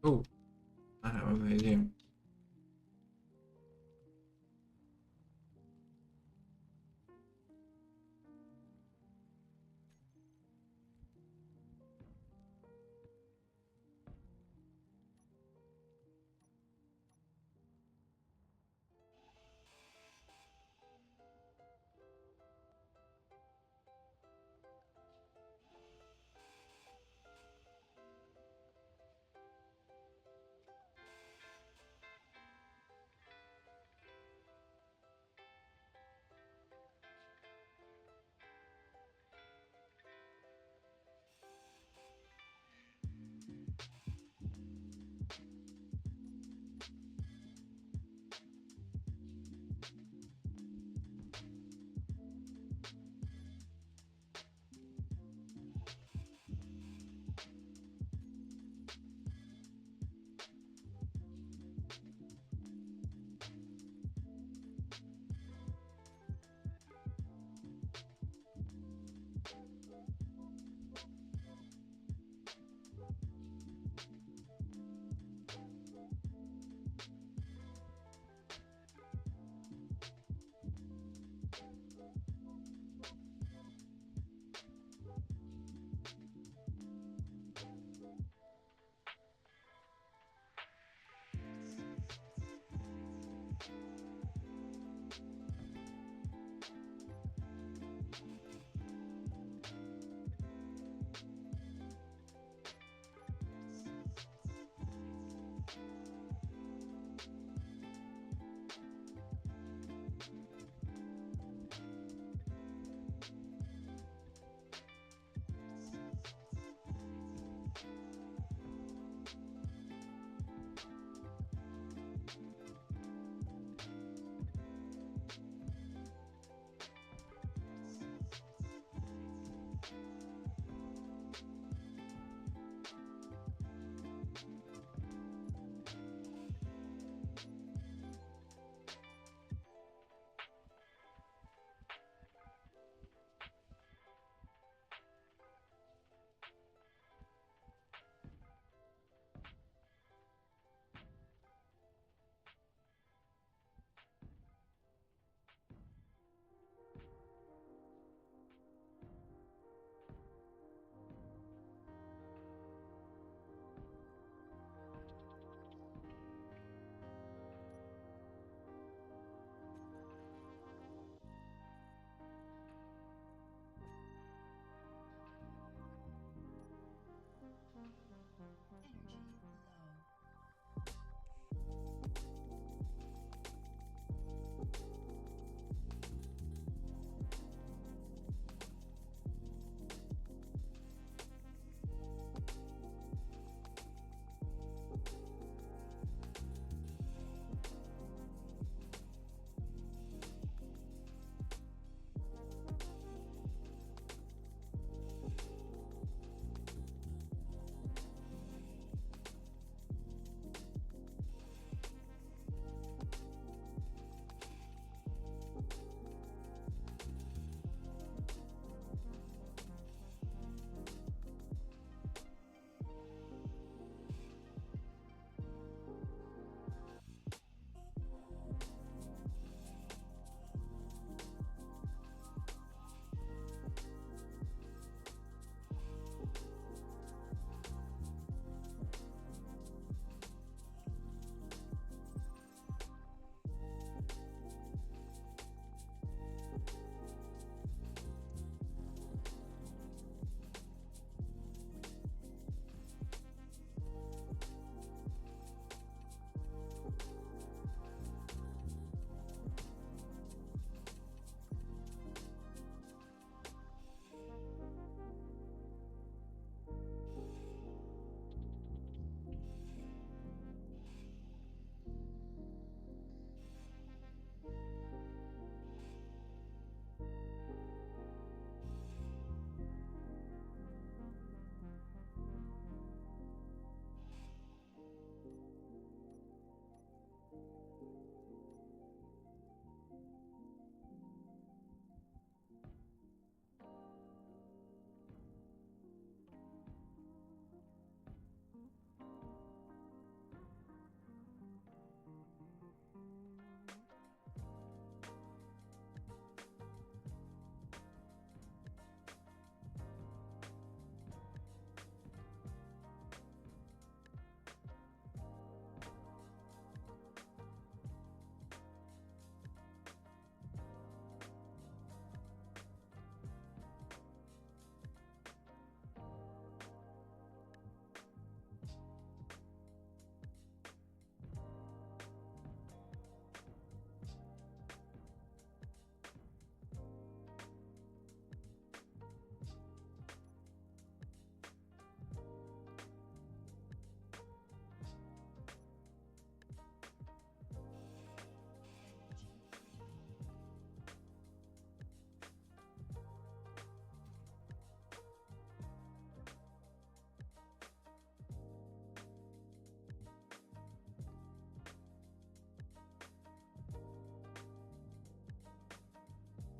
A: Oh, I have an idea.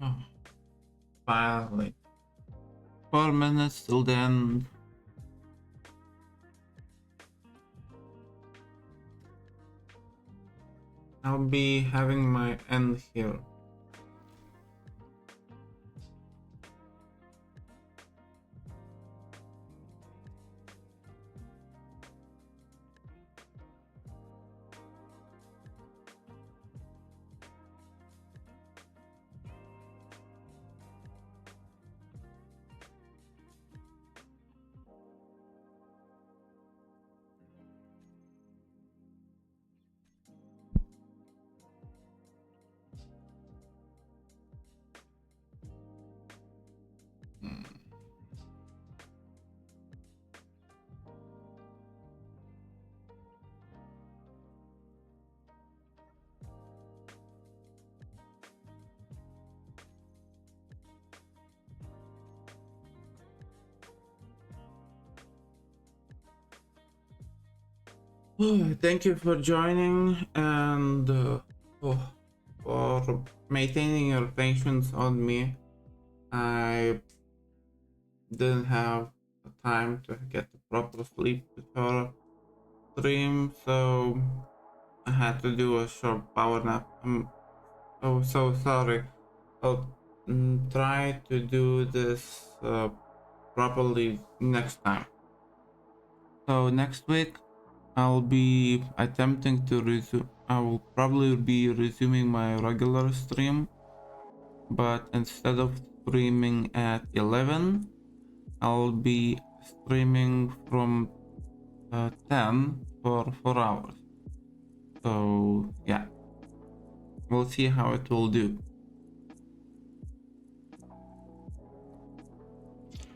A: Oh, finally. 4 minutes till the end. I'll be having my end here. Thank you for joining and for maintaining your patience on me. I didn't have the time to get the proper sleep before stream, so I had to do a short power nap. I'm so sorry. I'll try to do this properly next time. So next week I'll be attempting to resume. I will probably be resuming my regular stream, but instead of streaming at 11, I'll be streaming from 10 for 4 hours. So yeah, we'll see how it will do.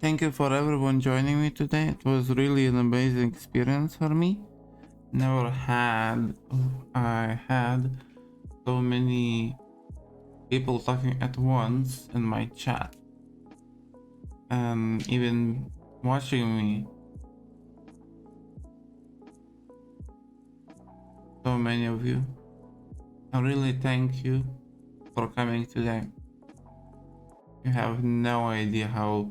A: Thank you for everyone joining me today. It was really an amazing experience for me. Never had I had so many people talking at once in my chat and even watching me. So many of you. I really thank you for coming today. You have no idea how,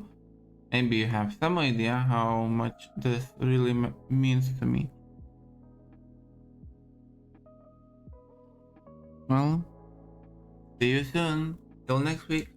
A: maybe you have some idea how much this really means to me. Well, see you soon. Till next week.